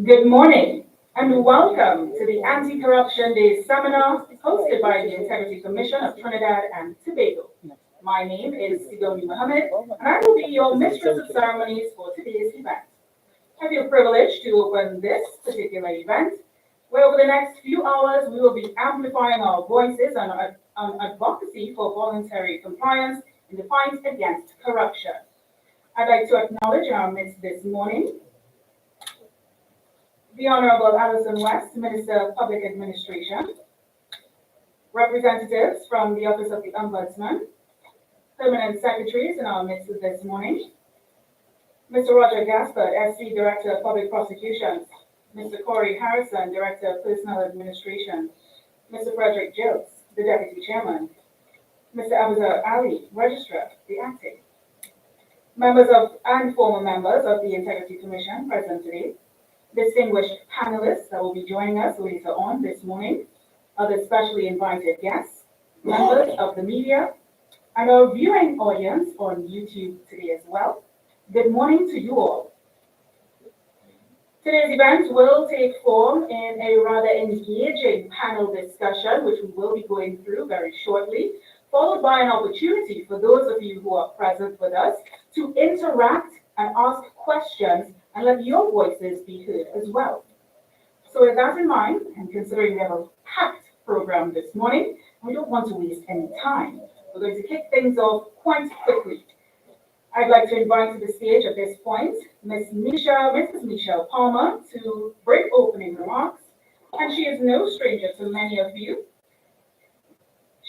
Good morning and welcome to the Anti-Corruption Day seminar hosted by the Integrity Commission of Trinidad and Tobago. My name is Sidoni Mohammed and I will be your mistress of ceremonies for today's event. I have the privilege to open this particular event where over the next few hours we will be amplifying our voices on advocacy for voluntary compliance in the fight against corruption. I'd like to acknowledge in our midst this morning the Honorable Alison West, Minister of Public Administration, representatives from the Office of the Ombudsman, permanent secretaries in our midst this morning, Mr. Roger Gaspard, SC Director of Public Prosecutions, Mr. Corey Harrison, Director of Personnel Administration, Mr. Frederick Jilts, the Deputy Chairman, Mr. Abazar Ali, Registrar, the Acting, members of and former members of the Integrity Commission present today, distinguished panelists that will be joining us later on this morning, other specially invited guests, members of the media, and our viewing audience on YouTube today as well. Good morning to you all. Today's event will take form in a rather engaging panel discussion, which we will be going through very shortly, followed by an opportunity for those of you who are present with us to interact and ask questions and let your voices be heard as well. So with that in mind, and considering we have a packed program this morning, we don't want to waste any time. We're going to kick things off quite quickly. I'd like to invite to the stage at this point Mrs. Michelle Palmer to break opening remarks, and she is no stranger to many of you.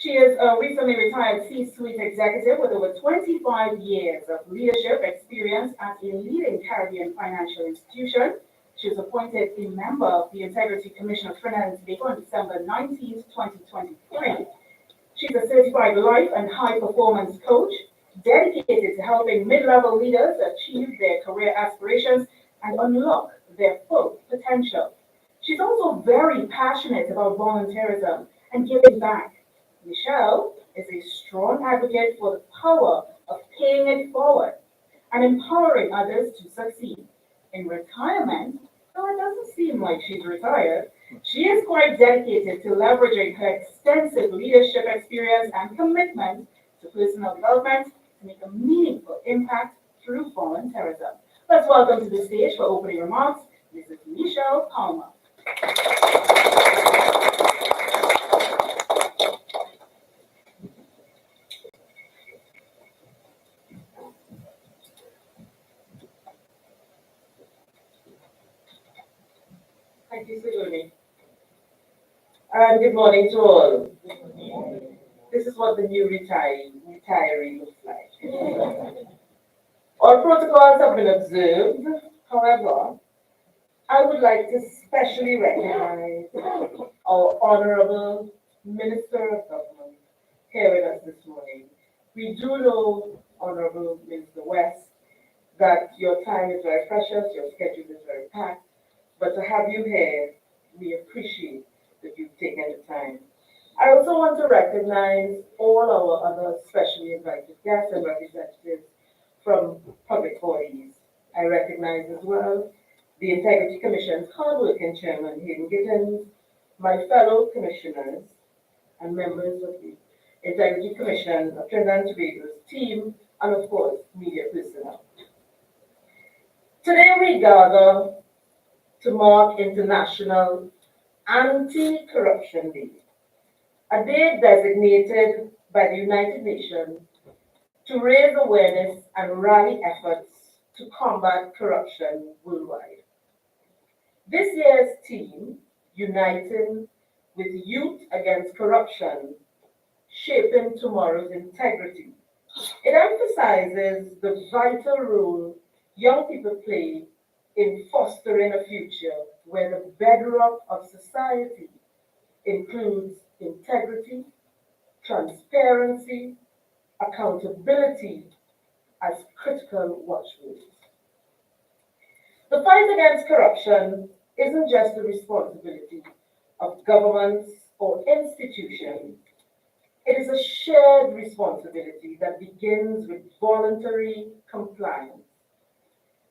She is a recently retired C-suite executive with over 25 years of leadership experience at a leading Caribbean financial institution. She was appointed a member of the Integrity Commission of Trinidad and Tobago on December 19, 2023. She's a certified life and high performance coach dedicated to helping mid-level leaders achieve their career aspirations and unlock their full potential. She's also very passionate about volunteerism and giving back. Michelle is a strong advocate for the power of paying it forward and empowering others to succeed. In retirement, though it doesn't seem like she's retired, she is quite dedicated to leveraging her extensive leadership experience and commitment to personal development to make a meaningful impact through volunteerism. Let's welcome to the stage for opening remarks, Mrs. Michelle Palmer. Thank you, Sidoni. And good morning to all. This is what the new retiree looks like. All protocols have been observed. However, I would like to specially recognize our Honorable Minister of Government here with us this morning. We do know, Honorable Minister West, that your time is very precious, your schedule is very packed, but to have you here, we appreciate that you've taken the time. I also want to recognize all our other specially invited guests and representatives from public bodies. I recognize as well the Integrity Commission's hardworking chairman, Hayden Gittins, my fellow commissioners and members of the Integrity Commission of Trinidad and Tobago's team, and of course, media personnel. Today we gather to mark International Anti-Corruption Day, a day designated by the United Nations to raise awareness and rally efforts to combat corruption worldwide. This year's theme, Uniting with Youth Against Corruption, Shaping Tomorrow's Integrity. It emphasizes the vital role young people play in fostering a future where the bedrock of society includes integrity, transparency, accountability as critical watchwords. The fight against corruption isn't just the responsibility of governments or institutions. It is a shared responsibility that begins with voluntary compliance.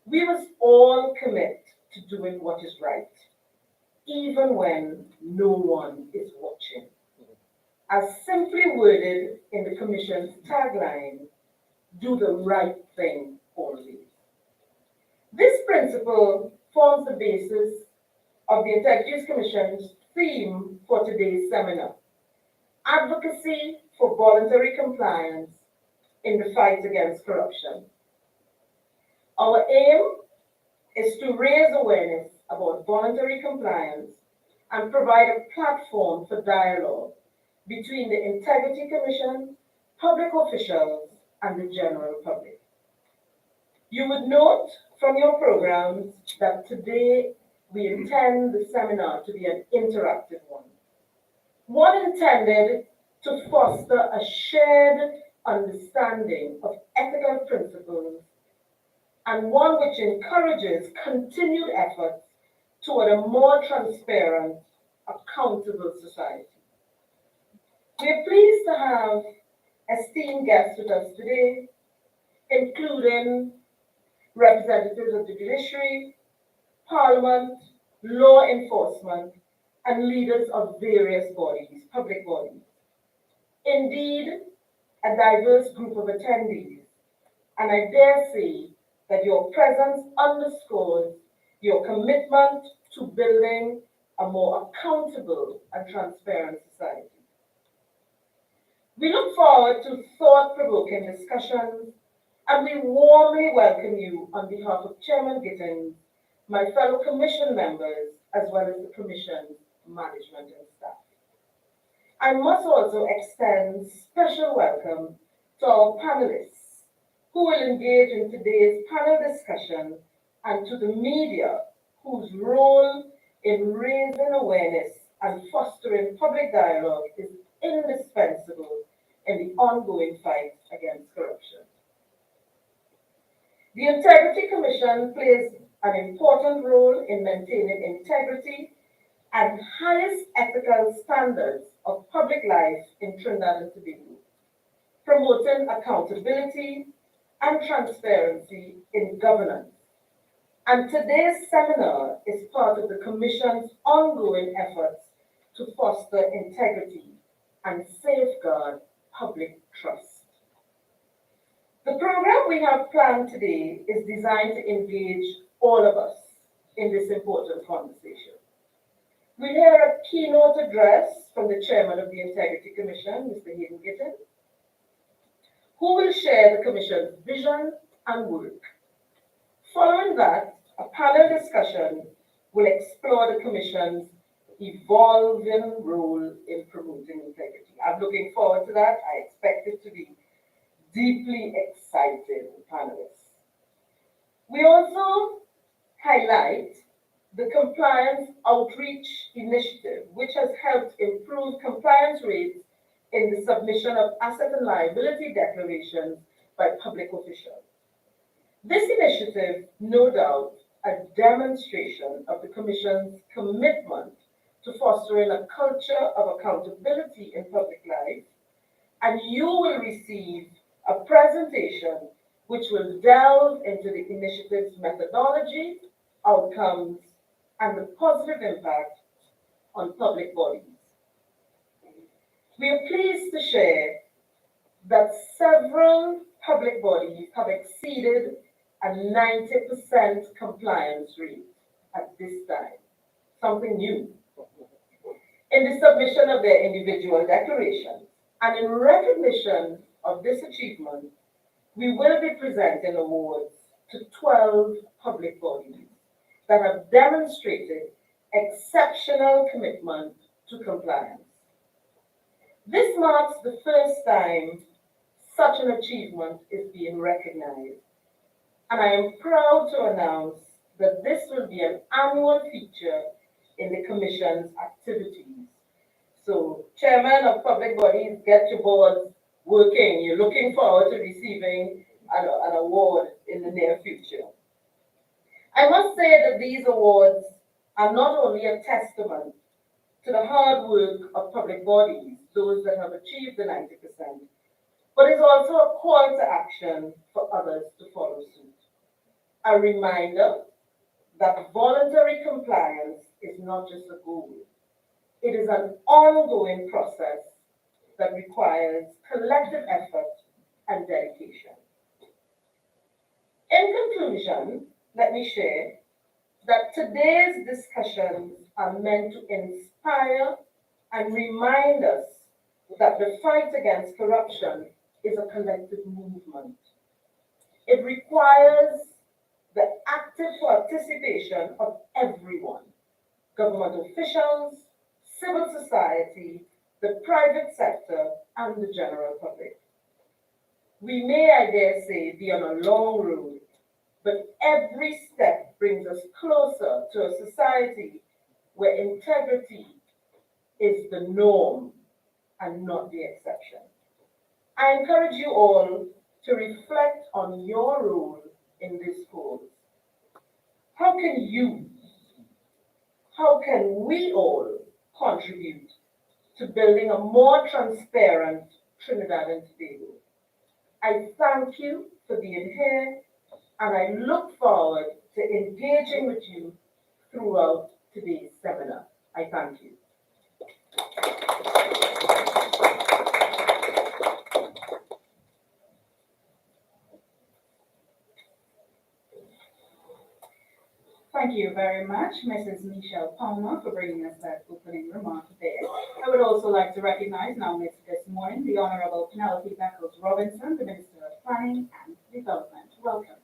We must all commit to doing what is right, even when no one is watching. As simply worded in the Commission's tagline, do the right thing always. This principle forms the basis of the Integrities Commission's theme for today's seminar, advocacy for voluntary compliance in the fight against corruption. Our aim is to raise awareness about voluntary compliance and provide a platform for dialogue between the Integrity Commission, public officials, and the general public. You would note from your programs that today we intend the seminar to be an interactive one intended to foster a shared understanding of ethical principles and one which encourages continued efforts toward a more transparent, accountable society. We are pleased to have esteemed guests with us today, including representatives of the judiciary, parliament, law enforcement, and leaders of various bodies, public bodies. Indeed, a diverse group of attendees, and I dare say that your presence underscores your commitment to building a more accountable and transparent society. We look forward to thought-provoking discussions, and we warmly welcome you on behalf of Chairman Gittins, my fellow Commission members, as well as the Commission's management and staff. I must also extend special welcome to our panelists who will engage in today's panel discussion and to the media whose role in raising awareness and fostering public dialogue is indispensable in the ongoing fight against corruption. The Integrity Commission plays an important role in maintaining integrity and highest ethical standards of public life in Trinidad and Tobago, promoting accountability and transparency in governance. And today's seminar is part of the Commission's ongoing efforts to foster integrity and safeguard public trust. The program we have planned today is designed to engage all of us in this important conversation. We'll hear a keynote address from the Chairman of the Integrity Commission, Mr. Hayden Gittins, who will share the Commission's vision and work. Following that, a panel discussion will explore the Commission's evolving role in promoting integrity. I'm looking forward to that. I expect it to be deeply exciting, panelists. We also highlight the Compliance Outreach Initiative, which has helped improve compliance rates in the submission of asset and liability declarations by public officials. This initiative, no doubt, a demonstration of the Commission's commitment to fostering a culture of accountability in public life, and you will receive a presentation which will delve into the initiative's methodology, outcomes, and the positive impact on public bodies. We are pleased to share that several public bodies have exceeded a 90% compliance rate at this time, something new, in the submission of their individual declarations. And in recognition of this achievement, we will be presenting awards to 12 public bodies that have demonstrated exceptional commitment to compliance. This marks the first time such an achievement is being recognized, and I am proud to announce that this will be an annual feature in the Commission's activities. So, Chairman of public bodies, get your boards working. You're looking forward to receiving an award in the near future. I must say that these awards are not only a testament to the hard work of public bodies, those that have achieved the 90%, but is also a call to action for others to follow suit. A reminder that voluntary compliance is not just a goal, it is an ongoing process that requires collective effort and dedication. In conclusion, let me share that today's discussions are meant to inspire and remind us that the fight against corruption is a collective movement. It requires the active participation of everyone: government officials, civil society, the private sector, and the general public. We may, I dare say, be on a long road, but every step brings us closer to a society where integrity is the norm and not the exception. I encourage you all to reflect on your role in this cause. How can you, how can we all contribute to building a more transparent Trinidad and Tobago? I thank you for being here, and I look forward to engaging with you throughout today's seminar. I thank you. Thank you very much, Mrs. Michelle Palmer, for bringing us that opening remark there. I would also like to recognize now this morning the Honorable Penelope Beckles Robinson, the Minister of Planning and Development. Welcome.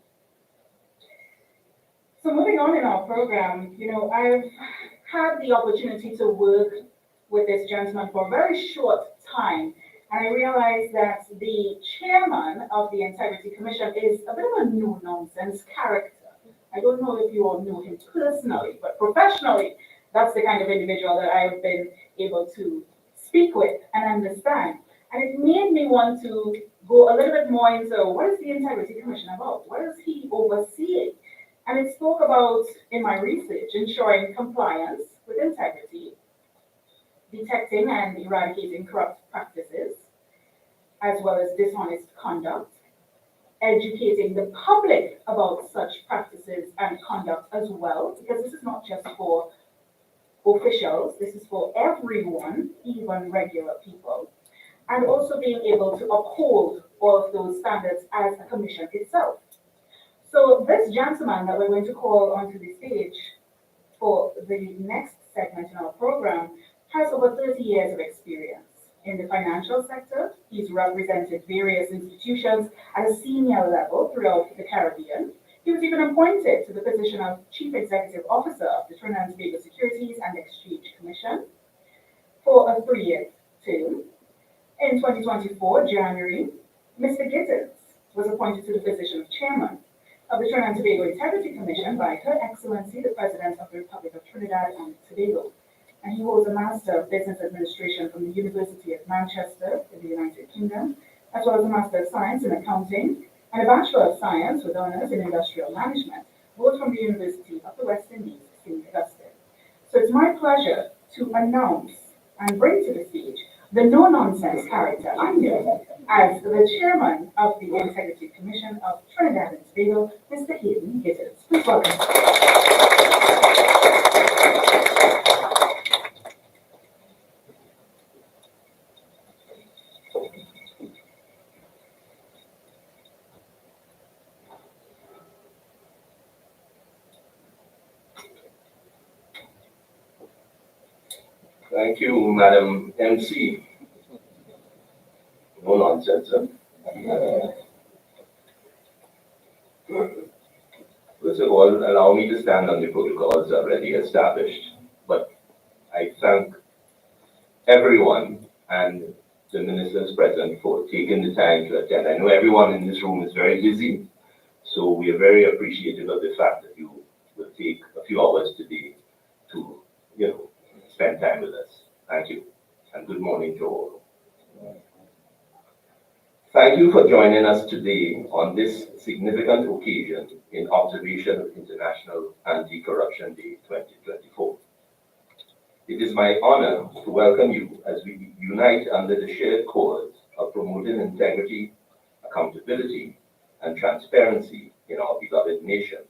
So moving on in our program, I've had the opportunity to work with this gentleman for a very short time, and I realized that the chairman of the Integrity Commission is a bit of a no-nonsense character. I don't know if you all know him personally, but professionally, that's the kind of individual that I've been able to speak with and understand. And it made me want to go a little bit more into what is the Integrity Commission about? What is he overseeing? And it spoke about, in my research, ensuring compliance with integrity, detecting and eradicating corrupt practices, as well as dishonest conduct, educating the public about such practices and conduct as well, because this is not just for officials, this is for everyone, even regular people, and also being able to uphold all of those standards as a commission itself. So this gentleman that we're going to call onto the stage for the next segment in our program has over 30 years of experience in the financial sector. He's represented various institutions at a senior level throughout the Caribbean. He was even appointed to the position of Chief Executive Officer of the Trinidad and Tobago Securities and Exchange Commission for a 3-year term. In 2024, January, Mr. Gittins was appointed to the position of Chairman of the Trinidad and Tobago Integrity Commission by Her Excellency, the President of the Republic of Trinidad and Tobago. And he holds a Master of Business Administration from the University of Manchester in the United Kingdom, as well as a Master of Science in Accounting and a Bachelor of Science with honors in Industrial Management, both from the University of the West Indies, St. Augustine. So it's my pleasure to announce and bring to the stage the no-nonsense character I'm here as the Chairman of the Integrity Commission of Trinidad and Tobago, Mr. Hayden Gittins. Please welcome. Thank you, Madam MC. No nonsense, sir. First of all, allow me to stand on the protocols already established. But I thank everyone and the ministers present for taking the time to attend. I know everyone in this room is very busy, so we are very appreciative of the fact that you will take a few hours today to, spend time with us. Thank you, and good morning to all. Thank you for joining us today on this significant occasion in observation of International Anti-Corruption Day 2024. It is my honor to welcome you as we unite under the shared cause of promoting integrity, accountability, and transparency in our beloved nation.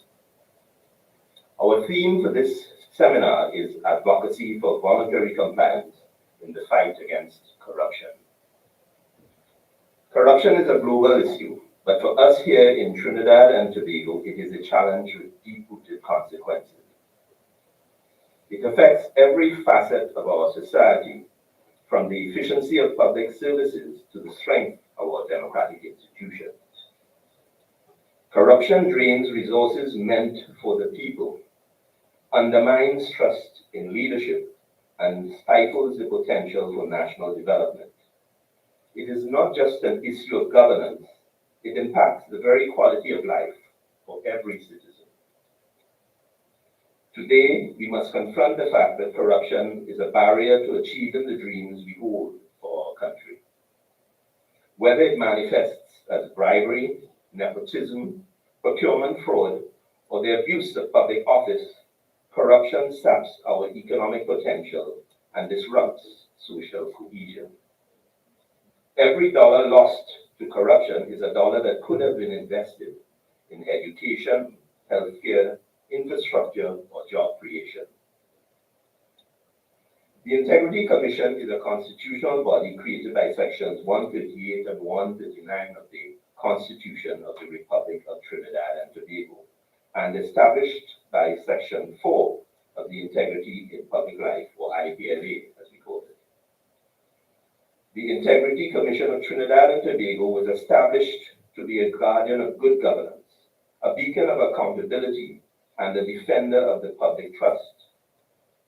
Our theme for this seminar is Advocacy for Voluntary Compliance in the Fight Against Corruption. Corruption is a global issue, but for us here in Trinidad and Tobago, it is a challenge with deep-rooted consequences. It affects every facet of our society, from the efficiency of public services to the strength of our democratic institutions. Corruption drains resources meant for the people, undermines trust in leadership, and stifles the potential for national development. It is not just an issue of governance, it impacts the very quality of life for every citizen. Today, we must confront the fact that corruption is a barrier to achieving the dreams we hold for our country. Whether it manifests as bribery, nepotism, procurement fraud, or the abuse of public office, corruption saps our economic potential and disrupts social cohesion. Every dollar lost to corruption is a dollar that could have been invested in education, healthcare, infrastructure, or job creation. The Integrity Commission is a constitutional body created by Sections 158 and 139 of the Constitution of the Republic of Trinidad and Tobago, and established by Section 4 of the Integrity in Public Life, or IPLA, as we call it. The Integrity Commission of Trinidad and Tobago was established to be a guardian of good governance, a beacon of accountability, and a defender of the public trust.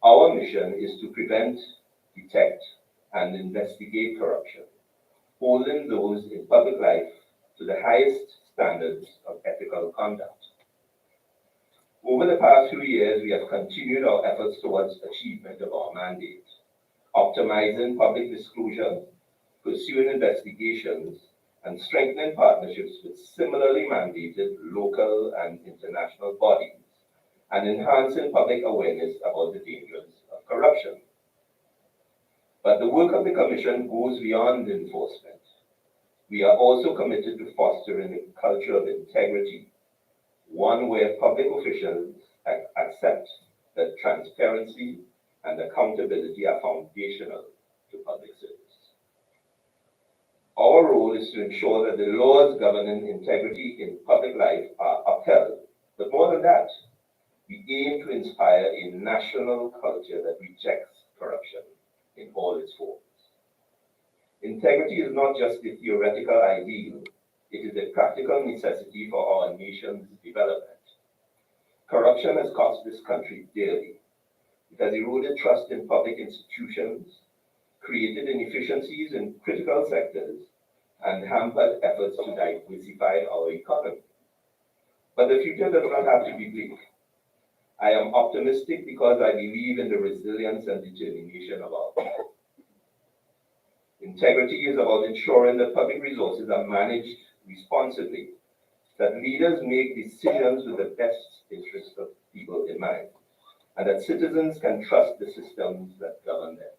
Our mission is to prevent, detect, and investigate corruption, holding those in public life to the highest standards of ethical conduct. Over the past few years, we have continued our efforts towards achievement of our mandate, optimizing public disclosure, pursuing investigations, and strengthening partnerships with similarly mandated local and international bodies, and enhancing public awareness about the dangers of corruption. But the work of the Commission goes beyond enforcement. We are also committed to fostering a culture of integrity, one where public officials accept that transparency and accountability are foundational to public service. Our role is to ensure that the laws governing integrity in public life are upheld, but more than that, we aim to inspire a national culture that rejects corruption in all its forms. Integrity is not just a theoretical ideal, it is a practical necessity for our nation's development. Corruption has cost this country dearly. It has eroded trust in public institutions, created inefficiencies in critical sectors, and hampered efforts to diversify our economy. But the future does not have to be bleak. I am optimistic because I believe in the resilience and determination of our people. Integrity is about ensuring that public resources are managed responsibly, that leaders make decisions with the best interests of people in mind, and that citizens can trust the systems that govern them.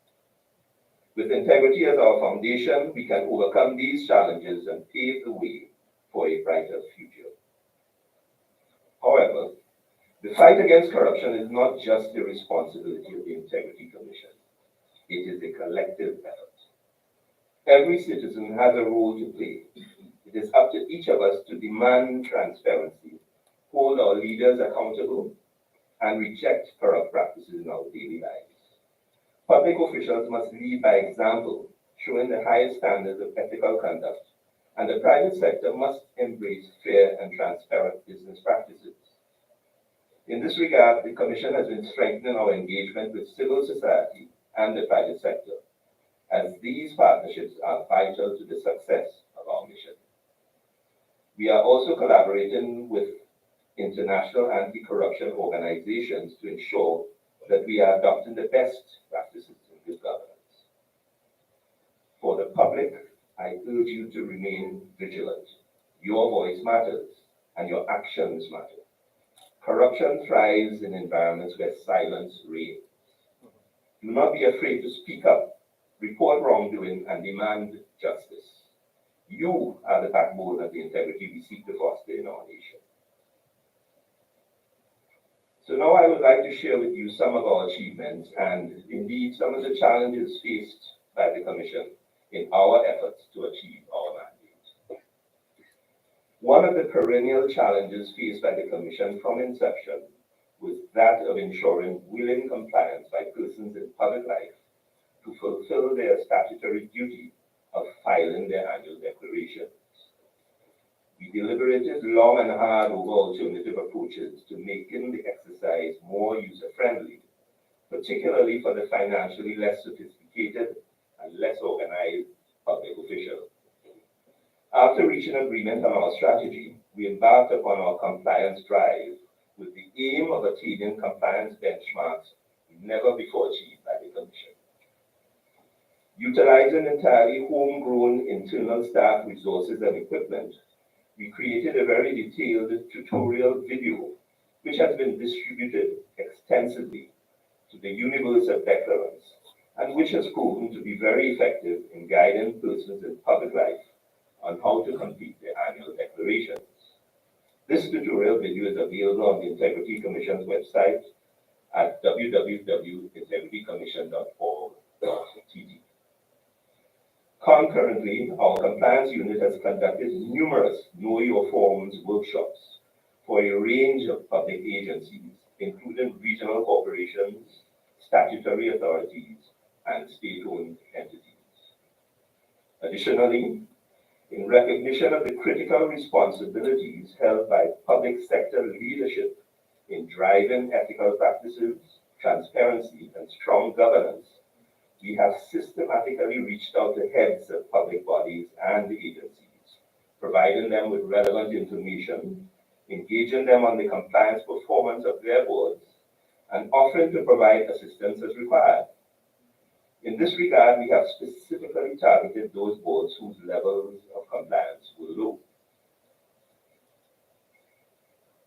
With integrity as our foundation, we can overcome these challenges and pave the way for a brighter future. However, the fight against corruption is not just the responsibility of the Integrity Commission. It is a collective effort. Every citizen has a role to play. It is up to each of us to demand transparency, hold our leaders accountable, and reject corrupt practices in our daily lives. Public officials must lead by example, showing the highest standards of ethical conduct, and the private sector must embrace fair and transparent business practices. In this regard, the Commission has been strengthening our engagement with civil society and the private sector, as these partnerships are vital to the success of our mission. We are also collaborating with international anti-corruption organizations to ensure that we are adopting the best practices in good governance. For the public, I urge you to remain vigilant. Your voice matters, and your actions matter. Corruption thrives in environments where silence reigns. Do not be afraid to speak up, report wrongdoing, and demand justice. You are the backbone of the integrity we seek to foster in our nation. So now I would like to share with you some of our achievements and indeed some of the challenges faced by the Commission in our efforts to achieve our mandate. One of the perennial challenges faced by the Commission from inception was that of ensuring willing compliance by persons in public life to fulfill their statutory duty of filing their annual declarations. We deliberated long and hard over alternative approaches to making the exercise more user-friendly, particularly for the financially less sophisticated and less organized public official. After reaching agreement on our strategy, we embarked upon our compliance drive with the aim of attaining compliance benchmarks never before achieved by the Commission. Utilizing entirely homegrown internal staff resources and equipment, we created a very detailed tutorial video which has been distributed extensively to the universe of declarants and which has proven to be very effective in guiding persons in public life on how to complete their annual declarations. This tutorial video is available on the Integrity Commission's website at www.integritycommission.org.td. Concurrently, our compliance unit has conducted numerous Know Your Forms workshops for a range of public agencies, including regional corporations, statutory authorities, and state-owned entities. Additionally, in recognition of the critical responsibilities held by public sector leadership in driving ethical practices, transparency, and strong governance, we have systematically reached out to heads of public bodies and agencies, providing them with relevant information, engaging them on the compliance performance of their boards, and offering to provide assistance as required. In this regard, we have specifically targeted those boards whose levels of compliance were low.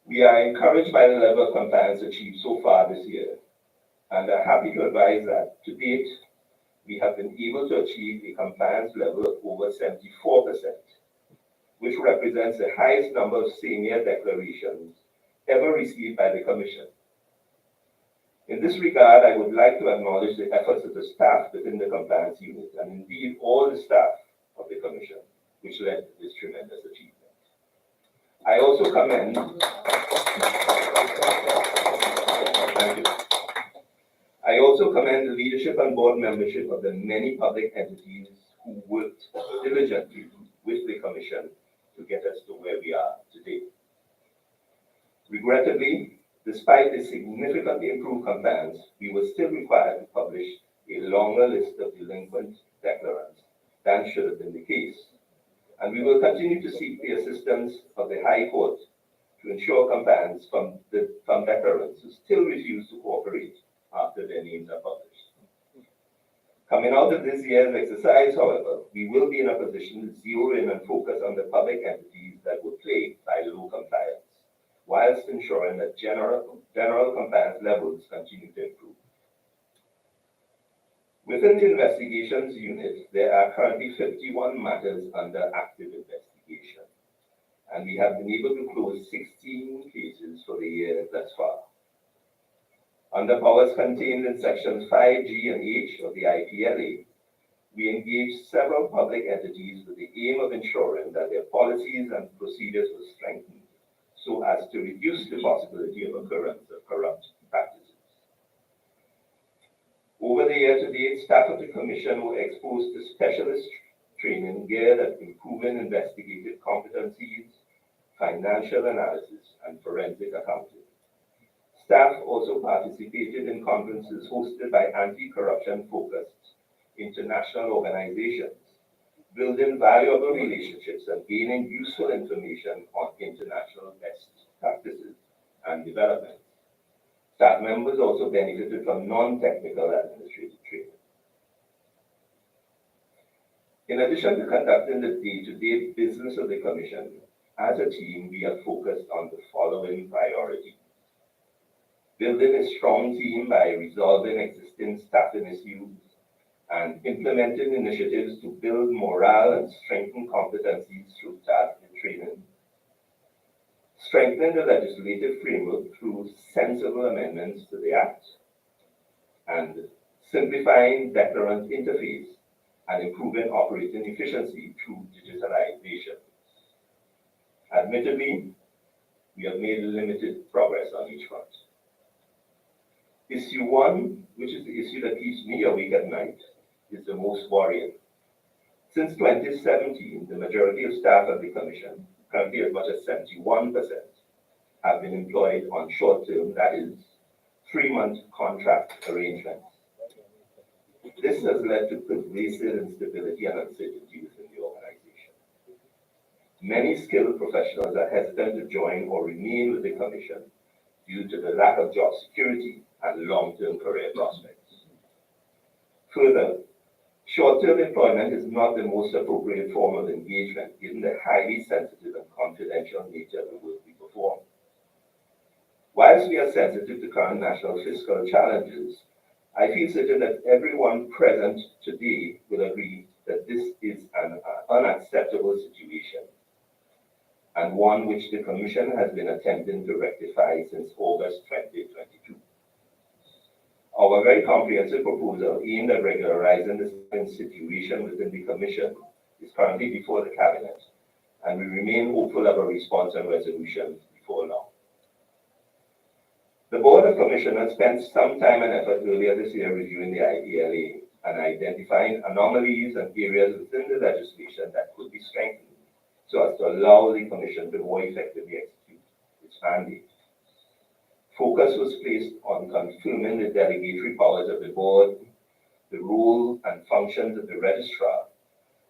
We are encouraged by the level of compliance achieved so far this year, and are happy to advise that to date, we have been able to achieve a compliance level of over 74%, which represents the highest number of senior declarations ever received by the Commission. In this regard, I would like to acknowledge the efforts of the staff within the compliance unit and indeed all the staff of the Commission, which led to this tremendous achievement. I also commend Thank you. I also commend the leadership and board membership of the many public entities who worked diligently with the Commission to get us to where we are today. Regrettably, despite the significantly improved compliance, we were still required to publish a longer list of delinquent declarants than should have been the case. And we will continue to seek the assistance of the High Court to ensure compliance from declarants who still refuse to cooperate after their names are published. Coming out of this year's exercise, however, we will be in a position to zero in and focus on the public entities that were plagued by low compliance, whilst ensuring that general compliance levels continue to improve. Within the investigations unit, there are currently 51 matters under active investigation, and we have been able to close 16 cases for the year thus far. Under powers contained in sections 5G and H of the IPLA, we engaged several public entities with the aim of ensuring that their policies and procedures were strengthened so as to reduce the possibility of occurrence of corrupt practices. Over the year to date, staff of the Commission were exposed to specialist training geared at improving investigative competencies, financial analysis, and forensic accounting. Staff also participated in conferences hosted by anti-corruption focused international organizations, building valuable relationships and gaining useful information on international best practices and developments. Staff members also benefited from non-technical administrative training. In addition to conducting the day-to-day business of the Commission, as a team, we are focused on the following priorities: building a strong team by resolving existing staffing issues and implementing initiatives to build morale and strengthen competencies through task and training. strengthening the legislative framework through sensible amendments to the Act, and simplifying declarant interface and improving operating efficiency through digitalization. Admittedly, we have made limited progress on each front. Issue one, which is the issue that keeps me awake at night, is the most worrying. Since 2017, the majority of staff at the Commission, currently as much as 71%, have been employed on short-term, that is, 3-month contract arrangements. This has led to pervasive instability and uncertainty within the organization. Many skilled professionals are hesitant to join or remain with the Commission due to the lack of job security and long-term career prospects. Further, short-term employment is not the most appropriate form of engagement given the highly sensitive and confidential nature of the work we perform. Whilst we are sensitive to current national fiscal challenges, I feel certain that everyone present today will agree that this is an unacceptable situation and one which the Commission has been attempting to rectify since August 2022. Our very comprehensive proposal aimed at regularizing the situation within the Commission is currently before the Cabinet, and we remain hopeful of a response and resolution before long. The Board of Commissioners spent some time and effort earlier this year reviewing the IDLA and identifying anomalies and areas within the legislation that could be strengthened so as to allow the Commission to more effectively execute its mandate. Focus was placed on confirming the delegatory powers of the Board, the role and functions of the Registrar,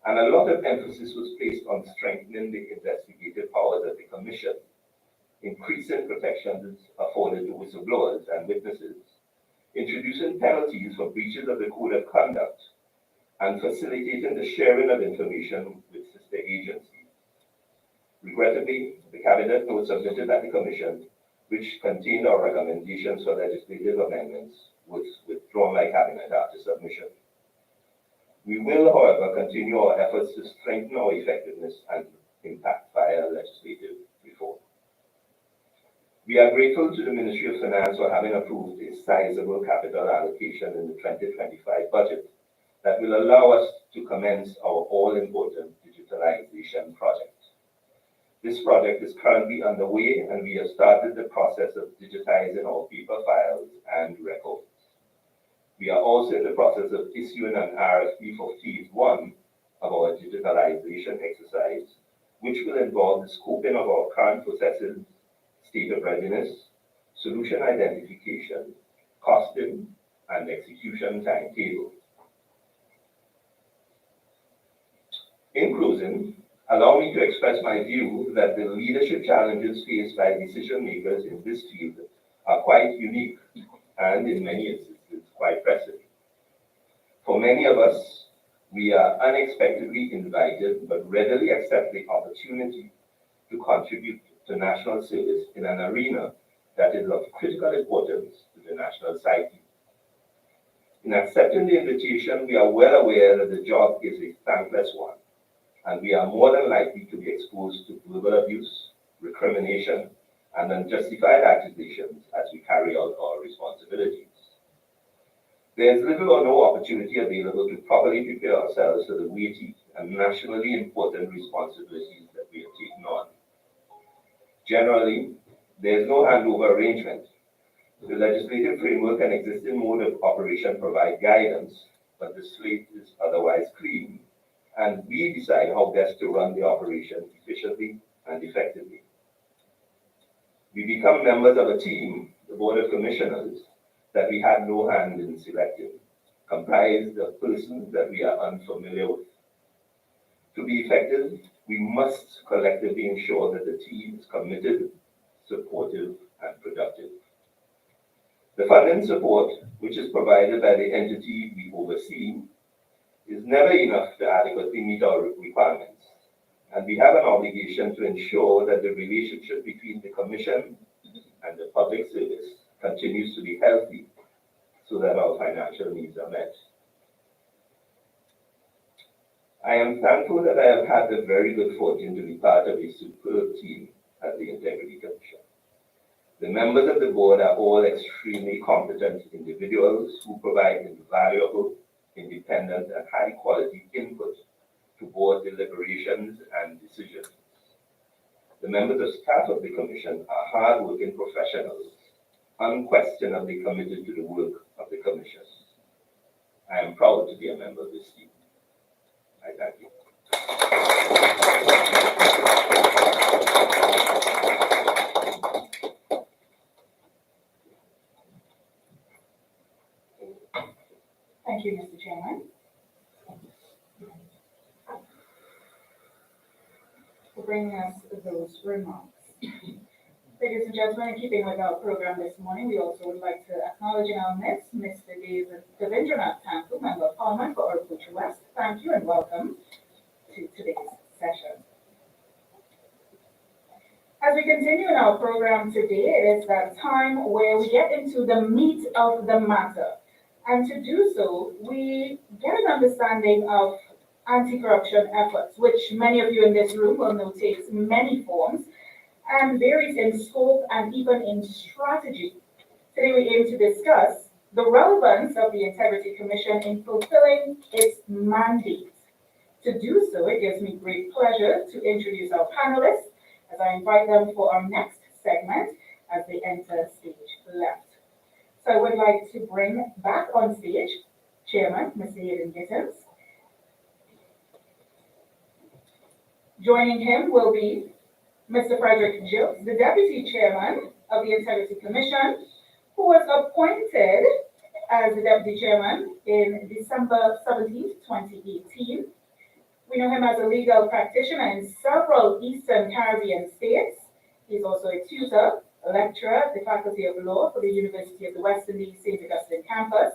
and a lot of emphasis was placed on strengthening the investigative powers of the Commission, increasing protections afforded to whistleblowers and witnesses, introducing penalties for breaches of the Code of Conduct, and facilitating the sharing of information with sister agencies. Regrettably, the Cabinet note submitted at the Commission, which contained our recommendations for legislative amendments, was withdrawn by Cabinet after submission. We will, however, continue our efforts to strengthen our effectiveness and impact via legislative reform. We are grateful to the Ministry of Finance for having approved a sizable capital allocation in the 2025 budget that will allow us to commence our all-important digitalization project. This project is currently underway, and we have started the process of digitizing our paper files and records. We are also in the process of issuing an RFP for phase 1 of our digitalization exercise, which will involve the scoping of our current processes, state of readiness, solution identification, costing, and execution timetable. In closing, allow me to express my view that the leadership challenges faced by decision makers in this field are quite unique and, in many instances, quite pressing. For many of us, we are unexpectedly invited but readily accept the opportunity to contribute to national service in an arena that is of critical importance to the national psyche. In accepting the invitation, we are well aware that the job is a thankless one, and we are more than likely to be exposed to verbal abuse, recrimination, and unjustified accusations as we carry out our responsibilities. There is little or no opportunity available to properly prepare ourselves for the weighty and nationally important responsibilities that we have taken on. Generally, there is no handover arrangement. The legislative framework and existing mode of operation provide guidance, but the slate is otherwise clean, and we decide how best to run the operation efficiently and effectively. We become members of a team, the Board of Commissioners, that we had no hand in selecting, comprised of persons that we are unfamiliar with. To be effective, we must collectively ensure that the team is committed, supportive, and productive. The funding support, which is provided by the entity we oversee, is never enough to adequately meet our requirements, and we have an obligation to ensure that the relationship between the Commission and the public service continues to be healthy so that our financial needs are met. I am thankful that I have had the very good fortune to be part of a superb team at the Integrity Commission. The members of the board are all extremely competent individuals who provide invaluable, independent, and high-quality input to board deliberations and decisions. The members of staff of the commission are hard-working professionals, unquestionably committed to the work of the commission. I am proud to be a member of this team. I thank you. Thank you, Mr. Chairman, for bringing us those remarks. Ladies and gentlemen, in keeping with our program this morning, we also would like to acknowledge in our midst Mr. David Devindranath Thankul, Member of Parliament for Oropouche West. Thank you and welcome to today's session. As we continue in our program today, it is that time where we get into the meat of the matter. And to do so, we get an understanding of anti-corruption efforts, which many of you in this room will know takes many forms and varies in scope and even in strategy. Today we aim to discuss the relevance of the Integrity Commission in fulfilling its mandate. To do so, it gives me great pleasure to introduce our panelists as I invite them for our next segment as they enter stage left. So I would like to bring back on stage Chairman, Mr. Hayden Gittins. Joining him will be Mr. Frederick Jukes, the Deputy Chairman of the Integrity Commission, who was appointed as the Deputy Chairman in December 17, 2018. We know him as a legal practitioner in several Eastern Caribbean states. He's also a tutor, a lecturer at the Faculty of Law for the University of the West Indies St. Augustine campus,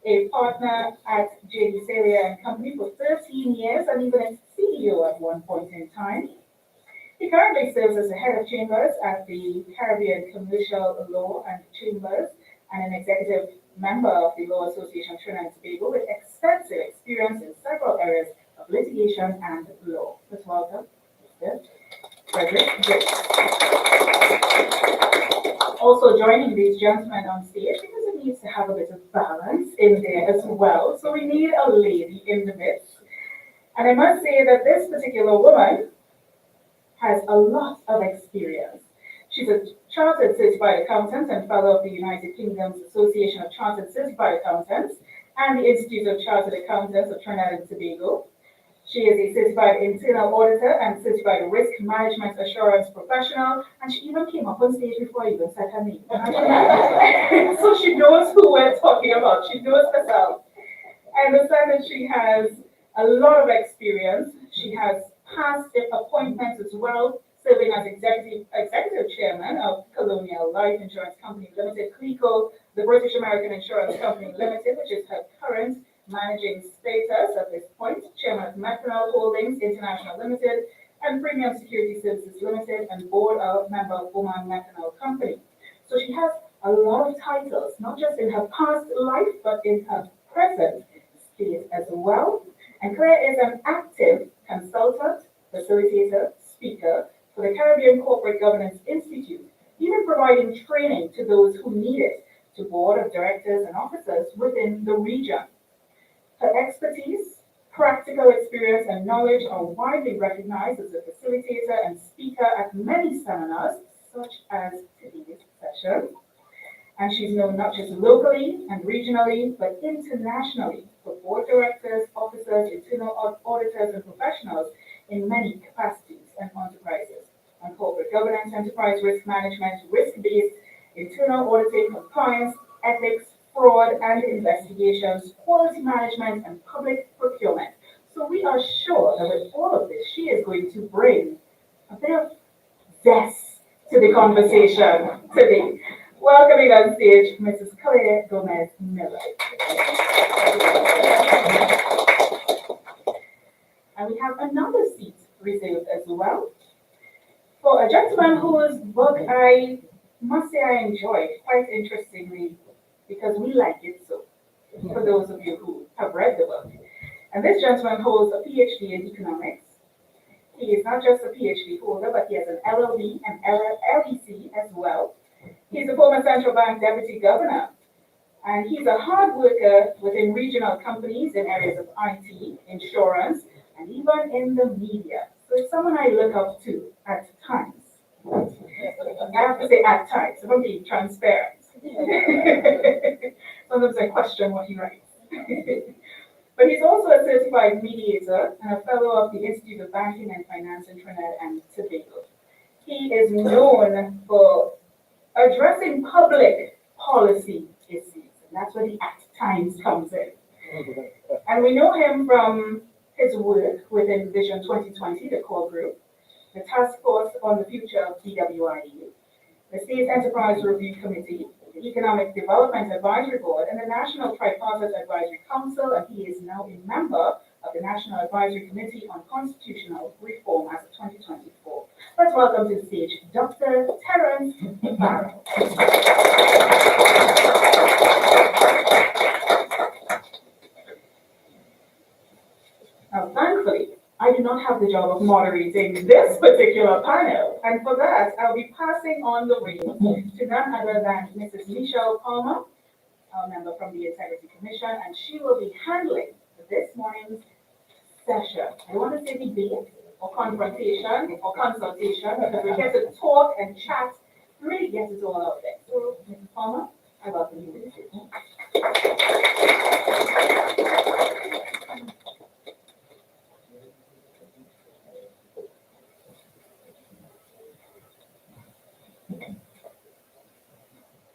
a partner at J.D. Celia and Company for 13 years, and even a CEO at one point in time. He currently serves as the head of chambers at the Caribbean Commercial Law and Chambers and an executive member of the Law Association of Trinidad and Tobago with extensive experience in several areas of litigation and law. Let's welcome Mr. Frederick Jukes. Also joining these gentlemen on stage, because it needs to have a bit of balance in there as well. So we need a lady in the midst. And I must say that this particular woman has a lot of experience. She's a chartered certified accountant and fellow of the United Kingdom's Association of Chartered Certified Accountants and the Institute of Chartered Accountants of Trinidad and Tobago. She is a certified internal auditor and certified risk management assurance professional, and she even came up on stage before I even said her name. So she knows who we're talking about. She knows herself. I understand that she has a lot of experience. She has past appointments as well, serving as executive chairman of Colonial Life Insurance Company Limited, CLICO, the British American Insurance Company Limited, which is her current managing status at this point, chairman of Methanol Holdings International Limited, and Premium Security Services Limited, and board member of Oman Methanol Company. So she has a lot of titles, not just in her past life, but in her present state as well. And Claire is an active consultant, facilitator, speaker for the Caribbean Corporate Governance Institute, even providing training to those who need it to board of directors and officers within the region. Her expertise, practical experience, and knowledge are widely recognized as a facilitator and speaker at many seminars, such as today's session. And she's known not just locally and regionally, but internationally for board directors, officers, internal auditors, and professionals in many capacities and enterprises on corporate governance, enterprise risk management, risk-based, internal auditing, compliance, ethics, fraud and investigations, quality management, and public procurement. So we are sure that with all of this, she is going to bring a bit of zest to the conversation today. Welcoming on stage, Mrs. Claire Gomez Miller. And we have another seat reserved as well for a gentleman whose book I must say I enjoyed quite interestingly, because we like it so, for those of you who have read the book. And this gentleman holds a PhD in economics. He is not just a PhD holder, but he has an LLB and LEC as well. He's a former central bank deputy governor, and he's a hard worker within regional companies in areas of IT, insurance, and even in the media. So it's someone I look up to at times. I have to say at times, if I'm being transparent. Sometimes I question what he writes. But he's also a certified mediator and a fellow of the Institute of Banking and Finance in Trinidad and Tobago. He is known for addressing public policy issues, and that's where the at times comes in. And we know him from his work within Vision 2020, the core group, the Task Force on the Future of BWIE, the State Enterprise Review Committee, the Economic Development Advisory Board, and the National Tripartite Advisory Council, and he is now a member of the National Advisory Committee on Constitutional Reform as of 2024. Let's welcome to the stage Dr. Terence Barrow. Now, thankfully, I do not have the job of moderating this particular panel, and for that, I'll be passing on the reins to none other than Mrs. Michelle Palmer, our member from the Integrity Commission, and she will be handling this morning's session. I want to say debate or confrontation or consultation because we get to talk and chat, really get it all out there. So, Mrs. Palmer, I welcome you to the stage.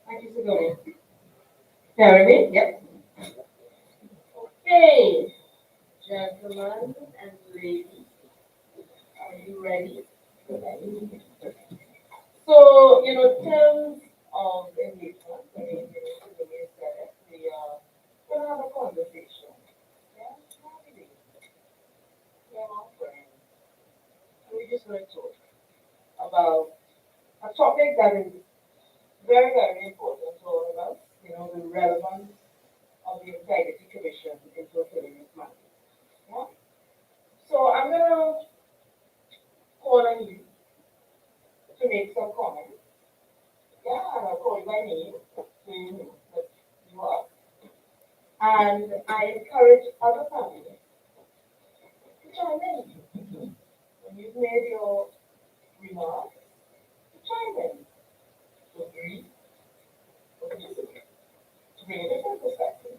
Thank you, Sigourney. Jeremy? Yep. Okay, gentlemen and ladies, are you ready? So, terms of engagement, I mean, the way said it, we are going to have a conversation. Yeah, how are you? Yeah, my friend. And we're just going to talk about a topic that is very, very important to all of us, the relevance of the Integrity Commission in fulfilling its mandate. Yeah? So I'm going to call on you to make some comments. Yeah, and I'll call you by name so you know that you are. And I encourage other families to chime in. When you've made your remarks, chime in. To agree or to disagree. To bring a different perspective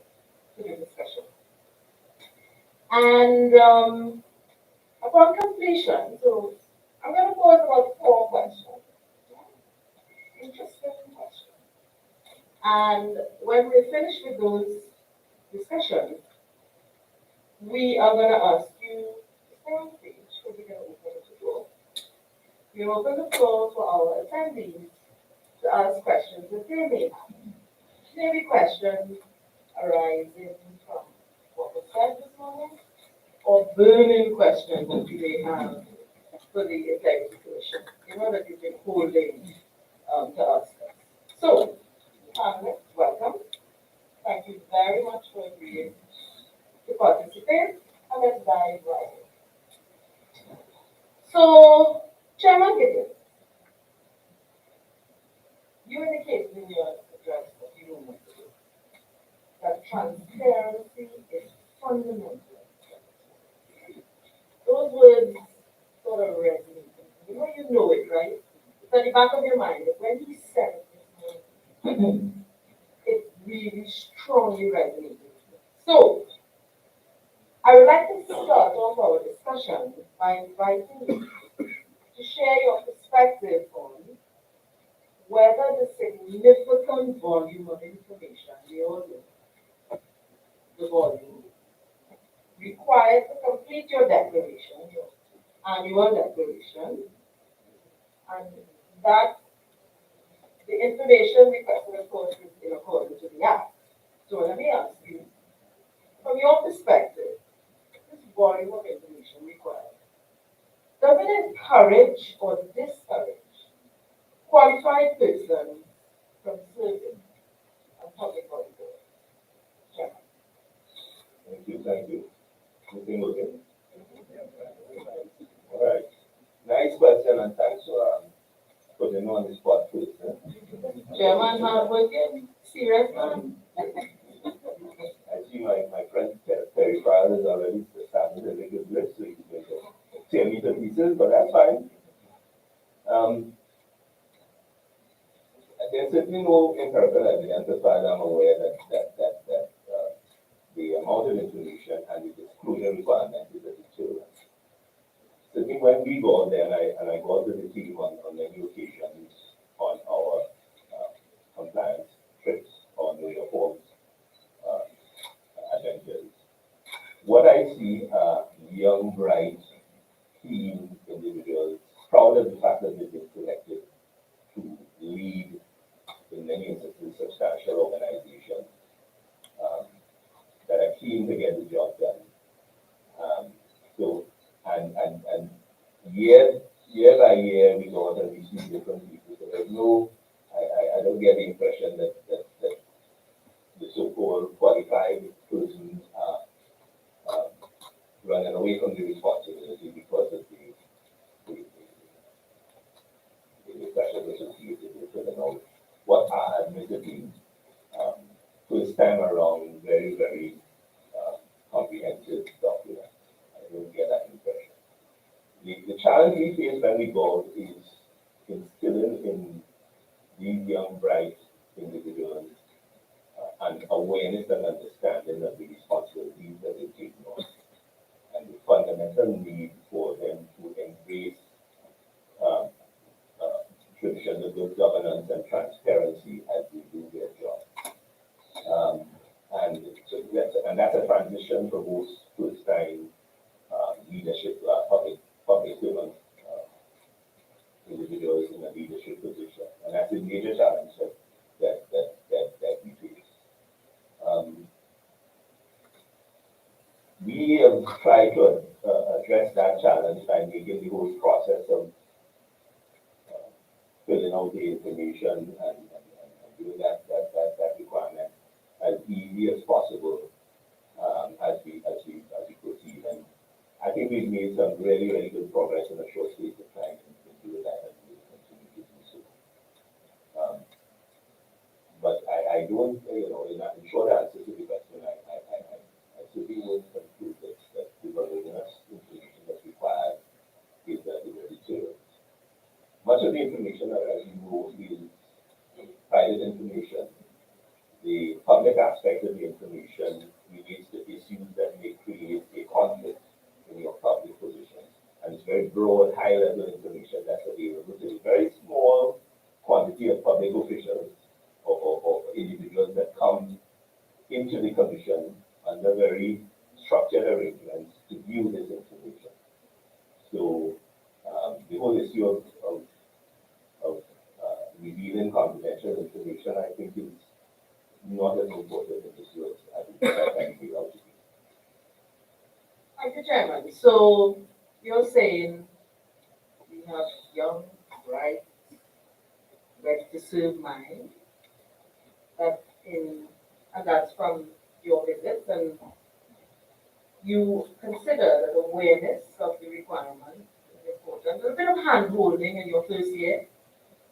to the discussion. And upon completion, so I'm going to pose about 4 questions. Yeah? Interesting questions. And when we finish with those discussions, we are going to ask you to stay on stage because we're going to open the floor. We open the floor for our attendees to ask questions that they may have. Maybe questions arising from what was said this morning, or burning questions that you may have for the Integrity Commission, that you've been holding to ask us. So, panelists, welcome. Thank you very much for agreeing to participate, and let's dive right in. So, Chairman Gideon, you indicated in your address a few moments ago that transparency is fundamental. Those words sort of resonate. You know it, right? It's at the back of your mind. When he said it this morning, it really strongly resonated. So, I would like to start off our discussion by inviting you to share your perspective on whether the significant volume of information, we all know, the volume, required to complete your declaration, your annual declaration, and that the information requested, of course, is in accordance with the Act. So let me ask you, from your perspective, this volume of information required, does it encourage or discourage qualified persons from serving on public body boards? Chairman. Thank you. Anything with it? All right. putting on the spot first. Huh? Chairman, hardworking, serious man. I see my friend Terry Pryor is already starting to make a list, so he's going to tear me to pieces, but that's fine. Um, there's certainly no empirical evidence as far as I'm aware that the amount of information and the disclosure requirement is a deterrent. Certainly when we go there, and I go to the team on many occasions on our compliance trips on the reforms adventures, what I see are young, bright, keen individuals, proud of the fact that they've been selected to lead, in many instances, substantial organizations um, that are keen to get the job done. So, and year by year, we go out and we see different people. So there's no, I don't get the impression that the so-called qualified persons are um, running away from the responsibility because of the, the pressures associated with filling out what are admittedly um, first time around very comprehensive documents. I don't get that impression. The challenge we face when we go is instilling in these young, bright individuals an awareness and understanding of the responsibilities that they take on and the fundamental need for them to embrace um, traditions of good governance and transparency as they do their job. And that's a transition for most first-time leadership, public servant individuals in a leadership position, and that's a major challenge that we face. Um, we have tried to address that challenge by making the whole process of filling out the information and doing that requirement as easy as possible as we proceed. And I think we've made some really good progress in a short space of time in doing that, and we will continue to do so. But I don't, in short answer to the question, I certainly won't conclude that the voluminous information that's required is a deterrent. Much of the information, as you know, is private information. The public aspect of the information relates to issues that may create a conflict in your public position. And it's very broad, high-level information that's available to a very small quantity of public officials or individuals that come into the commission under very structured arrangements to view this information. So the whole issue of revealing confidential information, I think, is not as important as this was. I think that can be out to be. Thank you, Chairman. So you're saying we have young, bright, ready to serve mind, and that's from your visits, and you consider that awareness of the requirement is important. A bit of hand holding in your first year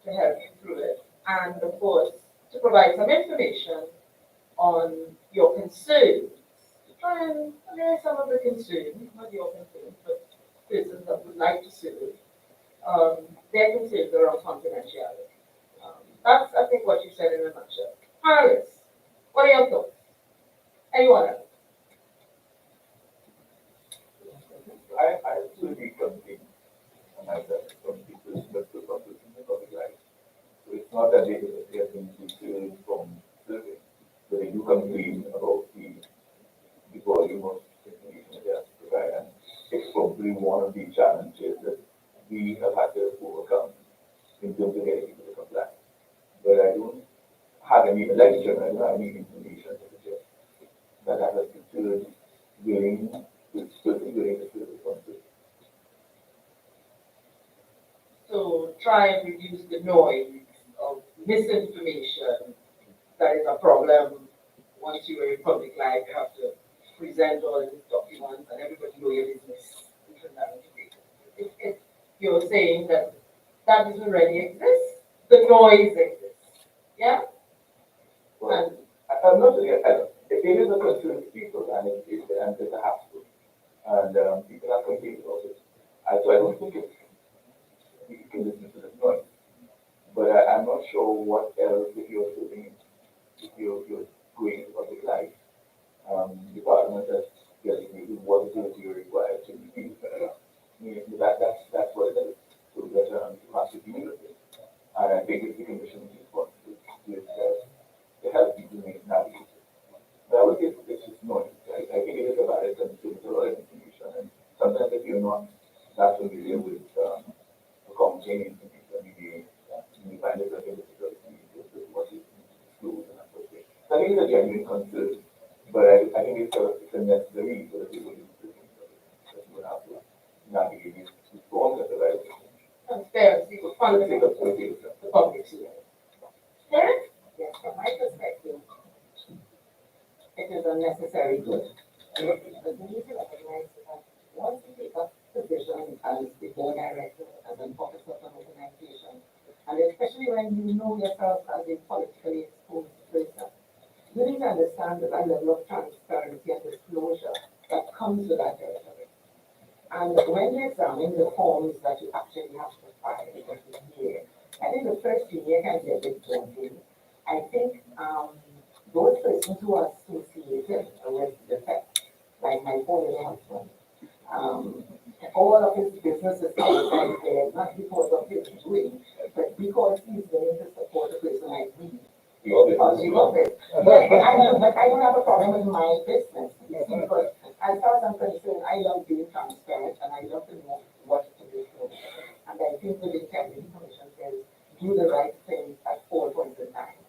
to help you through it, and of course, to provide some information on your concerns, to try and allay some of the concerns, not your concerns, but persons that would like to serve, their concerns around confidentiality. That's, I think, what you said in a nutshell. Panelists, what are your thoughts? Anyone else? I absolutely complete myself from people just to publish in the public life. So it's not that they have been deterred from serving, but they do complain about the volume of information they have to provide. And it's probably one of the challenges that we have had to overcome in terms of getting people to comply. But I don't have any lecture, I don't have any information to suggest that I have deterred certainly willing to serve responsibility. So try and reduce the noise of misinformation that is a problem. Once you are in public life, you have to present all these documents and everybody know your business in Trinidad and Tobago. If you're saying that that doesn't really exist, the noise exists. Yeah? Well, And I'm not saying, it is a concern to people and it's a hassle. And people are complaining about it. So I don't think you can listen to this noise. But I'm not sure what else if you're sitting, if you're going into public life. Department has designated what it is you're required to be. That's what it is. So that you have to deal with it. And I think it's the commission's responsibility to help people navigate it. But I would say it's just noise. I think it is a valid concern, it's a lot of information. And sometimes if you're not that familiar with accounting information, you find it very difficult with what you disclose and that sort of thing. So I think it's a genuine concern, but I think it's a necessary for the people to do things that you would have to navigate these reforms at the right time. transparency for For the funding sake of the public to know. Derek? Yes, from my perspective, it is a necessary good. But we need to recognize that once you take up position as the board director, as an officer of an organization, and especially when you know yourself as a politically exposed person, you need to understand the level of transparency and disclosure that comes with that territory. And when you examine the forms that you actually have to file every year, I think the first year can be a bit daunting. I think those persons who are associated with the theft, like my former husband, um, all of his businesses outside there, not because of his doing, but because he's willing to support a person like me. Because you love it. But I don't have a problem with my business. You see, because as far as I'm concerned, I love being transparent and I love to know what to do. And I think the integrity commission says do the right thing at all points in time.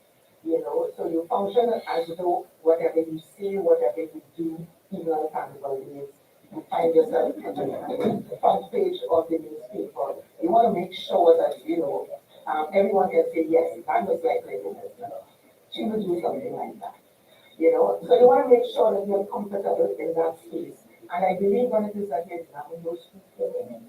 You know, so you function as though whatever you say, whatever you do, even on a tangible basis, you find yourself on the front page of the newspaper. You want to make sure that, everyone can say, yes, that was like business. She would do something like that. So you want to make sure that you're comfortable in that space. And I believe when it is that you examine those two things,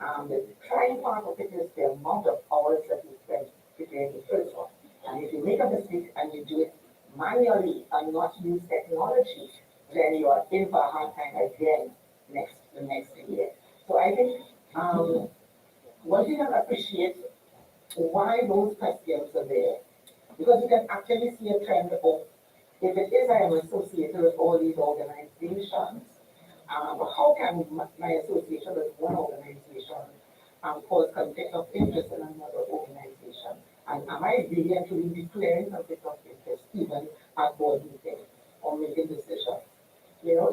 the trying part of it is the amount of hours that you spend preparing the first one. And if you make a mistake and you do it manually and not use technology, then you are in for a hard time again the next year. So I think one thing I appreciate why those questions are there, because you can actually see a trend of if it is I am associated with all these organizations, how can my association with one organization cause conflict of interest in another organization? And am I really actually declaring conflict of interest even at board meetings or making decisions?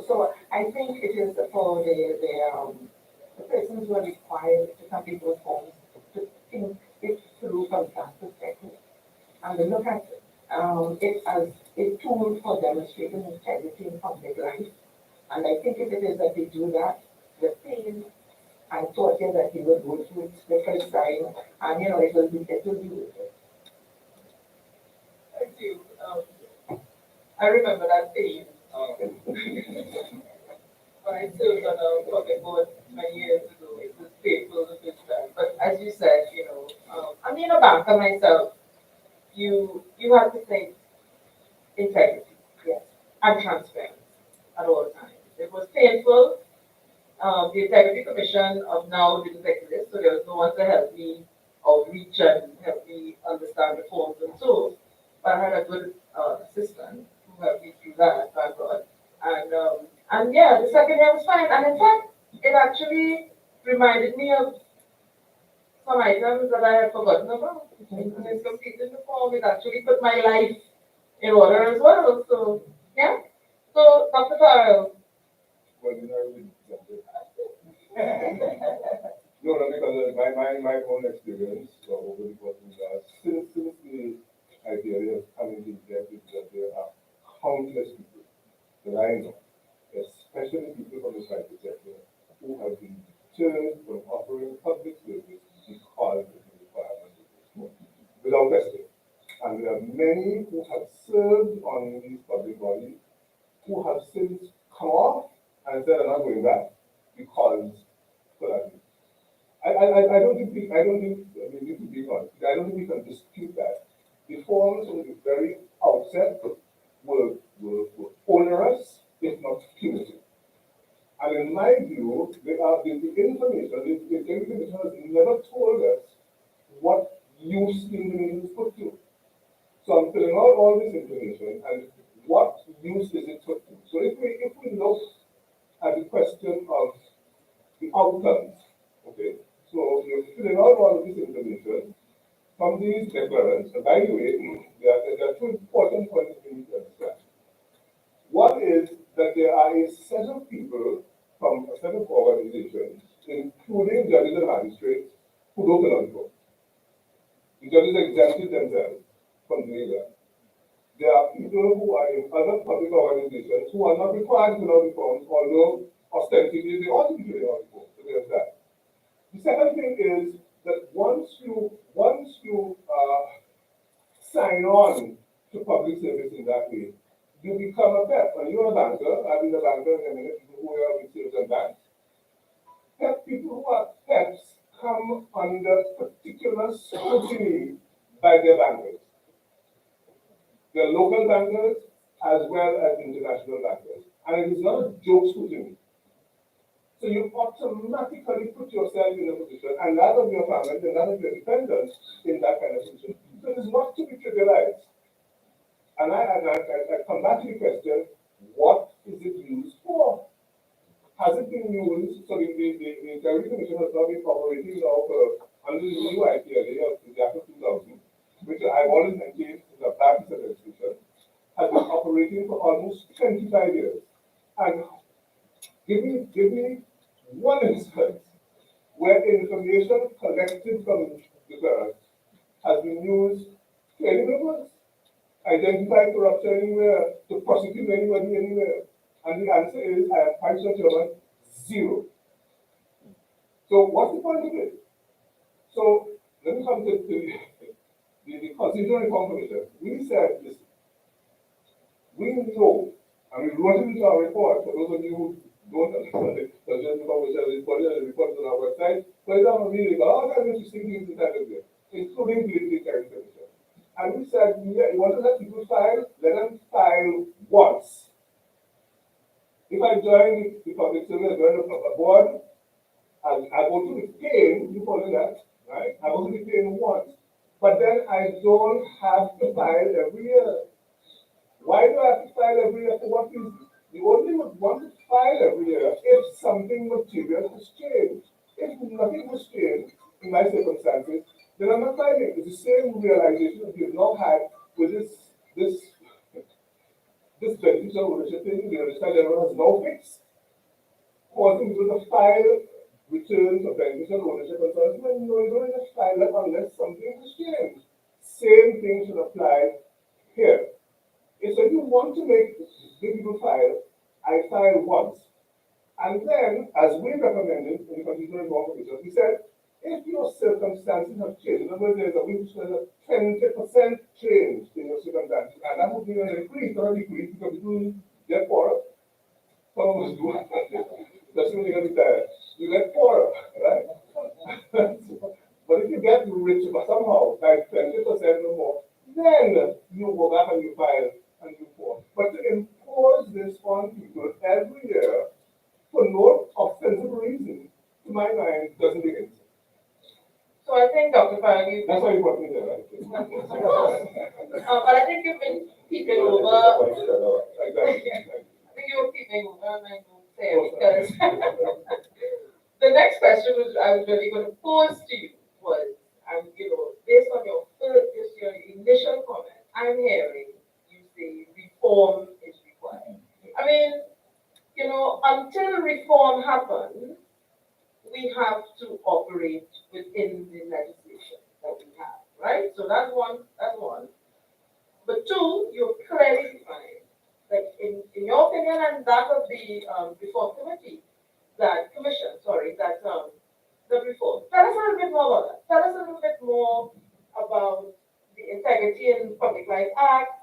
So I think it is for the persons who are required to complete those forms to think it through from that perspective and to look at it as a tool for demonstrating integrity in public life. And I think if it is that they do that, the pain and torture that he will go through the first time, and it will be with it. Thank you. I remember that day when I served on a public board many years ago. It was painful the first time. But as you said, I'm in a banker myself. You have to think integrity, yes, and transparency at all times. It was painful. The Integrity Commission of now didn't exist, so there was no one to help me outreach and help me understand the forms and so. But I had a good assistant who helped me through that, thank God. And yeah, the second year was fine. And in fact, it actually reminded me of some items that I had forgotten about. When I completed the form, it actually put my life in order as well. So yeah. So Dr. Farrell, Well, I really jumped in. No, no, because my own experience over the course of the last, since the idea of having the executive, that there are countless people that I know, especially people from the private sector, who have been deterred from offering public service because of the requirements of this law, without question. And there are many who have served on these public bodies who have since come off and said, I'm not going back because for that reason. I don't think we need to be I don't think we can dispute that. The forms from the very outset were onerous, if not punitive. And in my view, the information, the Commission has never told us what use the information is put to. So I'm filling out all this information and what use is it put to? So if we look at the question of the outcomes, okay, so you're filling out all of this information from these declarants, and by the way, there are two important points we need to understand. One is that there are a set of people from a set of organizations, including judges and magistrates, who don't fill out the form. The judges exempted themselves from doing that. There are people who are in other public organizations who are not required to fill out the forms, although ostensibly they ought to be filling out the forms. So there's that. The second thing is that once you sign on to public service in that way, you become a PEP. And you're a banker, I've been a banker in a minute, people who are with sales and banks. People who are PEPs come under particular scrutiny by their bankers. They're local bankers as well as international bankers. And it is not a joke scrutiny. So you automatically put yourself in a position, and that of your family, and that of your dependents, in that kind of position. So it is not to be trivialized. And I come back to the question, what is it used for? Has it been used, so the Integrity Commission has not been operating now for, under the new IPLA of the Act of 2000, which I've always maintained is a practice administration, has been operating for almost 25 years. And give me one instance where information collected from the clerk has been used to any purpose. Identify corruption anywhere, to prosecute anybody anywhere. And the answer is, I am quite sure, zero. So what's the point of it? So let me come to the Constitutional Reform Commission. We said, listen, we know, and we wrote it into our report, for those of you who don't understand it, the Constitutional report is on our website, but it's not really, but all kinds of interesting things inside of there, including the Integrity Commission. And we said, yeah, you want to let people file, let them file once. If I join the public service, I join a board, and I go to the pain, you follow that, right? I go to the pain once, but then I don't have to file every year. Why do I have to file every year? For what reason? You only would want to file every year if something material has changed. If nothing has changed, in my circumstances, then I'm not filing. It's the same realization that we've now had with this beneficial ownership thing. The understand everyone has no fix, causing people to file returns of beneficial ownership and so on. No, you don't just file that unless something has changed. Same thing should apply here. So if you want to make people file, I file once. And then, as we recommended in the Constitutional Reform Commission, we said, if your circumstances have changed, in other words, there's a 20% change in your circumstances, and that would be an increase, not a decrease, because people get poorer. Some of us do. That's when you're going to be tired. You get poorer, right? But if you get rich somehow, like 20% or more, then you go back and you file and you form. But to impose this on people every year for no ostensible reason, to my mind, doesn't make any sense. So I think, Dr. Faragi, That's why you put me there, right? but I think you've been peeping over. Exactly. I think you were peeping over, and I won't say it because the next question which I was really going to pose to you was, based on your initial comment, I'm hearing you say reform is required. I mean, until reform happens, we have to operate within the legislation that we have, right? So that's one. But two, you've clearly defined, like in your opinion and that of the reform committee, that the reform. Tell us a little bit more about that. Tell us a little bit more about the Integrity in Public Life Act,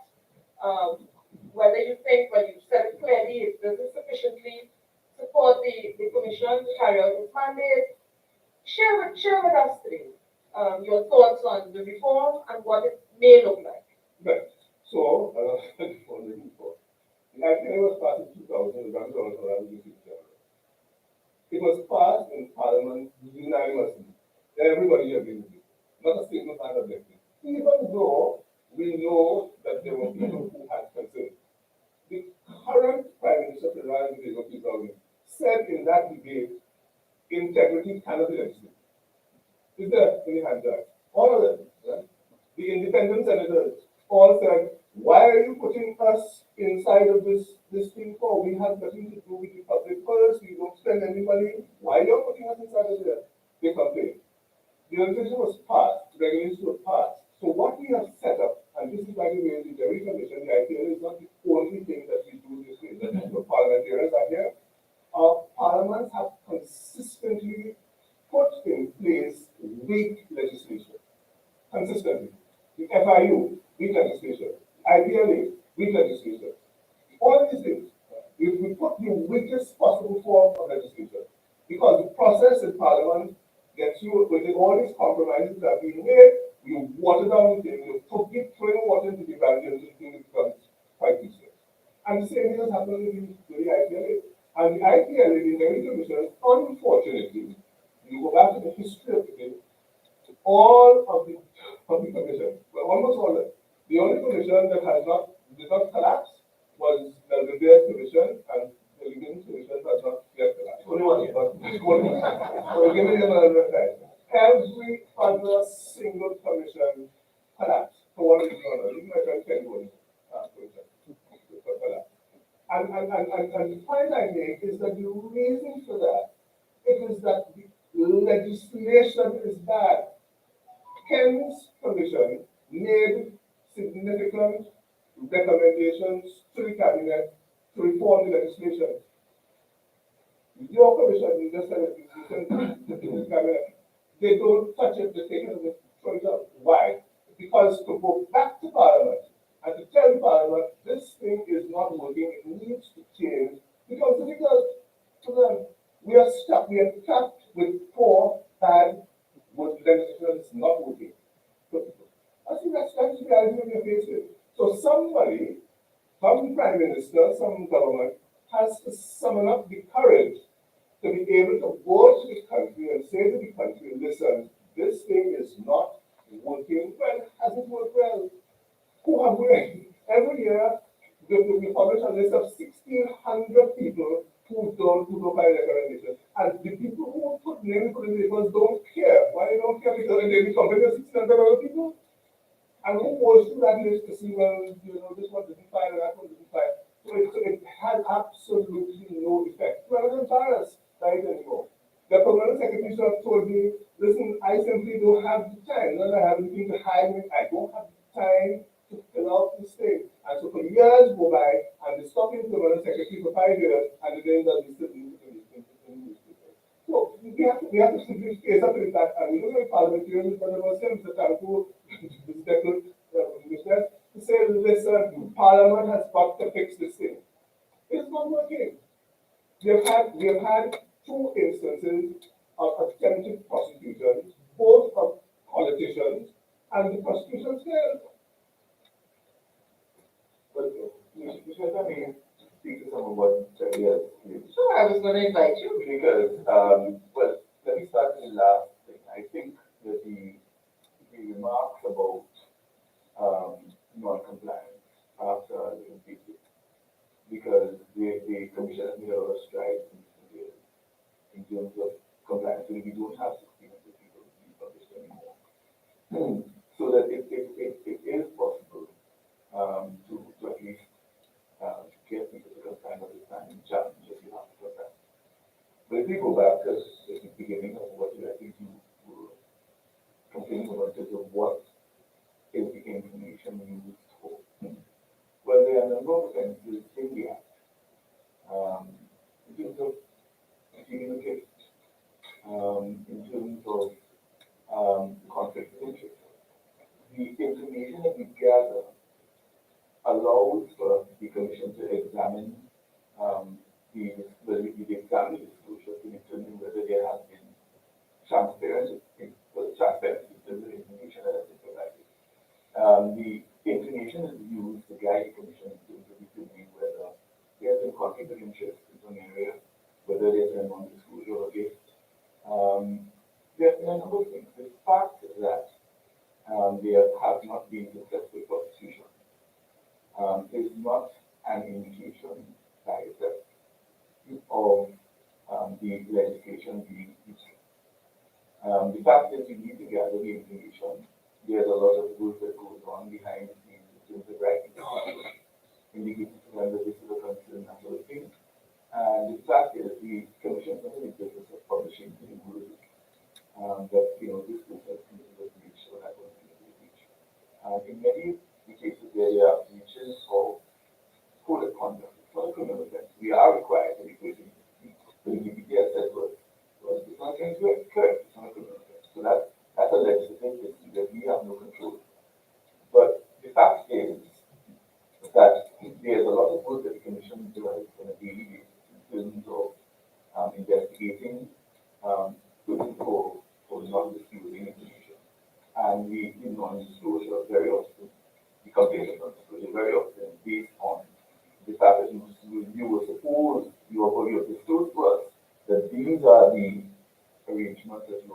whether you think, when you said it clearly, it doesn't sufficiently support the commission to carry out its mandate. Share with us today your thoughts on the reform and what it may look like. Right. So, before the IPA was passed in 2000, it was passed in Parliament unanimously. Everybody agreed with it. Not a single man objected. Even though we know that there were people who had concerns. The current Prime Minister, Trinidad and Tobago, said in that debate, integrity cannot be legislated. Is there any hands up? All of them, right? The independent senators all said, why are you putting us inside of this thing for? We have nothing to do with the public purse, we don't spend any money. Why are you putting us inside of there? They complained. The legislation was passed, the regulations were passed. So what we have set up, and this is by the way, the Dairy Commission, the IPL is not the only thing that we do this way, that the parliamentarians are here. Our parliaments have consistently put in place weak legislation. Consistently. The FIU, weak legislation. IPLA, weak legislation. All these things, we put the weakest possible form of legislation. Because the process in Parliament gets you, with all these compromises that have been made, you water down the thing, you keep throwing water into the value and the thing becomes quite useless. And the same thing has happened with the IPLA. And the IPLA, the Integrity Commission, unfortunately, you go back to the history of the thing, all of the commission, well, almost all of them. The only commission that did not collapse was the Repair Commission, and the Living Commission has not yet collapsed. Only one year, but one year. So we're giving them another time. Every other single commission collapsed for one reason or another. Even my friend Ken was commission collapsed. And the point I make is that the reason for that, it is that the legislation is bad. Ken's commission made significant recommendations to the cabinet to reform the legislation. Your commission, you just said it, you sent it to the cabinet. They don't touch it, they take it and they throw it out. Why? Because to go back to Parliament and to tell Parliament this thing is not working, it needs to change, because difficult to them. We are stuck, we are trapped with poor, bad legislation that's not working. I think that's the reality we are faced with. So somebody, some prime minister, some government has to summon up the courage to be able to go to the country and say to the country, listen, this thing is not working well, it hasn't worked well. Who have we? Every year, we publish a list of 1,600 people who don't buy recommendation. And the people who put names for the papers don't care. Why they don't care? Because they become 1,600 other people. And who goes through that list to see, well, this one didn't file and that one didn't file. So it had absolutely no effect. Well, I'm embarrassed by it anymore. The permanent secretary told me, listen, I simply don't have the time. Not that I have anything to hide with. I don't have the time to fill out this thing. And so for years go by, and the stopping permanent secretary for 5 years, and the then does this in so we have to simply face up with that, and we don't have parliamentarians, but there was the time to to say, listen, Parliament has got to fix this thing. It's not working. We have had two instances of attempted prosecutions, both of politicians, and the prosecutions failed. But you should let me speak to some of what Terry has said. So I was going to invite you. Because, well, let me start with the last thing. I think that the remarks about non-compliance after a little bit, because the commission has made a lot of strides in recent years in terms of compliance. So we don't have 1,600 people being published anymore. So that it is possible to at least get people to comply and understand the challenges you have to comply. But if we go back to the beginning of what I think you were complaining about, in terms of what is the information used for. Well, there are a number of offenses in the Act. In terms of dealing with it, in terms of conflict of interest, the information that we gather allows for the Commission to examine the examine disclosure to determine whether there has been transparency. Transparency number of things. The fact that there have not been successful prosecution is not an indication by itself of the legislation being used. The fact is, you need to gather the information. There's a lot of work that goes on behind the scenes in terms of writing the article, indicating to them that this is a concern and sort of thing. And the fact is, the commission is in the business of publishing the rules that this process can be reached or that one can be reached. In many cases where there are breaches of code of conduct, it's not a criminal offense. We are required to be putting the DPT has said, well, it's not going to occur. It's not a criminal offense. So that's a legislative issue that we have no control. But the fact is that there's a lot of work that the commission does on a daily basis in terms of investigating for not disclosing information. And the non-disclosure very often, the complaint of non-disclosure very often based on the fact that you were supposed, you have disclosed to us that these are the arrangements that you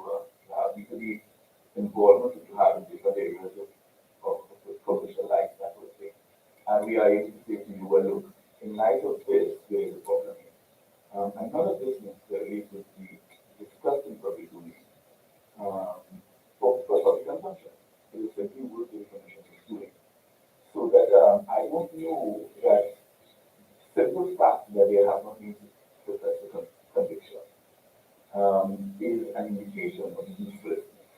have, these are the involvements that you have in different areas of commercial life, that sort of thing. And we are able to say to you, well, look, in light of this, there is a problem here. And none of this necessarily would be discussed in public domain for public consumption. It is simply work that the commission is doing. So that I don't know that simple fact that there have not been successful conviction is an indication of the uselessness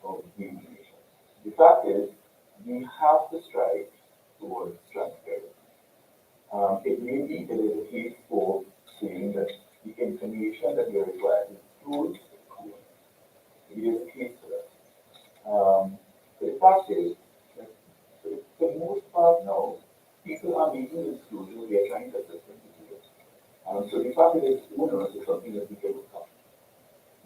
of the information. The fact is, we have to strive towards transparency. It may be that there is a case for saying that the information that we are required to disclose it is a case for that. But the fact is that for the most part now, people are making disclosure, they are trying to assist them to do it. So the fact that it's onerous is something that we can overcome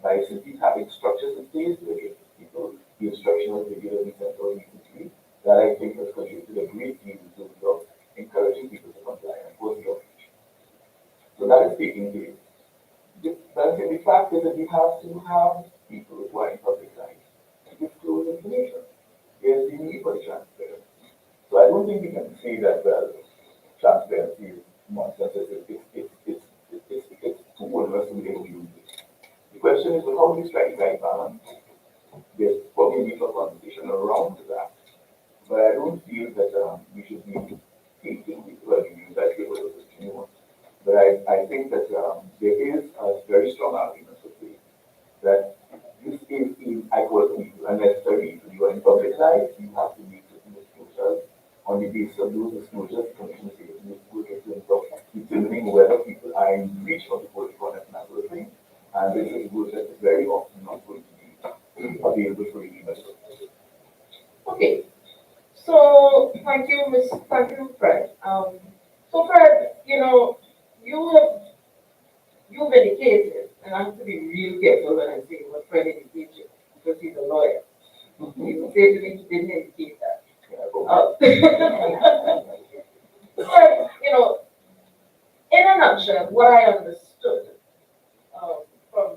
by simply having structures in place where people, the instructional video that we sent out recently, that I think has contributed a great deal in terms of encouraging people to comply and enforce the obligation. So that is taking place. But the fact is that we have to have people who are in public life to disclose information. There's the need for transparency. So I don't think we can say that, well, transparency is nonsense. It's too onerous to be able to use it. The question is, well, how do we strike the right balance? There's probably a need for conversation around that. But I don't feel that we should be teaching people how to use that word anymore. But I think that there is a very strong argument to say that this is, I call it unnecessary. If you are in public life, you have to make certain disclosures. On the basis of those disclosures, the commission is able to work in terms of determining whether people are in breach of the code of conduct and that sort of thing. And this is good that is very often not going to be available for anybody. Okay. So thank you, Fred. So Fred, you've indicated, and I have to be real careful when I say what Fred indicated, because he's a lawyer. He will say to me he didn't indicate that. But, in a nutshell, what I understood from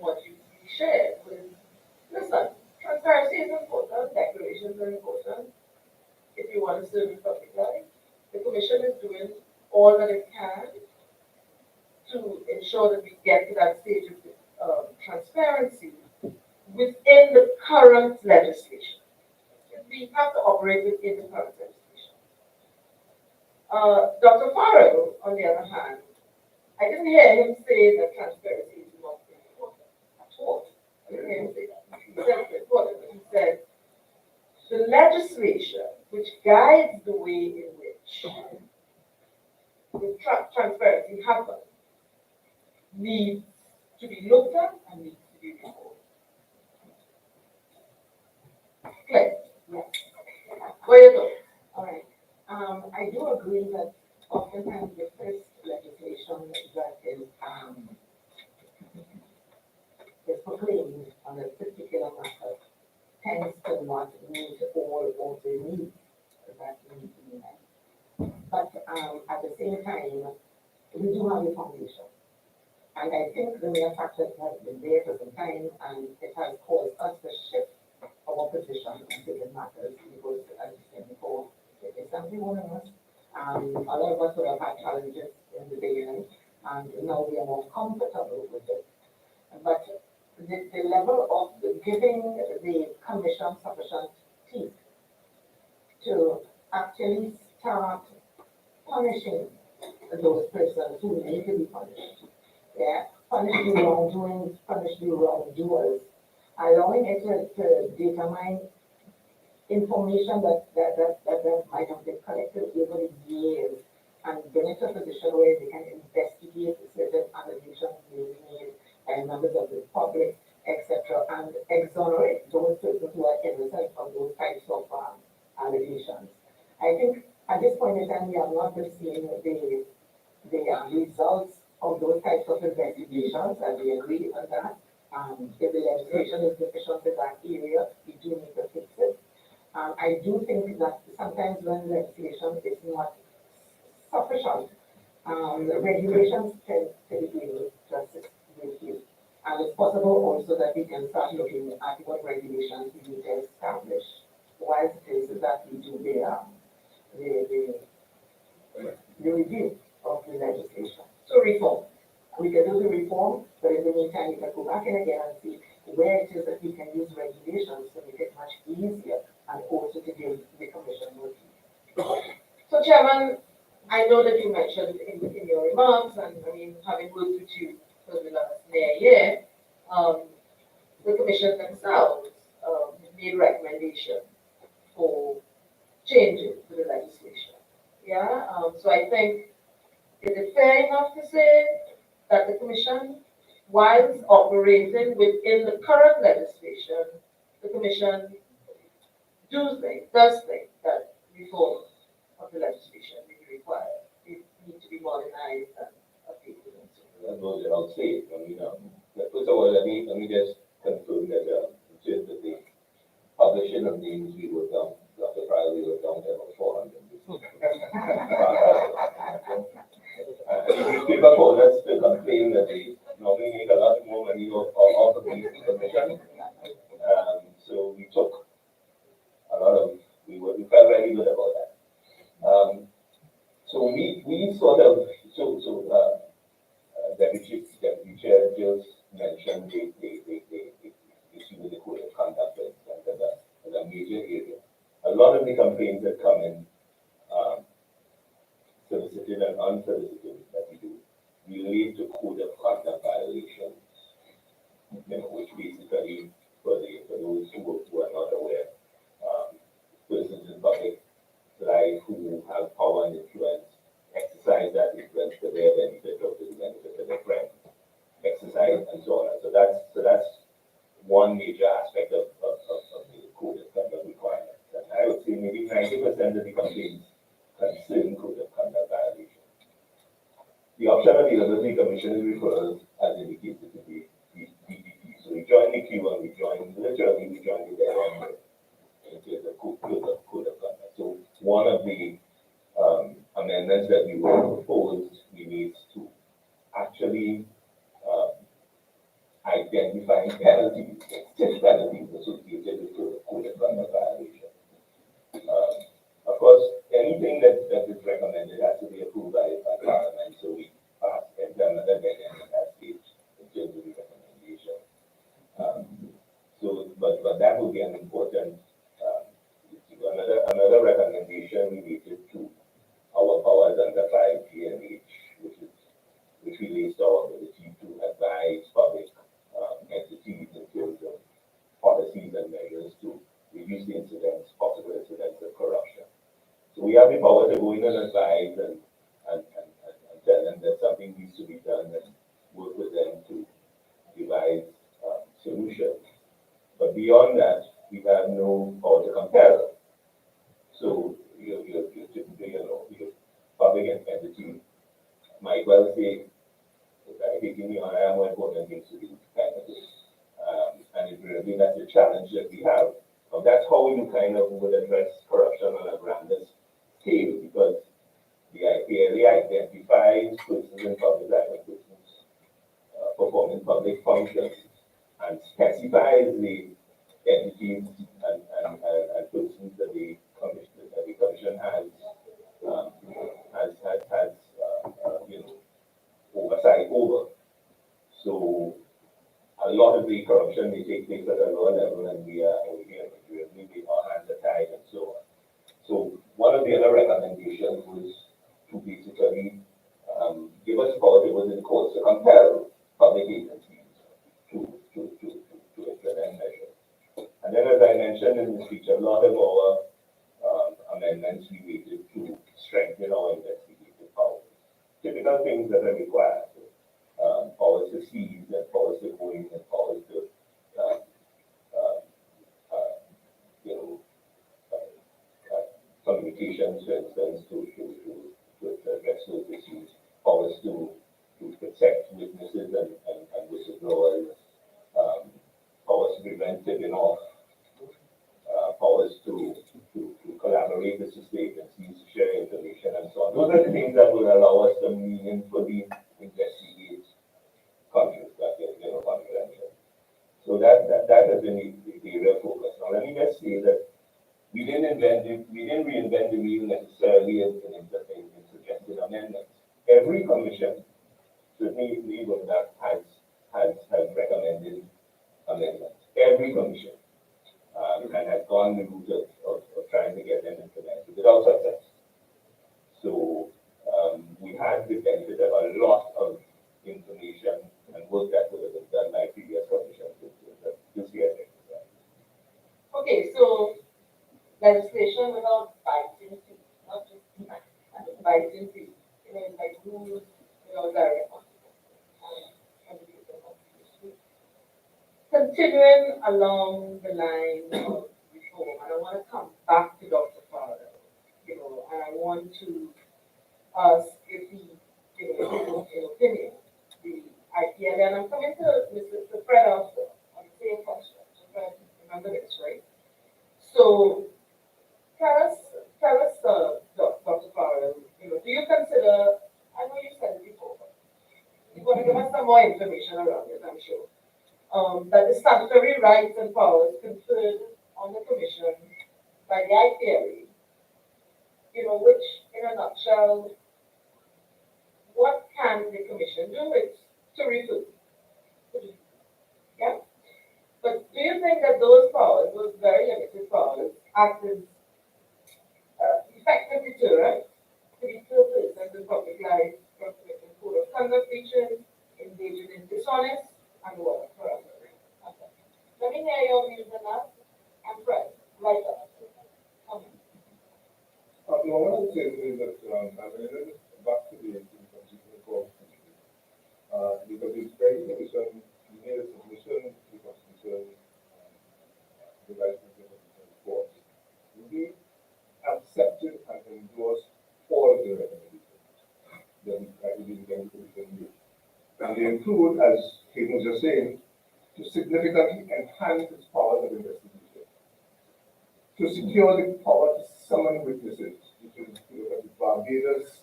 what you shared was, listen, transparency is important, declarations are important. If you want to serve in public life, the commission is doing all that it can to ensure that we get to that stage of transparency within the current legislation. We have to operate within the current legislation. Dr. Farrell, on the other hand, I didn't hear him say that transparency is not important at all. I didn't hear him say that. He said it's important, but he said the legislation which guides the way in which the transparency happens needs to be looked at and needs to be reformed. Claire, Yes. what are your thoughts? All right. I do agree that oftentimes the first legislation that is proclaimed on a particular matter tends to not meet all of the needs that need to be met. But at the same time, we do have a foundation. And I think the mere fact that it has been there for some time and it has caused the level of giving the commission sufficient teeth to actually start punishing those persons who need to be punished. Yeah, punish the wrongdoings, punish the wrongdoers, allowing it to determine information that might have been collected over the years and bring it to a position where they can investigate certain allegations being made by members of the public, etc., and exonerate those persons who are innocent of those types of allegations. I think at this point in time, we have not been seeing the results of those types of investigations, and we agree on that. If the legislation is deficient in that area, we do need to fix it. I do think that sometimes when legislation is not sufficient, the regulations tend to be able to assist with you. And it's possible also that we can start looking at what regulations we need to establish whilst it is that we do the, the review of the legislation. So reform. We can do the reform, but in the meantime, we can go back in again and see where it is that we can use regulations to make it much easier and also to give the commission more teeth. So, Chairman, I know that you mentioned in your remarks, and I mean, having worked with you for the last near year, the commission themselves made recommendations for changes to the legislation. Yeah, so I think, is it fair enough to say that the commission, whilst operating within the current legislation, the commission does think that reform of the legislation may be required. It needs to be modernized and updated and so on. That goes without saying. I mean, first of all, let me just confirm that in terms of the publishing of names, we were down, Dr. Fry, we were down to about 400. The newspaper called us to complain that they normally make a lot more money off of these commission. So we took a lot of, we felt very good about that. So we sort of, Deputy Chair just mentioned the issue with the code of conduct as a major area. A lot of the complaints that come in, solicited and unsolicited, that we do, relate to code of conduct violations, which basically, for those who are not aware, persons in public life who have power and influence exercise that influence for their benefit or to the benefit of their friends, exercise and so on. So that's one major aspect of the code of conduct requirements. And I would say maybe 90% of the complaints concern code of conduct violations. The option availability commission is referred as indicated to the DPP. So we joined the queue and we joined the dead in terms of code of conduct. So one of the amendments that we were proposed, we need to actually identify penalties, stiff penalties associated with code of conduct violation. Of course, anything that is recommended has to be approved by Parliament, so we pass another deadline at that stage in terms of the recommendation. But that would be an important another recommendation related to our powers under 5G and H, which relates to our ability to advise public entities in terms of policies and measures to reduce the possible incidents of corruption. So we have the power to go in and advise and tell them that something needs to be done and work with them to devise solutions. But beyond that, we have no power to compel. So your public entity might well say, I think I am more important things to do kind of this. And it really that's a challenge that we have. That's how you kind of would address corruption on a grander scale, because the idea identifies persons in public life and persons performing public functions and specifies the entities and persons that the commission has oversight over. So a lot of the corruption may take place at a lower level, and maybe our hands are tied and so on. So one of the other recommendations was to basically give us power, it was in courts to compel public agencies to implement measures. And then, as I mentioned in the speech, a lot of our amendments related to strengthen our investigative powers. Typical things that are required. Powers to seize, and powers to go in, and powers to, uh, uh, uh, you know, communications, for instance, to address those issues, powers to protect witnesses and whistleblowers, powers to prevent tipping off, powers to collaborate with sister agencies, to share information, and so on. Those are the things that will allow us to meaningfully investigate conflicts that are confidential. So that has been the area of focus. Now, let me just say that we didn't reinvent the wheel necessarily in suggested amendments. Every commission, certainly even that has recommended amendments. Every commission and has gone the route of trying to get them implemented without success. So we had the benefit of a lot of information and work that would have been done by previous commissions to see it. Okay, so legislation without biting teeth, not just biting teeth, like rules without direct consequences. Continuing along the line of reform, and I want to come back to Dr. Farrell, and I want to ask if he, his opinion, the idea, and I'm coming to Mr. Fred also on the same question. So Fred, remember this, right? So tell us, Dr. Farrell, do you consider, I know you said it before, but you want to give us some more information around it, I'm sure, that the statutory rights and powers conferred on the Commission by the IPLA, which, in a nutshell, what can the Commission do? It's to refer. Yeah? But do you think that those powers, those very limited powers, act as effective deterrent to deter persons in public life from committing code of conduct breaches, engaging in dishonest and what forever? Okay. Let me hear your views on that. And Fred, right up. No, one of the things is that I mean, back to the constitutional court, because it's very commission, we made a submission to the constitution, the vice president of the court. We accepted and endorsed all of the recommendations that the commission made. And they include, as Hayden was just saying, to significantly enhance its powers of investigation, to secure the power to summon witnesses, which is the Barbados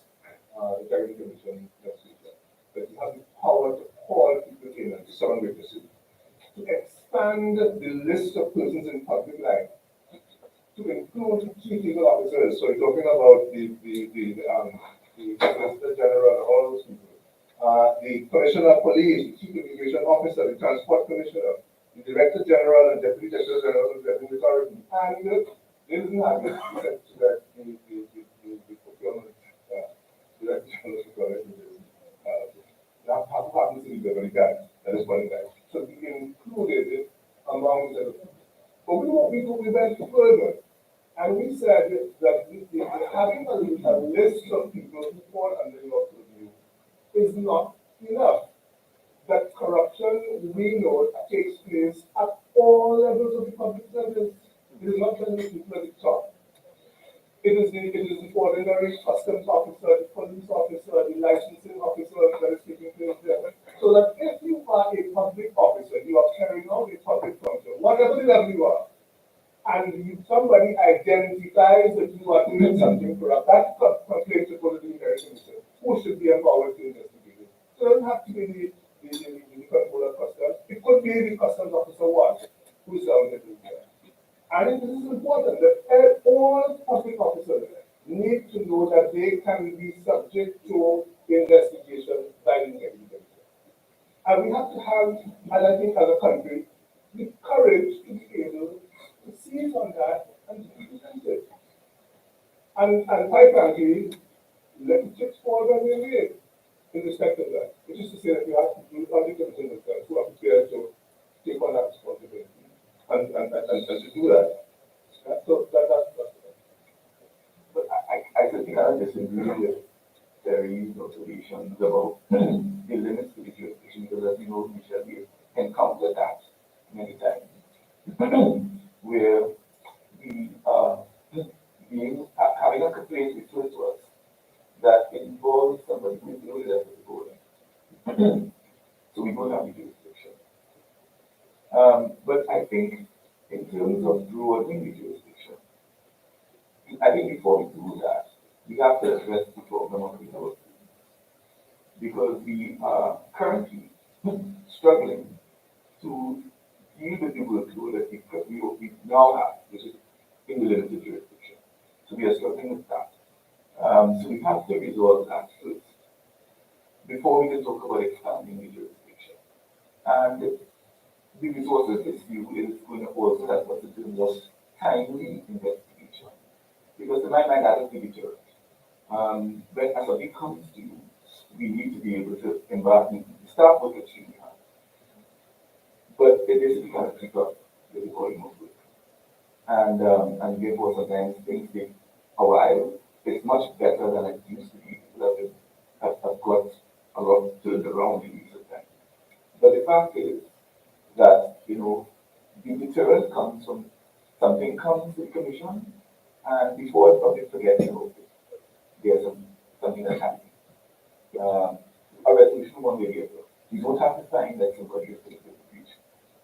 Integrity Commission legislation, that you have the power to call people in and to summon witnesses, to expand the list of persons in public life, to include chief legal officers. So you're talking about the Solicitor General and all those people. The Commissioner of Police, the Chief Immigration Officer, the Transport Commissioner, the Director General and Deputy Director General of the Revenue Authority, and they didn't have the procurement Director General of Procurement. That happens to be the very guy that is one guy. So we included it among the. But we went further, and we said that having a list of people who fall under your purview is not enough. That corruption, we know, takes place at all levels of the public service. It is not just the people at the top. It is the ordinary customs officer, the police officer, the licensing officer that is taking place there. So that if you are a public officer, you are carrying out a public function, whatever the level you are, and somebody identifies that you are doing something corrupt, that complaint should go to the Commission, who should be empowered to investigate it. So it doesn't have to be the controller of customs. It could be the customs officer one who is down there. And it is important that all public officers need to know that they can be subject to investigation by the Integrity Commission. And we have to have, and I think as a country, the courage to be able to seize on that and to implement it. And quite frankly, let the chips fall where they may in respect of that. Which is to say that we have to do all the commission themselves who are prepared to take on that responsibility and to do that. So that's But I think I disagree with Terry's observations about the limits to the jurisdiction, because as you know, Michelle, we encountered that many times, where we are having a complaint referred to us that involves somebody who is loaded as a voter. So we don't have the jurisdiction. But I think in terms of broadening the jurisdiction, I think before we do that, we have to address the problem of resources, because we are currently struggling to deal with the workload that we now have, which is in the limited jurisdiction. So we are struggling with that. So we have to resolve that first before we can talk about expanding the jurisdiction. And the resources issue is going to also help us in terms of timely investigation. Because to my mind, that is the deterrent. When something comes to you, we need to be able to embark in start work extremely hard. But it is to kind of keep up with the volume of work. And therefore sometimes things take a while. It's much better than it used to be. People have got a lot turned around in recent times. But the fact is that, the deterrent comes from something comes to the commission, and before the public forgets about it, there's something that's happening. A resolution one way or the other. You don't have to find that somebody is taking the breach.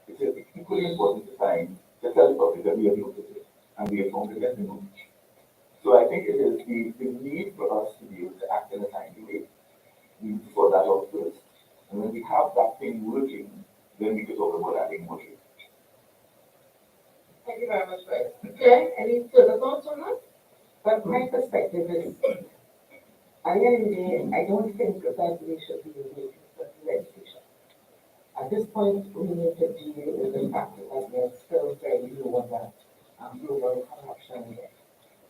It's equally important to find to tell the public that we have looked at it and we have found that there's no breach. So I think it is the need for us to be able to act in a timely way. We need to sort that out first. And when we have that thing working, then we can talk about adding more jurisdiction. Thank you very much, Greg. Okay, any further thoughts on that? But my perspective is, at the end of the day, I don't think that we should be waiting for the legislation. At this point, we need to deal with the fact that we are still very low on that global corruption index.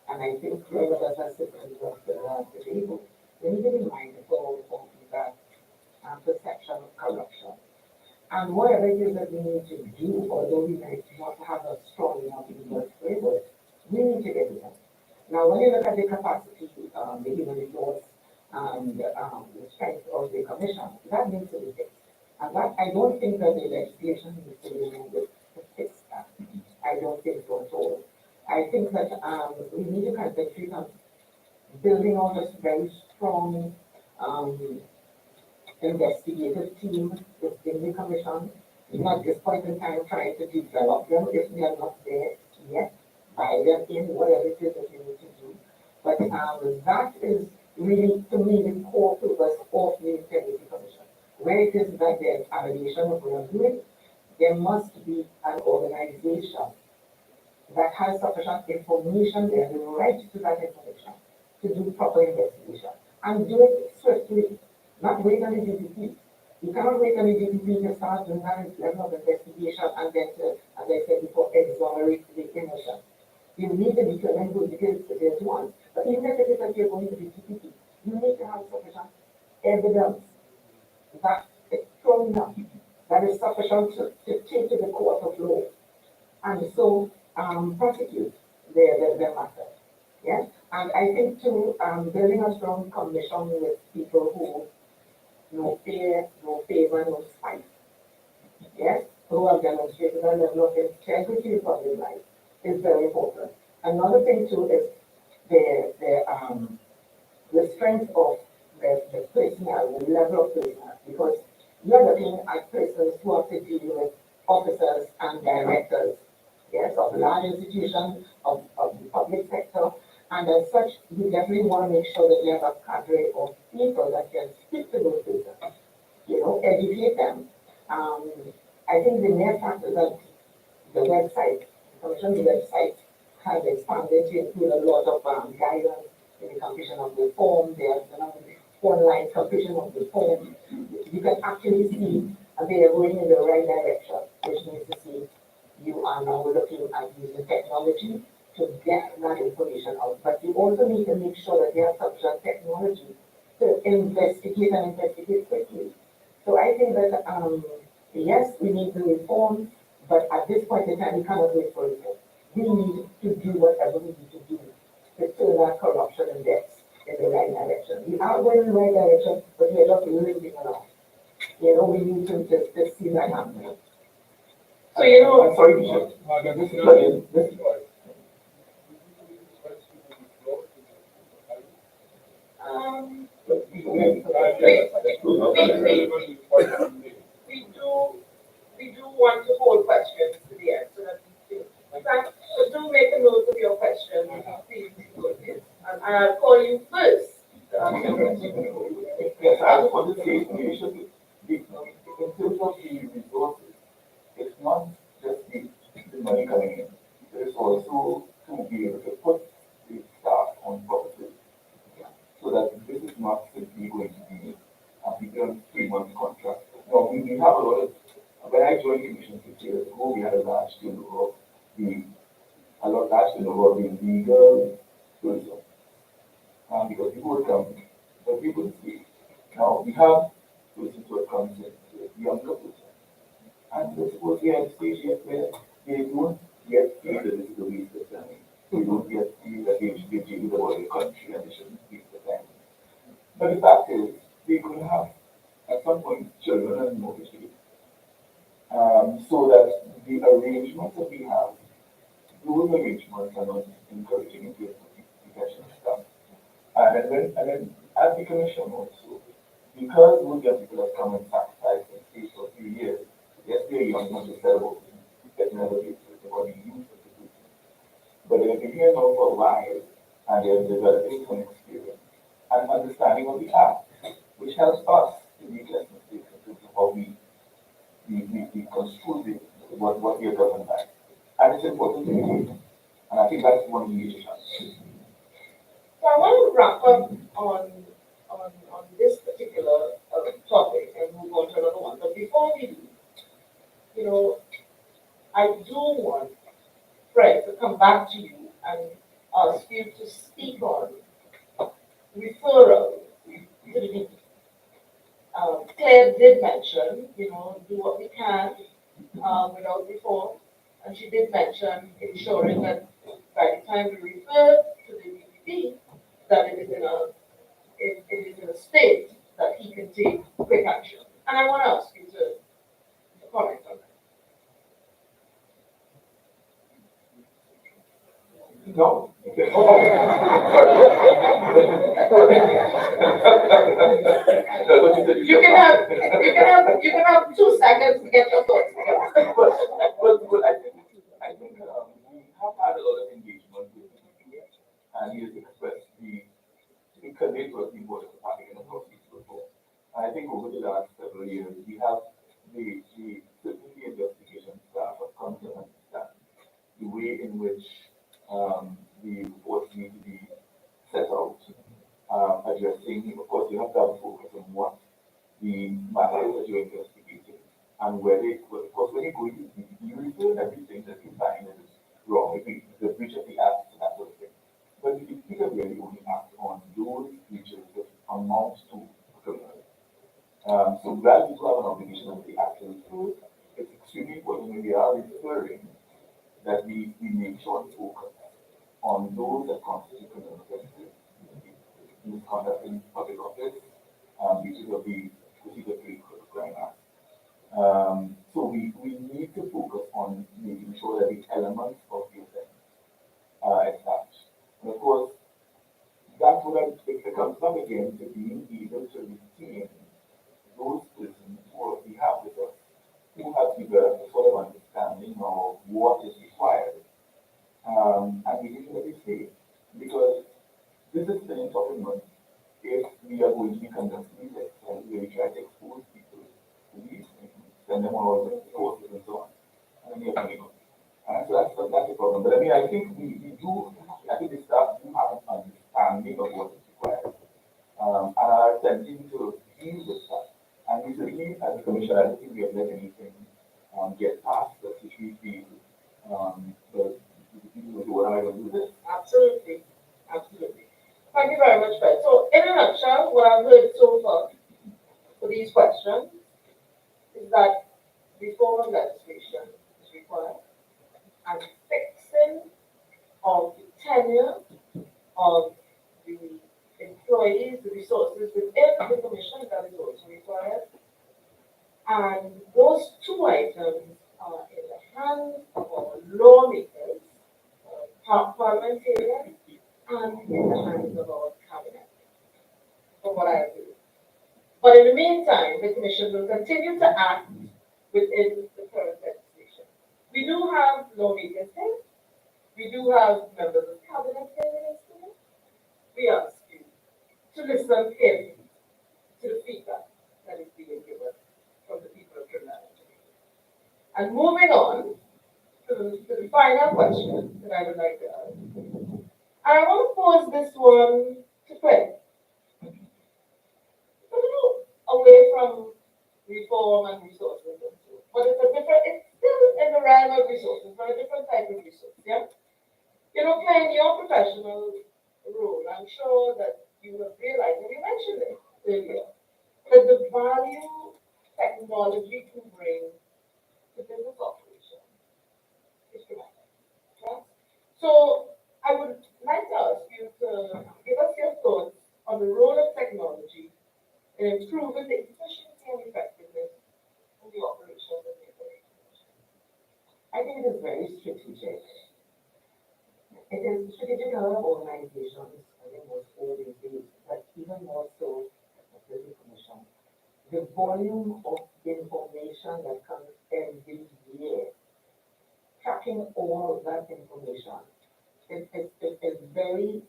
And I think whoever does that citizens of the table, they need to be mindful of that perception of corruption. And whatever it is that we need to do, although we might not have a strong enough legal framework, we need to get it done. Now, when you look at the capacity, the human resource, and the strength of the commission, that needs to be fixed. And that, I don't think that the legislation needs to be removed to fix that. I don't think so at all. I think that we need to concentrate on building out a very strong investigative team within the commission. At this point in time, trying to develop them if they are not there yet, buy them in whatever it is that you need to do. But that is really, to me, the core purpose of the Integrity Commission. Where it is that there's allegation of wrongdoing, there must be an organization that has sufficient information, they have the right to that information, to do proper investigation, and do it swiftly, not wait on the DPP. You cannot wait on the DPP to start doing that level of investigation and then to, as I said before, exonerate the innocent. You need to determine who the guilty ones. But even if it is that you're going to the DPP, you need to have sufficient evidence that is strong enough, that is sufficient to take to the court of law, and so prosecute their matter. Yes, and I think too, building a strong commission with people who no fear, no favor, no spite. Yes, who have demonstrated a level of integrity in public life is very important. Another thing too is the strength of the personnel, the level of personnel, because you're looking at persons who have to deal with officers and directors, yes, of large institutions, of the public sector, and as such, we definitely want to make sure that we have a cadre of people that can speak to those persons, educate them. I think the mere fact that the website, the commission's website, has expanded to include a lot of guidance in the completion of the form. There's online completion of the form. You can actually see and they are going in the right direction, which means to say you are now looking at using technology to get that information out. But you also need to make sure that you have sufficient technology to investigate and investigate quickly. So I think that, yes, we need to reform, but at this point in time, we cannot wait for reform. We need to do whatever we need to do to turn that corruption index in the right direction. We are going in the right direction, but we are just limping along. We need to see that happening. So, you know, I'm sorry, Bishop. um, But we do want to hold questions to the end so that we do. So do make a note of your question, please, and I'll call you first to ask your question. Yes, I just want to say, we should in terms of the resources, it's not just the money coming in. There is also to be able to put the staff on purposes so that this is not simply going to be people on 3 month contract. No, we have a lot of, when I joined Commission 6 years ago, we had a large turnover of the, a lot large turnover of the legal tourism. Because people would come, but people would see. Now, we have persons who have come in, younger persons. And I suppose we have stage yet where they don't yet feel that this is a waste of time. They don't yet feel that they should be dealing about the country and they shouldn't waste the time. But the fact is, they could have, at some point, children and mortgage to pay. So that the arrangements that we have, those arrangements are not encouraging in terms of the professional staff. And then as the commission also, because those young people have come and sacrificed and stayed for a few years, yes, they're young, not just terrible, but never get to what the youth of the group. But they've been here now for a while, and they're developing some experience and understanding of the art, which helps us to make less mistakes in terms of how we construe what we are governed by. And it's important to do. And I think that's one of the issues. So I want to wrap up on this particular topic and move on to another one. But before we do, I do want Fred to come back to you and ask you to speak on referral to the DP. Claire did mention, do what we can without reform, and she did mention ensuring that by the time we refer to the DPP, that it is in a state that he can take quick action. And I want to ask you to comment on that. No. You can have 2 seconds to get your thoughts together. But I think we have had a lot of engagement with the people, and he has expressed the commit was the board of the party and of course he's before. I think over the last several years, we have certainly the investigation staff have come to understand the way in which the reports need to be set out, addressing, of course, you have to have a focus on what the matters that you're investigating and where they, of course, when you go into you return everything that you find that is wrong, the breach of the act and that sort of thing. But the people really only act on those breaches that amount to a criminal. So rather than have an obligation of the actual truth, it's extremely important when we are referring that we make sure and focus on those that constitute criminal offenses, misconduct in public office, breaches of the Procedure Crime Act. So we need to focus on making sure that the elements of the offense are established. And of course, that's what it comes up again to being able to retain those persons who we have with us, who have developed a sort of understanding of what is required, and making sure that they stay. Because this is an important one. If we are going to be conducting these exercises where we try to expose people to these things, send them on all the courses and so on, and then we are coming up. So that's a problem. But I mean, I think we do, I think the staff do have an understanding of what is required, and are attempting to deal with that. And we certainly we, as a commission, I don't think we have let anything, get past us, which we feel, the people who are going to do this. Absolutely, absolutely. Thank you very much, Fred. So, in a nutshell, what I've heard so far for these questions is that reform of legislation is required, and fixing of the tenure of the employees, the resources within the commission that is also required. And those two items are in the hands of our lawmakers, parliamentarians, and in the hands of our cabinet, from what I have heard. But in the meantime, the commission will continue to act within the current legislation. We do have lawmakers here. We do have members of cabinet here in this room. We ask you to listen carefully to the feedback that is being given from the people of Trinidad and Tobago. And moving on to the final question that I would like to ask. And I want to pose this one to Fred. A little away from reform and resources and so on. But it's still in the realm of resources, but a different type of resource, yeah? You know, playing your professional role, I'm sure that you have realized, and you mentioned it earlier, that the value technology can bring to business operation is tremendous. Yeah? So I would like to ask you to give us your thoughts on the role of technology in improving the efficiency and effectiveness in the operation of the organization. I think it is very strategic. It is strategic in a lot of organizations, I think most all these days, but even more so at the commission. The volume of information that comes every year, tracking all of that information, is very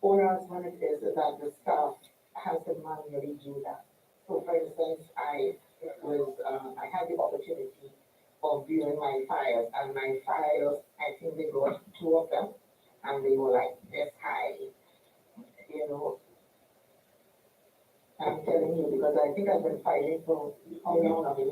onerous when it is that the staff has to manually do that. So for instance, I had the opportunity of viewing my files, and my files, I think they got two of them, and they were like this high, you know. I'm telling you because I think I've been filing for how long have you?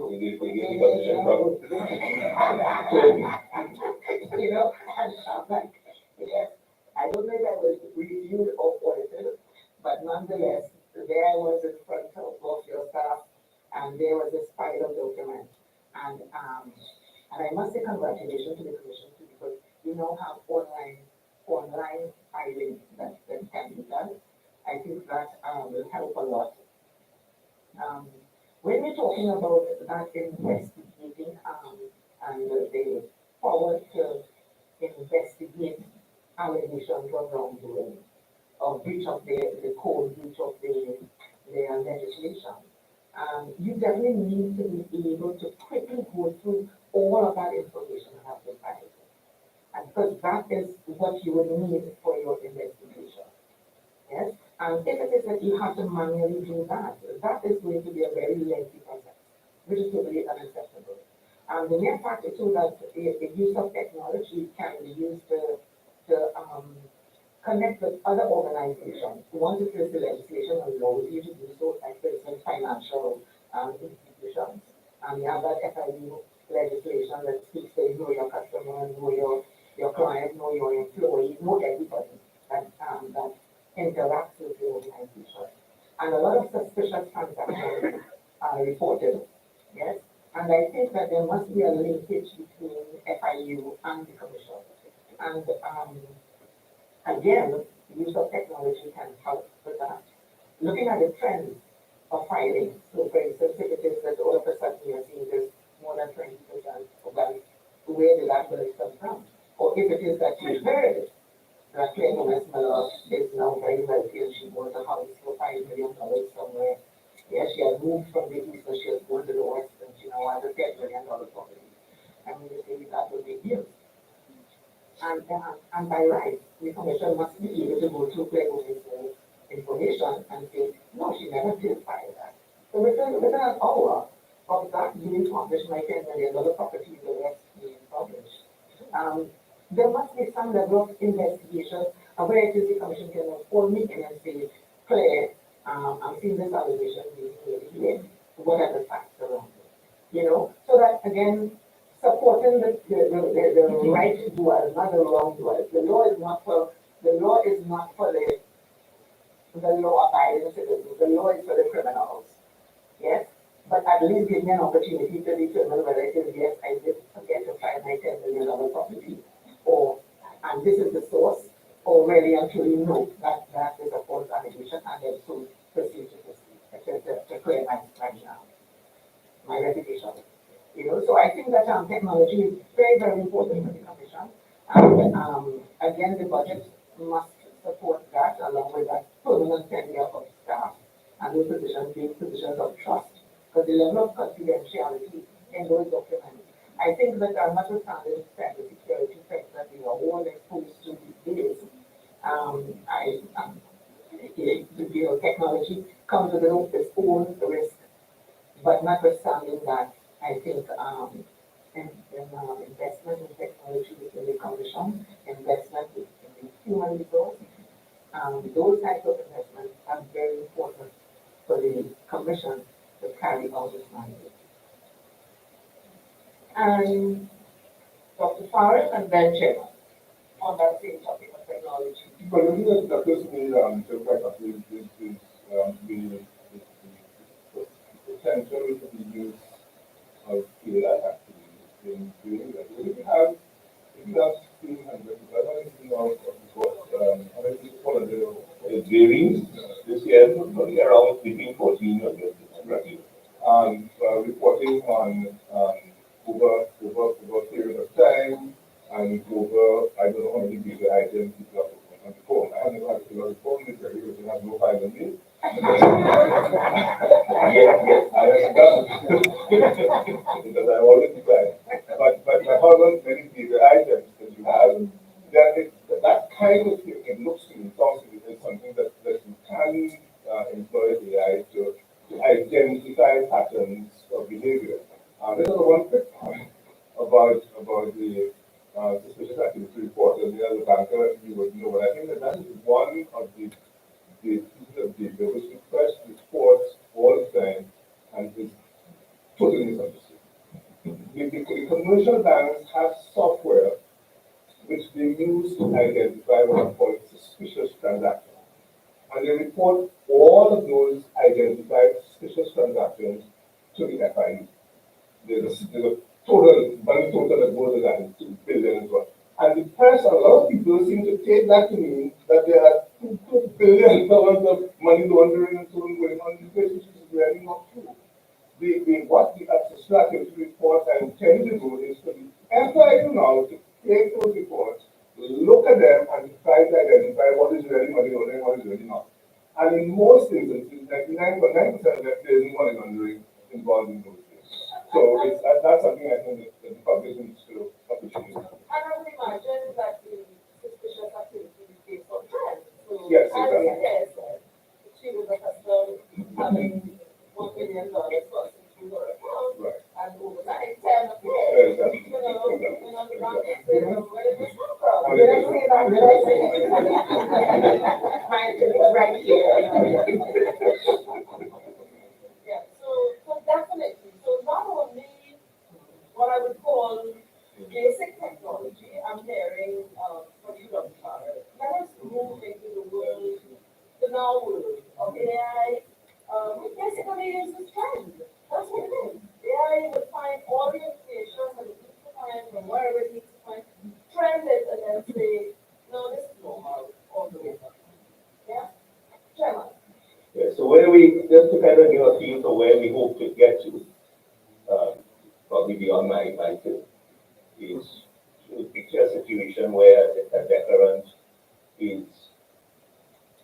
You know, and I'm like, yes, I don't know if I was reviewed or audited, but nonetheless, there I was in front of your staff, and there was this file of document, and I must say congratulations to the commission too, because you now have online filing that can be done. I think that will help a lot. When we're talking about that investigating and the power to investigate allegations of wrongdoing or breach of the code, breach of their legislation, you definitely need to be able to quickly go through all of that information and have been filed. And because that is what you would need for your investigation. Yes? And if it is that you have to manually do that, that is going to be a very lengthy process, which is totally unacceptable. And the mere fact too that the use of technology can be used to connect with other organizations. Once it is the legislation allows you to do so, like for instance, financial institutions. And you have that FIU legislation that speaks to know your customer, know your client, know your employee, know everybody that interacts with the organization. And a lot of suspicious transactions are reported. Yes. And I think that there must be a linkage between FIU and the commission. And again, the use of technology can help with that. Looking at the trends of filing, so for instance, if it is that all of a sudden you're seeing this more than 20%, well, where did that money come from? Or if it is that you heard that Claire Miss Miller is now very wealthy and she bought a house for $5 million somewhere. Yeah, she had moved from the east, so she has gone to the west, and she now has a $10 million property. I mean, you say that would be deal. And by right, the commission must be able to go through Claire Gomez's information and say, no, she never did file that. So within an hour of that being published, my $10 million property, the rest being published. There must be some level of investigation where it is the commission can call me in and say, Claire, I'm seeing this allegation being made here. what are the facts around it? So that again, supporting the right doers, not the wrong doers. The law is not for the law abiding citizens. The law is for the criminals. Yes? But at least give me an opportunity to determine whether it is yes, I did forget to find my $10 million property, or and this is the source, or really and truly no, that is a false allegation, and then so proceed to clear my reputation. So I think that technology is very, very important for the commission. And again, the budget must support that along with that permanent tenure of staff and those positions being positions of trust. Because the level of confidentiality in those documents, I think that notwithstanding cybersecurity threats that we are all exposed to these days, technology comes with its own risk. But notwithstanding that, I think investment in technology within the commission, investment in the human resource, those types of investments are very important for the commission to carry out its mandate. And Dr. Farid and then Chairman on that same topic of technology. But the thing that occurs to me, just like that, is the potential for the use of AI actually in doing that. If you have 1,600, I don't even know how many people are there. It varies. This year, probably around between 14 or 15. Right. Reporting on over a period of time and over, I don't know how many bigger items people have on the phone. I haven't had to fill out the phone this year because they have no file on me. Yes. I understand. Because I always decline. But my husband, many bigger items that you have, that kind of thing, it looks to me, sounds to me, is something that you can employ AI to identify patterns of behavior. There's another one quick point about the suspicious activity report, and the other banker you would know, but I think that is one of the pieces of data which the press reports all the time and is totally misunderstood. The commercial banks have software which they use to identify what are called suspicious transactions. And they report all of those identified suspicious transactions to the FIU. There's a total, money total that goes to that is $2 billion as well. And the press, a lot of people seem to take that to mean that there are $2 billion of money laundering and so on going on in this place, which is really not true. What the suspicious activity report I intend to do is for the FIU now to take those reports, look at them, and try to identify what is really money laundering and what is really not. And in most instances, 99.9% of them, there is money laundering involved in those things. So that's something I think that the public needs to appreciate. And I would imagine that the suspicious activity is based on trends. So Yes, as exactly. it is, she was accustomed having $1 million plus into her account, Right. and overnight 10 appeared. Exactly. The bank Exactly. said, where did this come from? Did I say that? Did I say it? Right here. Yeah, so definitely. So not only what I would call basic technology, I'm hearing from you, Dr. Farah. Let us move into the world, the now world of AI. It basically is a trend. That's what it is. AI will find all the information that it needs to find from wherever it needs to find, trend it, and then say, no, this is normal altogether. Yeah? Chairman. Yeah, so just to kind of give a feel for where we hope to get to, probably beyond my field, is to picture a situation where a declarant is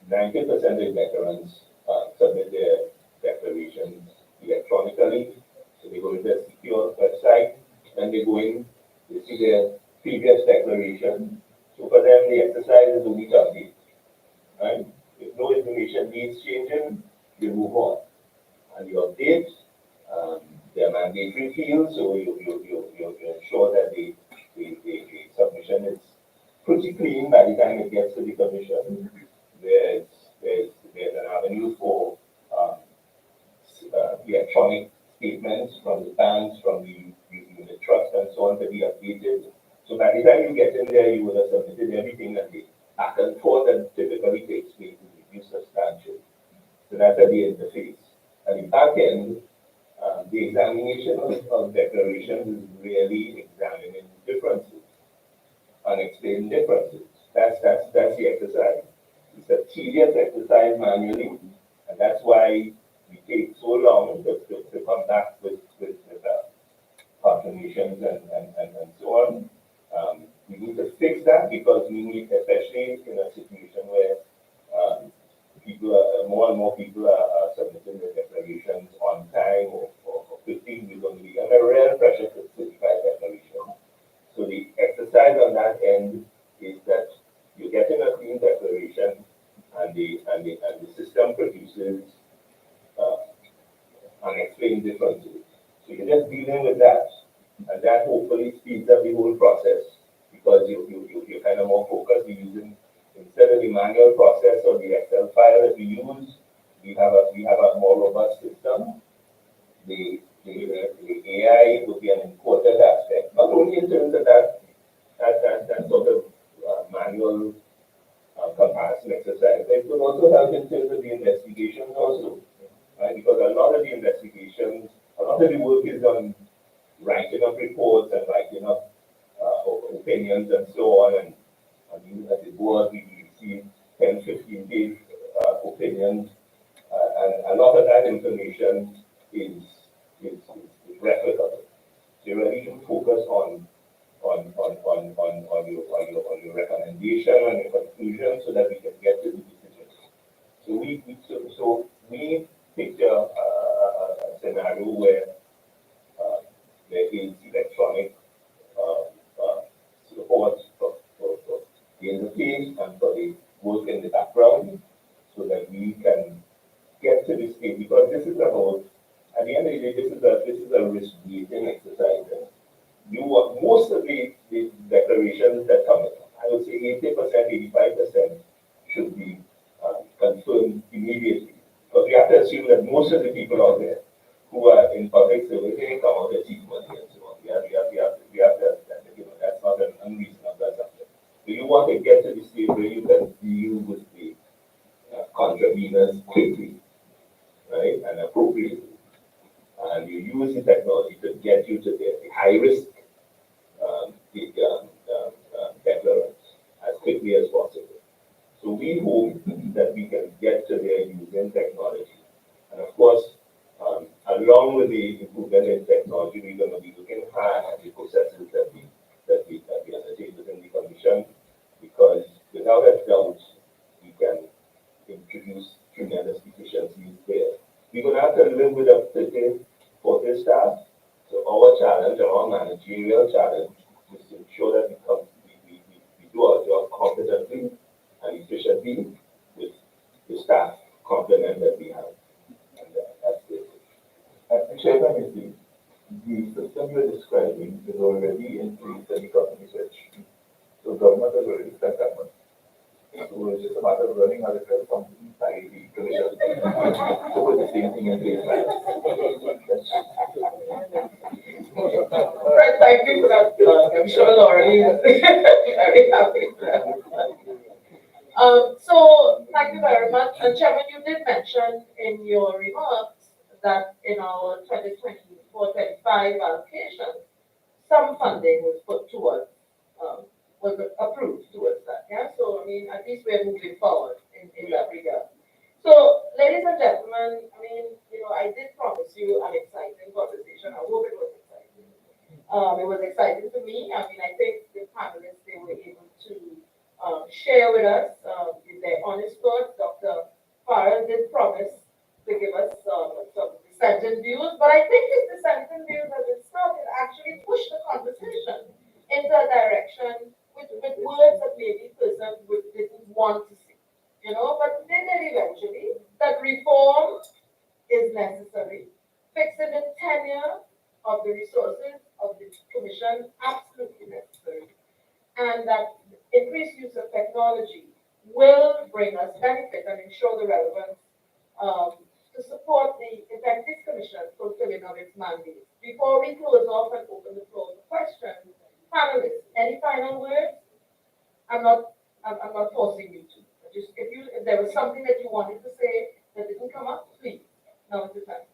90% of declarants submit their declarations electronically. So they go to the secure website, then they go in, they see their previous declaration. So for them, the exercise is only to update, right? If no information needs changing, you move on. And you update, their mandatory fields, so you ensure that the submission is pretty clean by the time it gets to the commission. There's an avenue for electronic statements from the banks, from the unit trust and so on to be updated. So by the time you get in there, you would have submitted everything, and the back and forth that typically takes place is reduced substantially. So that's at the interface. At the back end, the examination of declarations is really examining differences, unexplained differences. That's the exercise. It's a tedious exercise manually, and that's why we take so long to come back with confirmations and so on. We need to fix that because we need, especially in a situation where more and more people are submitting their declarations on time or quickly, we're going to be under real pressure to certify declarations. So the exercise on that end is that you're getting a clean declaration and the system produces unexplained differences. So you're just dealing with that, and that hopefully speeds up the whole process because you're kind of more focused. You're using, instead of the manual process or the Excel file that we use, we have a more robust system. The AI would be an important aspect, not only in terms of that sort of manual comparison exercise, but it will also help in terms of the investigations also, right? Because a lot of the investigations, a lot of the work is on writing up reports and writing up opinions and so on, and even at the board, we receive 10, 15 page opinions, and a lot of that information is replicable. So you really should focus on your recommendation and your conclusion so that we can get to the decision. So we picture a scenario where there is electronic uh, uh, support for the interface and for the work in the background so that we can get to this state because this is about, at the end of the day, this is a risk weighting exercise. You want most of the declarations that come in, I would say 80%, 85% should be confirmed immediately. Because we have to assume that most of the people out there who are in public service, they come out to cheat money and so on. We have to, that's not an unreasonable assumption. So you want to get to the stage where you can deal with the contraveners quickly, right, and appropriately. And you use the technology to get you to the high risk declarants as quickly as possible. So we hope that we can get to there using technology. And of course, along with the improvement in technology, we're going to be looking hard at the processes that we undertake within the commission, because without a doubt, we can introduce tremendous efficiencies there. We're going to have to live with a 40 staff. So our challenge, our managerial challenge, is to ensure that we do our job competently and efficiently with the staff complement that we have. And that's it. Chairman, you see, the system you're describing is already in place in the company search. So government has already spent that money. So it's just a matter of running out of the company inside the commission. So put the same thing in place. Right, thank you for that. I'm sure Laurie is very happy with that. So thank you very much. And Chairman, you did mention in your remarks that in our 2024-25 allocation, some funding was put towards, was approved towards that. Yeah. So I mean, at least we're moving forward in that regard. So, ladies and gentlemen, I mean, I did promise you an exciting conversation. I hope it was exciting. It was exciting to me. I mean, I think the panelists, they were able to share with us their honest thoughts. Dr. Farrell did promise to give us some dissenting views, but I think his dissenting views as it started actually pushed the conversation into a direction with words that maybe person didn't want to see. But they did eventually that reform is necessary. Fixing the tenure of the resources of the commission absolutely necessary, and that increased use of technology will bring us benefit and ensure the relevance um, to support the Events Commission fulfilling of its mandate. Before we close off and open the floor for questions, panelists, any final words? I'm not forcing you to. Just if there was something that you wanted to say that didn't come up, please. Now is the time.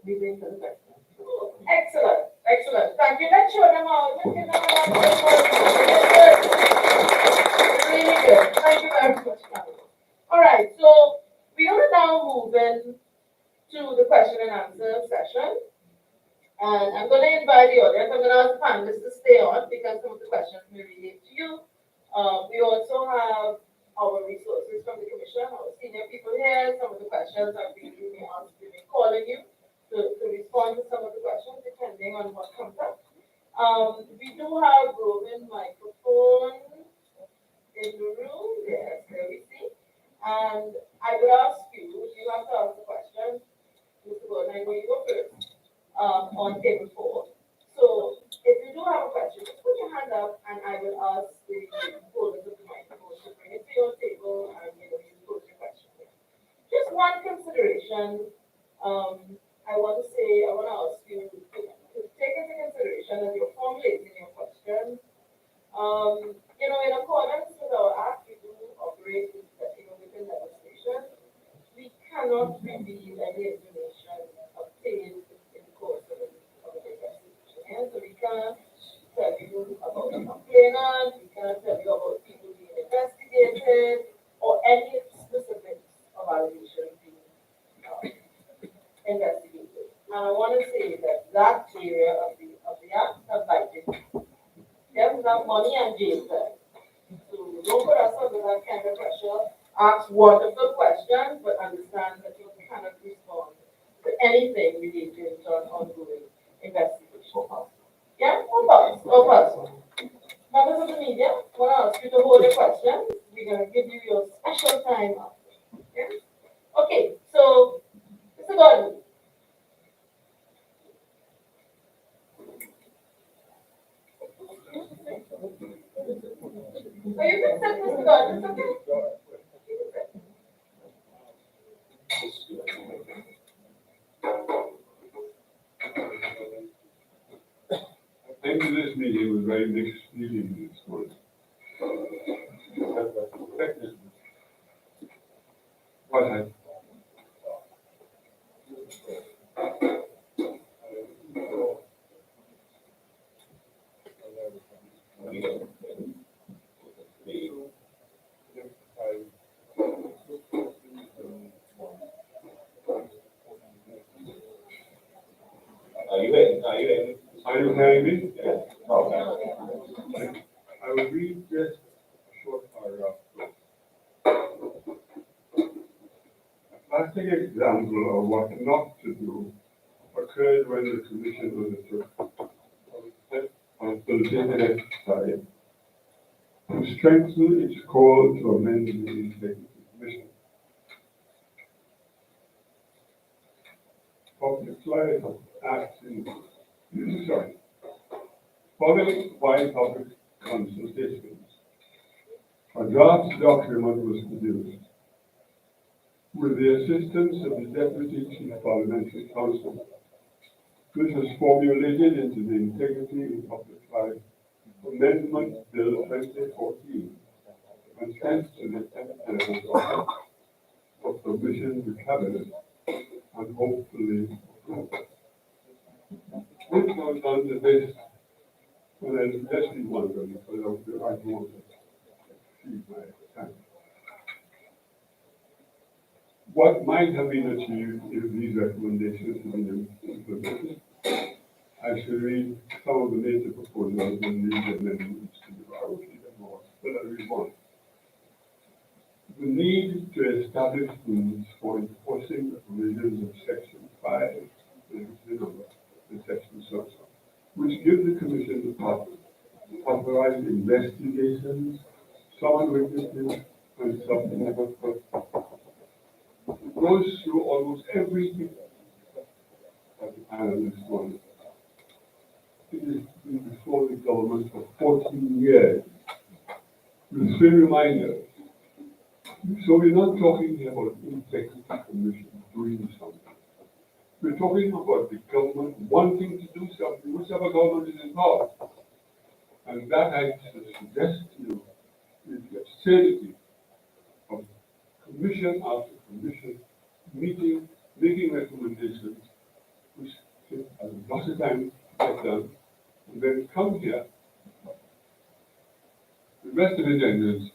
We wait for the question. Excellent, excellent. Thank you. Let's show them out. Let's give them a round of applause. Really good. Thank you very much, Carol. All right, so we are now moving to the question and answer session. And I'm going to invite the audience. I'm going to ask the panelists to stay on because some of the questions may relate to you. We also have our resources from the commission, our senior people here. Some of the questions I've been calling you to respond to some of the questions depending on what comes up. We do have roving microphone in the room. Yes, there we see. And I would ask you, you have to ask the question. Mr. Gordon, I know you go first on table 4. So if you do have a question, just put your hand up and I will ask the holders of the microphone to bring it to your table and you pose your question. Just one consideration. I want to ask you to take into consideration as you're formulating your question. In accordance with our act, we do operate within legislation. We cannot reveal any information obtained in the course of an investigation. And so we can't tell you about the complainant, we can't tell you about people being investigated, or any specifics of allegations being investigated. And I want to say that area of the act applies. There's not money and jail time. So don't put us under that kind of pressure. Ask wonderful questions, but understand that you cannot respond to anything related to an ongoing investigation. Yeah? No pass. Members of the media, I want to ask you to hold your questions. We're going to give you your special time after. Okay? Okay, so, Mr. Gordon. So you can sit, Mr. Gordon, it's okay. I came to this meeting with very mixed feelings this morning. What happened? Are you hearing me? Yes. I will read just a short paragraph. A classic example of what not to do occurred when the commission undertook a facilitated exercise to strengthen its call to amend the Integrity Commission. Public Life Act following wide public consultations, a draft document was produced with the assistance of the Deputy Chief Parliamentary Counsel. This was formulated into the Integrity in Public Life Amendment Bill 2014 and sent to the Secretary's Office for submission to Cabinet and hopefully approved. This was done to this, and then just be wondering because I don't want to exceed my time. What might have been achieved if these recommendations had been implemented? I should read some of the major proposals in these amendments to the law, but I read one. The need to establish rules for enforcing the provisions of Section 5, in Section 6, which give the Commission the power to authorize investigations, summon witnesses, and subpoena. It goes through almost everything that the panelists want. It has been before the government for 14 years. With 3 reminders. So we're not talking here about integrity commission doing something. We're talking about the government wanting to do something, whichever government is in power. And that I suggest to you is the absurdity of commission after commission meeting, making recommendations, which take a lot of time to get done, and then come here. The rest of the agendas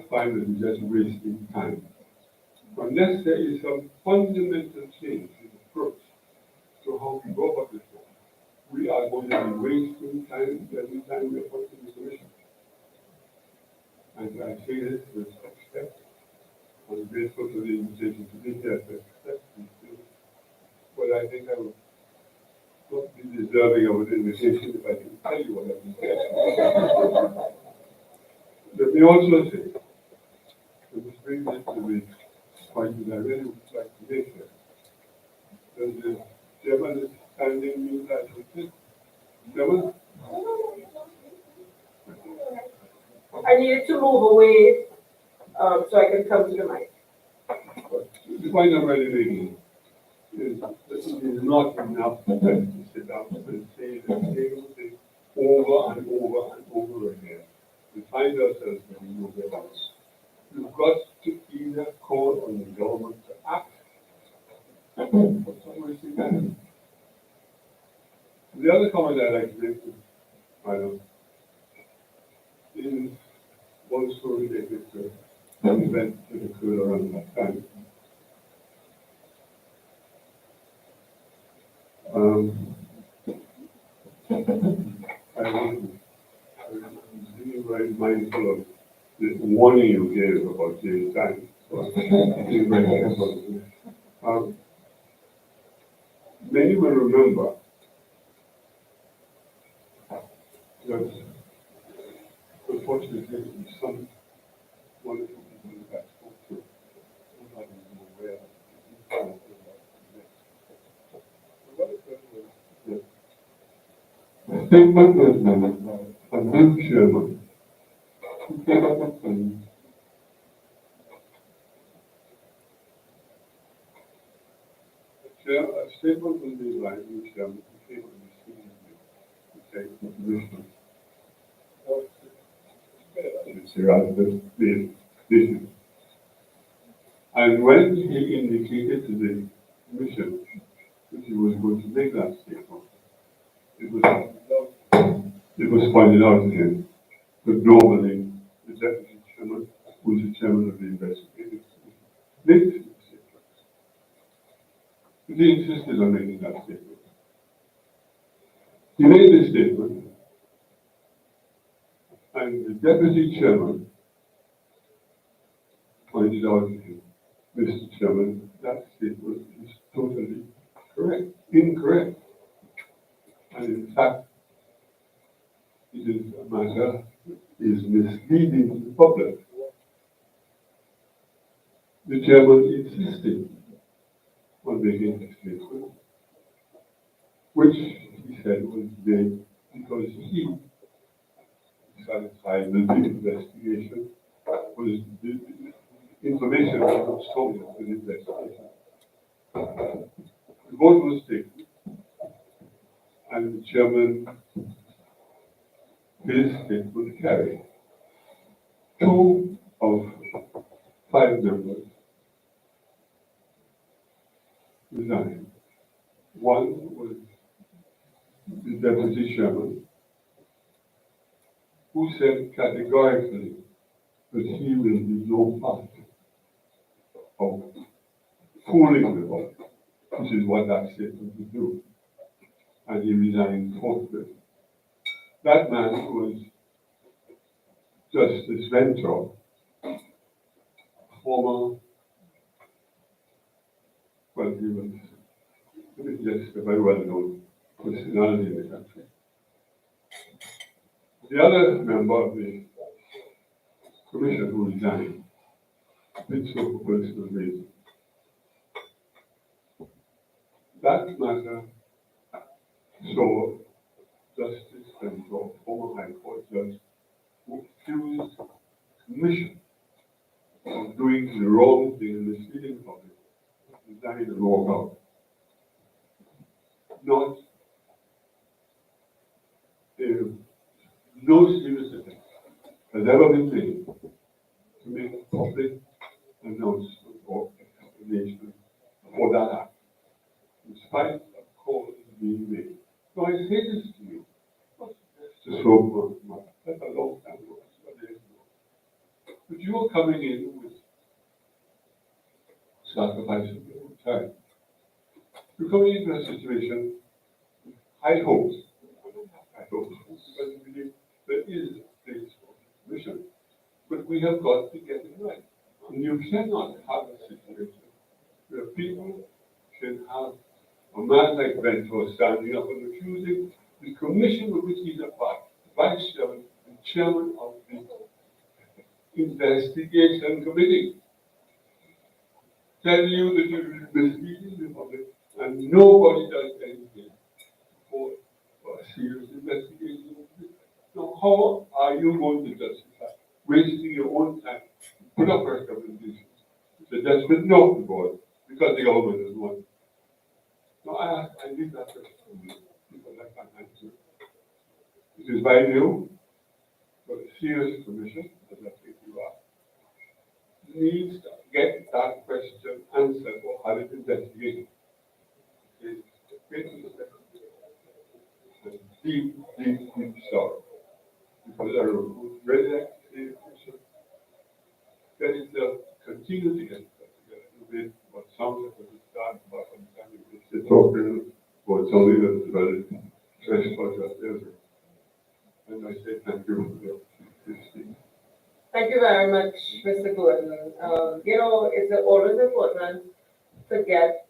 find that we're just wasting time. Unless there is some fundamental change in approach to how we go about this work, we are going to be wasting time every time we appoint the commission. And I say this with respect. I'm grateful for the invitation to be here to accept these things. But I think I would not be deserving of an invitation if I can tell you what I've been saying. Let me also say, which brings us to the point that I really would like to make here. That the chairman is standing me that with it. Chairman? I needed to move away, so I can come to the mic. The point I'm really making is that it is not enough to sit down and say the same thing over and over and over again. We find ourselves in no balance. You've got to either call on the government to act or somewhere you can. The other comment I'd like to make is also related to an event that occurred around that time. I was being very mindful of the warning you gave about James time. So I'm being very careful of this. Many will remember that unfortunately some wonderful people that I spoke to were not even aware of the statement was made by a new chairman who came up with things. A statement was made by a new chairman who came up with the commission. Rather than the issue. And when he indicated to the commission that he was going to make that statement, it was pointed out to him that normally the deputy chairman, who is the chairman of the investigative commission, makes the statement. But he insisted on making that statement. He made the statement, and the deputy chairman pointed out to him, Mr. Chairman, that statement is totally incorrect. And in fact, it is a matter is misleading to the public. The chairman insisted on making a statement, which he said was made because he satisfied that the investigation was the information was not solely for the investigation. The vote was taken, and the chairman, his statement carried. 2 of 5 members resigned. One was the deputy chairman, who said categorically that he will be no part of fooling the vote, which is what that statement would do. And he resigned forthwith. That man was Justice Venter, former, well, he was just a very well-known personality in the country. The other member of the commission who resigned did so for personal reasons. That matter saw Justice Venter, former High Court judge, who accused the commission of doing doing the wrong thing and misleading the public, resign and walk out. Not if no serious attempt has ever been made to make a public announcement or explanation for that act, in spite of calls being made. So I say this to you, not just to slow month, that's a long time ago, that's what it is. But you are coming in with sacrificing your own time. You're coming into a situation with high hopes. I hope, because we believe there is a place for mission. But we have got to get it right. And you cannot have a situation where people can have a man like Ventura standing up and refusing the commission with which he's a part, vice chairman and chairman of the investigation committee, telling you that you're misleading the public and nobody does anything for a serious investigation. Now, how are you going to justify wasting your own time to put up our recommendations? It's a desperate no to the board because the government has won. Now, I leave that question to you because I can't answer it. It is my view that a serious commission, as I think you are, needs to get that question answered or have it investigated. It's a great mistake. And deep, deep, deep sorrow. Because I would really like to see the commission get itself continue to get itself together with what sounds like a start, but understanding it's talking about something that's very fresh for us. And I say thank you for the opportunity. Thank you very much, Mr. Gordon. It's always important to get,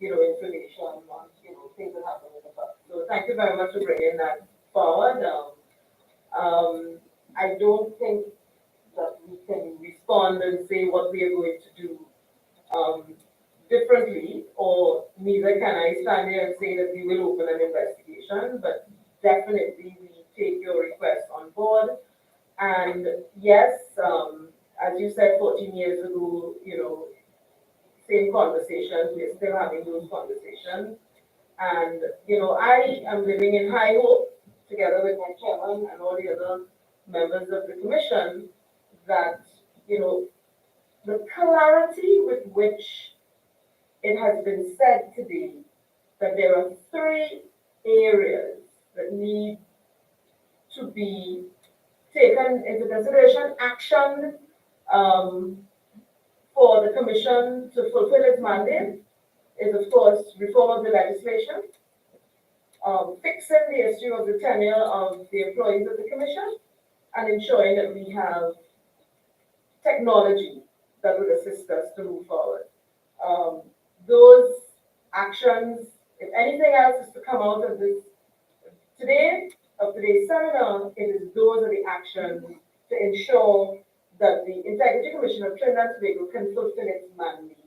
information on, things that happen in the past. So thank you very much for bringing that forward. I don't think that we can respond and say what we are going to do differently, or neither can I stand here and say that we will open an investigation, but definitely we take your request on board. And yes, as you said 14 years ago, same conversations, we're still having those conversations. And, I am living in high hope, together with my chairman and all the other members of the commission, that, the clarity with which it has been said today that there are 3 areas that need to be taken into consideration, action for the commission to fulfill its mandate is, of course, reform of the legislation, fixing the issue of the tenure of the employees of the commission, and ensuring that we have technology that would assist us to move forward. Those actions, if anything else is to come out of this today's seminar, it is those are the actions to ensure that the Integrity Commission of Trinidad and Tobago can fulfill its mandate.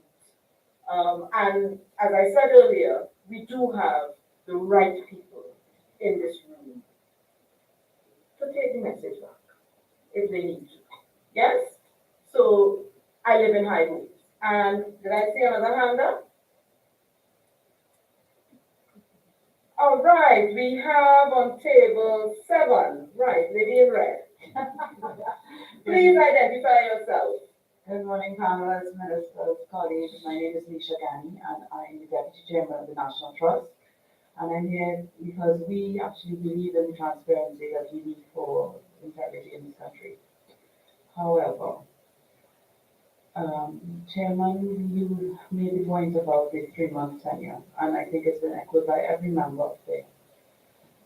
And as I said earlier, we do have the right people in this room to take the message back if they need to. Yes? So I live in high hopes. And did I see another hand up? All right, we have on table 7, right, lady in red. Please identify yourself. Good morning, panelists, ministers, colleagues. My name is Nisha Gani, and I'm the Deputy Chairman of the National Trust. And I'm here because we actually believe in the transparency that we need for integrity in this country. However, Chairman, you made the point about the 3-month tenure, and I think it's been echoed by every member up there.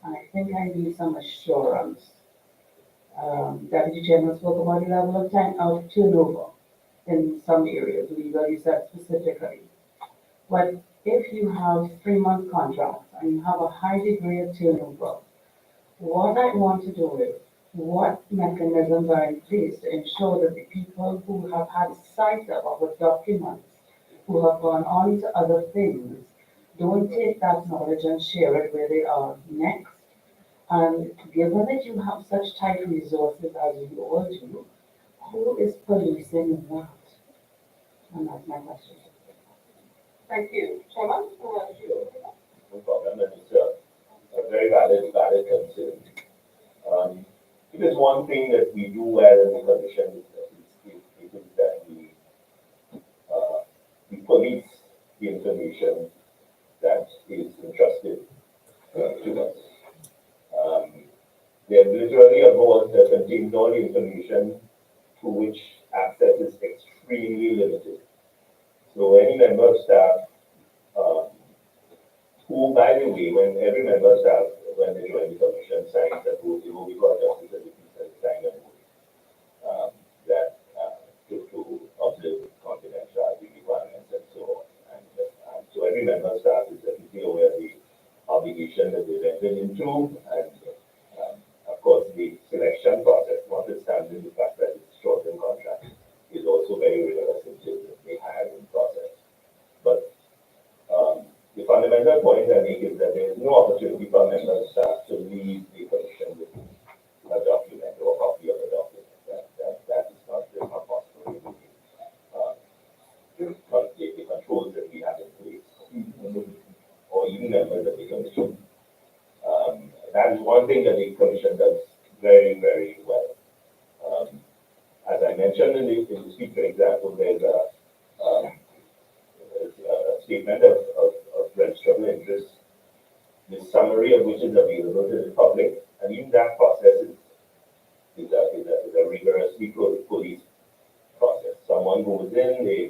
And I think I need some assurance. Deputy Chairman spoke about the level of turnover in some areas, legal, you said specifically. But if you have 3-month contracts and you have a high degree of turnover, what I want to do is, what mechanisms are in place to ensure that the people who have had sight of our documents, who have gone on to other things, don't take that knowledge and share it where they are next? And given that you have such tight resources as you all do, who is policing that? And that's my question. Thank you. Chairman, No problem, and it's a very valid concern. If there's one thing that we do well in the commission, it is that we police the information that is entrusted to us. There literally a vault that contains all the information to which access is extremely limited. So any member of staff, who, by the way, when every member of staff, when they join the commission, signs a vote, they will be called justice of the peace and sign a vote that to observe confidentiality requirements and so on. And so every member of staff is definitely aware of the obligation that they entered into, and of course the selection process, notwithstanding the fact that it's short-term contract, is also very rigorous in terms of the hiring process. But the fundamental point I make is that there is no opportunity for members of staff to leave the commission with a document or a copy of a document. That is not possible. The controls that we have in place, or even members of the commission. That is one thing that the commission does very, very well. As I mentioned in the speech, for example, there's a statement of registrable interest, the summary of which is available to the public, and even that process is a rigorously policed process. Someone goes in, they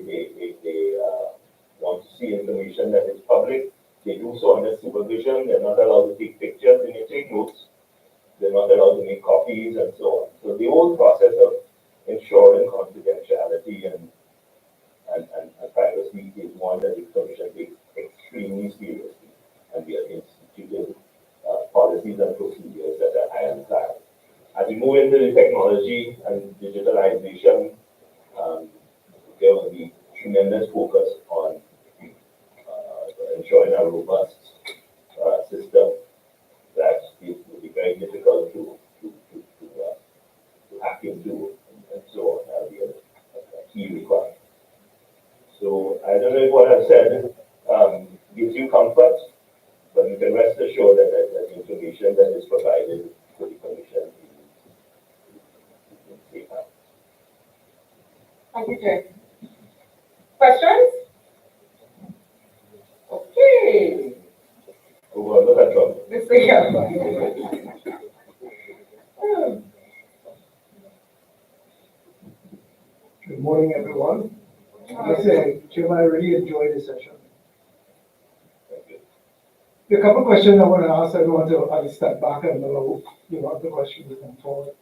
want to see information that is public, they do so under supervision, they're not allowed to take pictures, they may take notes, they're not allowed to make copies and so on. So the whole process of ensuring confidentiality and privacy is one that the commission takes extremely seriously, and we have instituted policies and procedures that are high and flat. As we move into the technology and digitalization, there will be tremendous focus on ensuring a robust system that it will be very difficult to hack into and so on. That will be a key requirement. So I don't know if what I've said gives you comfort, but you can rest assured that the information that is provided to the commission is safe. thank you, Chair. Questions? Okay. Oh, well, look at Trump. Mr. Hill. Good morning, everyone. I say, Jim, I really enjoyed this session. Thank you. There are a couple of questions I want to ask. I don't want to step back and allow other questions to come forward.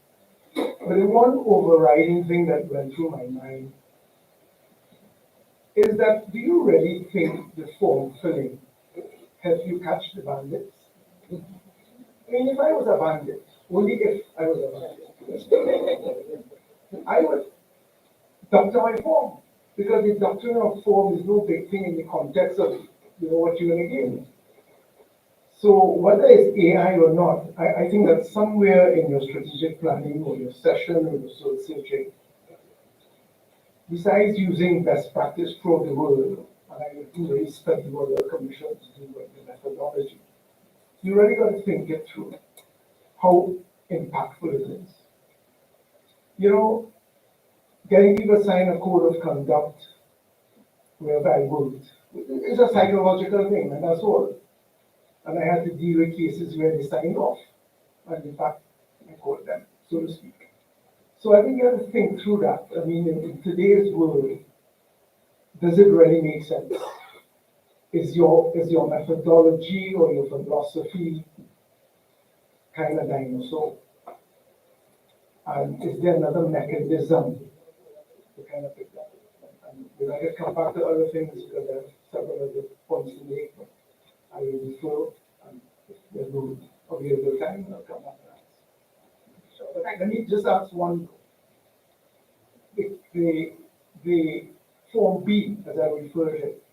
But the one overriding thing that went through my mind is that, do you really think the form filling helps you catch the bandits? I mean, if I was a bandit, only if I was a bandit, I would doctor my form, because the doctrine of form is no big thing in the context of what you're going to give. So whether it's AI or not, I think that somewhere in your strategic planning or your session or your soul searching, besides using best practice throughout the world, and I really study what the commissions do with the methodology, you really got to think it through how impactful it is. Getting people to sign a code of conduct wherever I worked, it's a psychological thing, and that's all. And I had to deal with cases where they signed off, and in fact, I called them, so to speak. So I think you have to think through that. I mean, in today's world, does it really make sense? Is your methodology or your philosophy kind of dinosaur? And is there another mechanism to kind of pick that up? And I can come back to other things because there are several other points to make, but I will refer, and if there's no available time, I'll come back and ask. So, let me just ask one. The Form B, as I referred to it,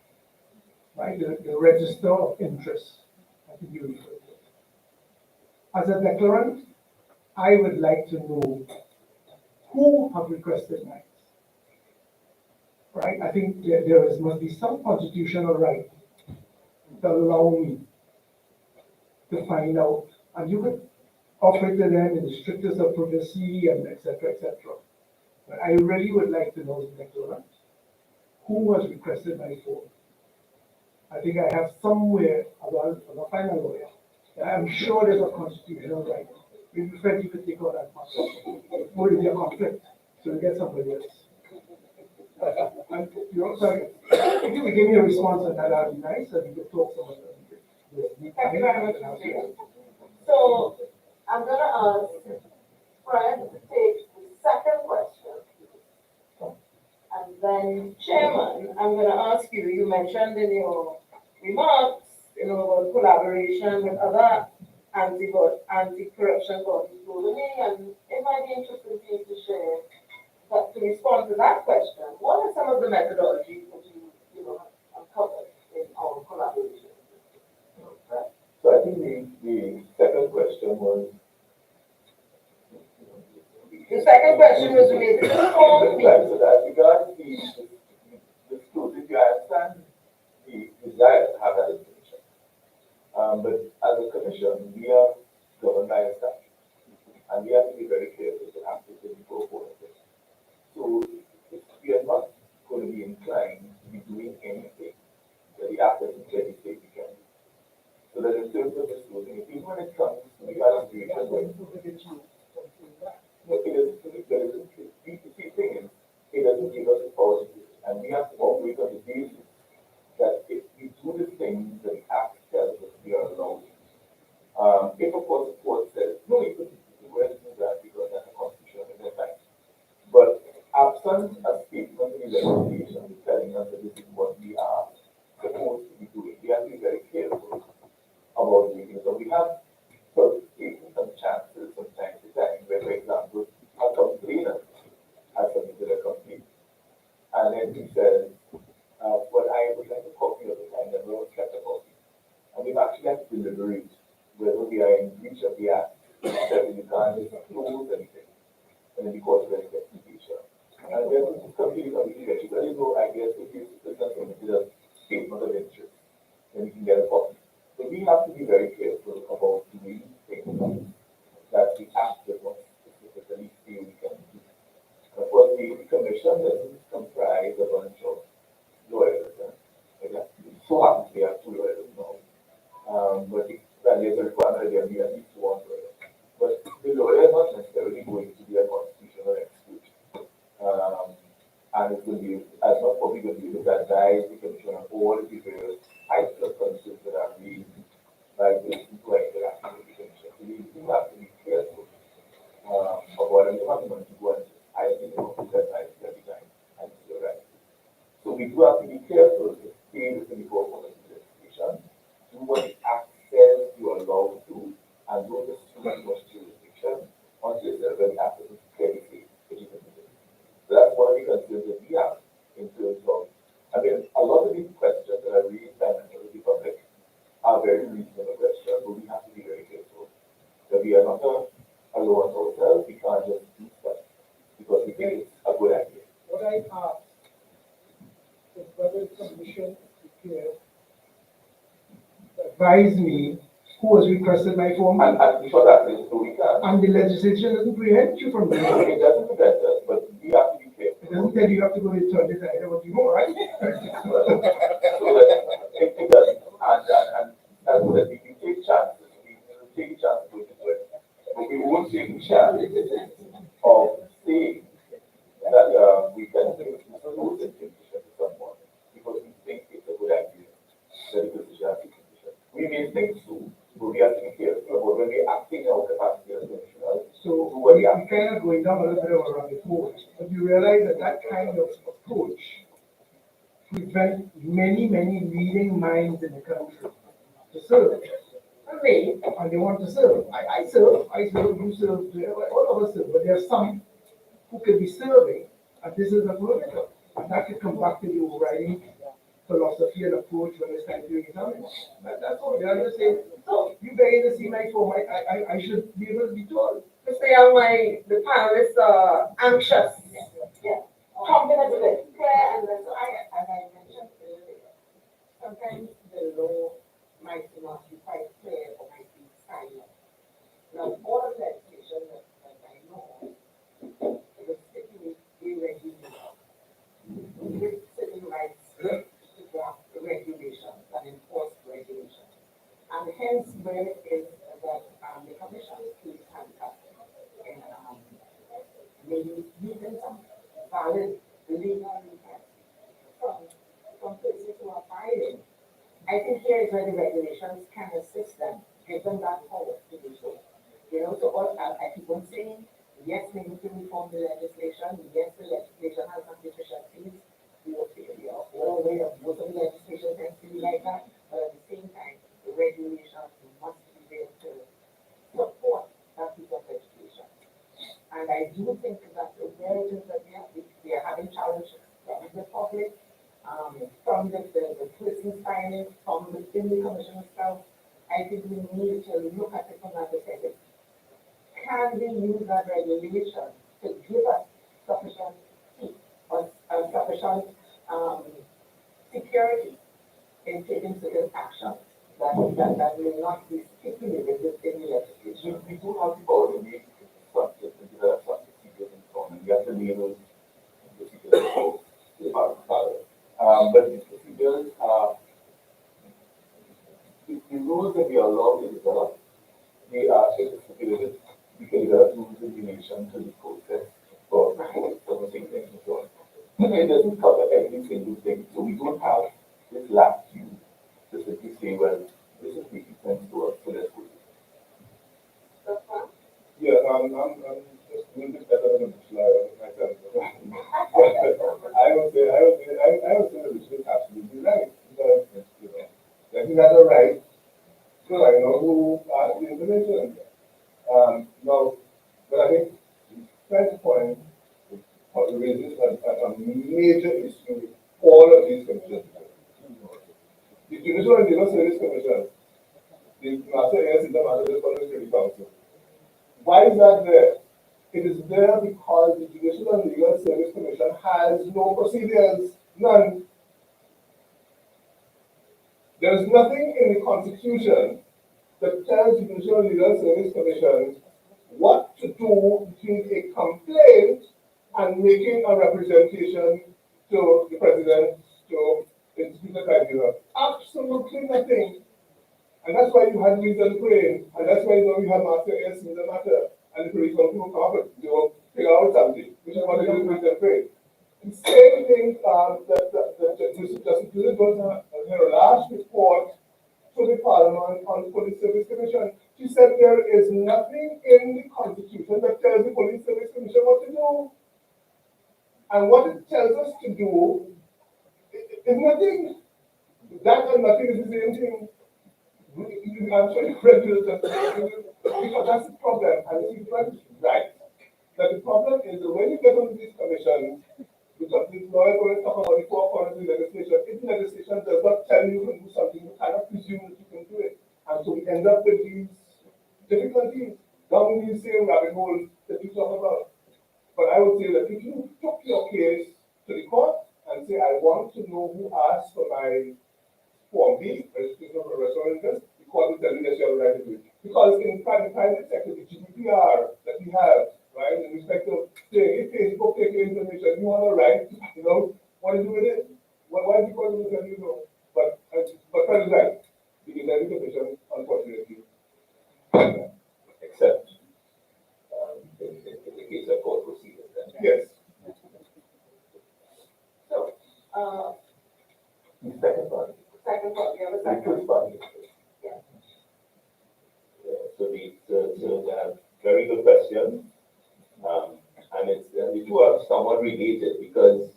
right, the register of interest, I think you referred to it. As a declarant, I would like to know who have requested mine. right? I think must be some constitutional right that allow me to find out, and you could offer it to them in the strictest of privacy and et cetera, et cetera. But I really would like to know, McDonald, who has requested my phone? I think I have somewhere, I'm not find a lawyer. I'm sure there's a constitutional right. Maybe Freddie could take on that matter. Would it be a conflict? So we get somebody else. And, you know, so if you could give me a response on that, that'd be nice, and we could talk some of them. Thank you very much, Mr. Chair. So I'm gonna ask Fred to take the second question. And then Chairman, I'm gonna ask you, you mentioned in your remarks, about collaboration with other anti-corruption bodies globally, and it might be interesting for you to share that to respond to that question. What are some of the methodologies that you know, uncovered in our collaboration? So I think the second question was. The second question was related to the form. Right, so as regards the schools, if you understand the desire to have that information. But as a commission, we are governed by a statute, and we have to be very careful to actively go forward with it. So we are not going to be inclined to be doing anything that the actors in clearly state we can do. So that in terms of the schools, even when it comes to the other situation, the thing is, it doesn't give us the power to do it, and we have to operate on the basis that if we do the things that the act tells us we are allowed to. If of course the court says, no, you couldn't do that because that's a constitutional event. But absent a statement in the legislation telling us that this is what we are supposed to be doing, we have to be very careful about doing it. So we have sort of taken some chances from time to time, where, for example, a complainant has submitted a complaint. And then he says, well, I would like a copy of it. I never kept a copy. And we've actually had to deliberate whether we are in breach of the act, that we can't disclose anything, and then because of the investigation. And then this completely confidential. But I guess if you present submitted a statement of interest, then you can get a copy. So we have to be very careful about doing things that the act does not specifically say we can do. Of course, the commission doesn't comprise a bunch of lawyers. It so happens we have two lawyers now. But there's a requirement that there be at least one lawyer. But the lawyer is not necessarily going to be a constitutional expert. And it will be, as not probably going to be able to advise the commission on all the various types of concerns that are raised by persons who are interacting with the commission. So we do have to be careful about it. You have to go and I think that every time, and you're right. So we do have to be careful to stay within the government legislation, do what the act says you are allowed to, and don't assume too much jurisdiction until the very act is clearly safe, which is permitted. So that's one of the concerns that we have in terms of, I mean, a lot of these questions that are raised by members of the public are very reasonable questions, but we have to be very careful that we are not alone ourselves. We can't just do stuff because we think it's a good idea. What I asked is whether the commission advise me who has requested my phone. And before that, so we can. And the legislation doesn't prevent you from doing it. It doesn't prevent us, but we have to be careful. It doesn't tell you have to go to the toilet either, what you know, right? So it doesn't. And that's what we take chances. We take chances with it. But we won't take the chance of saying that we can give those information to someone because we think it's a good idea that the decision has to be conditioned. We may think so, but we have to be careful about when we're acting in our capacity as commissioners. So we're kind of going down a little bit of a rabbit hole, but you realize that that kind of approach prevents many, many leading minds in the country to serve. And they want to serve. I serve, you serve, all of us serve, but there are some who can be serving, and this is a political. And that could come back to the overriding philosophy and approach when it's time to examine. That's all. They're just saying, so you begging to see my form, I should be able to be told. Mr. Young, the panelists are anxious. Yeah. Confident with it. Yeah, and then, so as I mentioned earlier, sometimes the law might not be quite clear or might be silent. Now, all of legislation that I know would stipulate a regulation with certain rights to draft regulations and enforce regulations. And hence where it is that the commission keeps handcuffed and maybe using some valid legal defense from, from places who are filing. I think here is where the regulations can assist them, give them that power to do so. You know, so all, I keep on saying, yes, we need to reform the legislation, yes, the legislation has some deficiencies, we are all aware of most of the legislation tends to be like that, but at the same time, the regulations must be there to support that piece of legislation. And I do think that the way it is that we are having challenges from the public, from the persons filing, from within the commission itself. I think we need to look at it from that perspective. Can we use that regulation to give us sufficient heat or sufficient security in taking certain actions that will not be stipulated within the legislation? We do have the power to make structures, to develop some procedures and so on, and we have to label procedures for the power. But the procedures are, the rules that we are allowed to develop, they are stipulated. We can develop rules in relation to the process for certain things and so on. It doesn't cover every single thing, so we don't have this latitude to simply say, well, this is making sense to us, so let's go. Yeah, I'm just a little bit better than a flyer myself. I would say that this is absolutely right. Because, you know, that he has a right to know who asked the information. Now, but I think the first point raises a major issue with all of these commissions. The Judicial and Legal Service Commission, the Master Heirs in the Master Security Council. Why is that there? It is there because the Judicial and Legal Service Commission has no procedures, none. There is nothing in the Constitution that tells the Judicial and Legal Service Commission what to do between a complaint and making a representation to the President, to the Speaker Tribunal. Absolutely nothing. And that's why you had reason praying, and that's why you have Master S in the matter, and the police will come up, they will figure out something, which is what they do with reason praying. The same thing that Justice Judith was her last report to the Parliament on the Police Service Commission. She said there is nothing in the Constitution that tells the Police Service Commission what to do. And what it tells us to do is nothing. That and nothing is the same thing. I'm sure you've read because that's the problem. And she's right. That the problem is that when you get on these commissions, because this lawyer going to talk about the four corners of the legislation, if the legislation does not tell you to do something, you cannot presume that you can do it. And so we end up with these difficulties down these same rabbit holes that you talk about. But I would say that if you took your case to the court and say, I want to know who asked for my Form B, registration of a restaurant interest, the court will tell you that you have a right to do it. Because in fact, the private sector, the GDPR that we have, right, in respect of saying, if Facebook take your information, you have a right, what do you do with it? Why is the court going to tell you no? But Fred is right. The United Commission, unfortunately, Except in the case of court proceedings. yes. So, The second part, second part, the other the second. first part. Yeah. So very good question. And the two are somewhat related because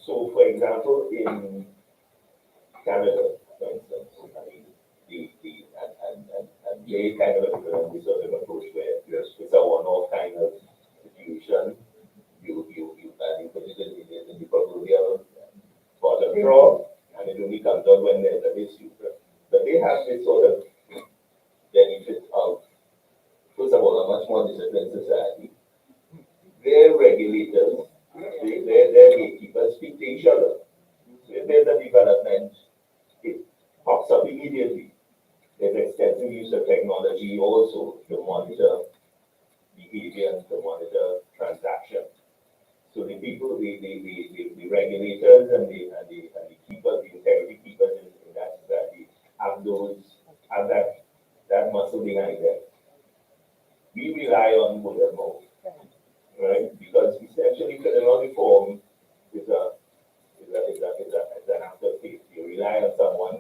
so for example, in Canada, for instance, I mean, and they kind of this sort of approach where it's a one-off kind of situation. You put it in the proverbial bottom drawer, and it only comes out when there's an issue. But they have this sort of benefit of, first of all, a much more disciplined society. regulators, their gatekeepers speak to each other. So if there's a development, it pops up immediately. There's extensive use of technology also to monitor behavior and to monitor transactions. So the people, the regulators and the keepers, the integrity keepers in that society have that muscle behind them. We rely on word of mouth, right? Because essentially criminal reform is an act of faith. You rely on someone,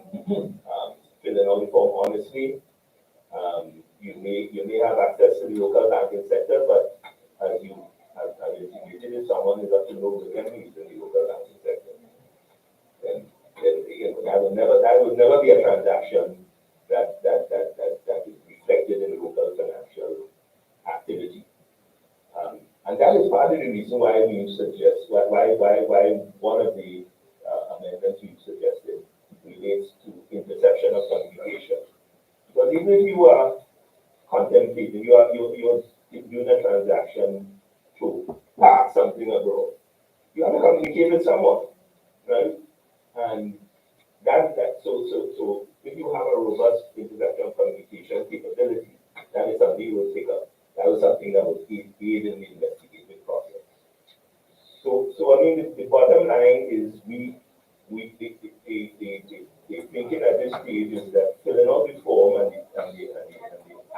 criminal reform honestly. You may have access to the local banking sector, but as you have indicated, if someone is up to no good enemies in the local banking sector, then you know, that would never be a transaction that is reflected in local financial activity. And that is part of the reason why we suggest why one of the amendments we suggested relates to interception of communication. Because even if you are contemplating, you're doing a transaction to pass something abroad, you have to communicate with someone, right? And so if you have a robust interception communication capability, that is something you will pick up. That was something that was aid in the investigative process. So I mean, the bottom line is the thinking at this stage is that criminal reform and the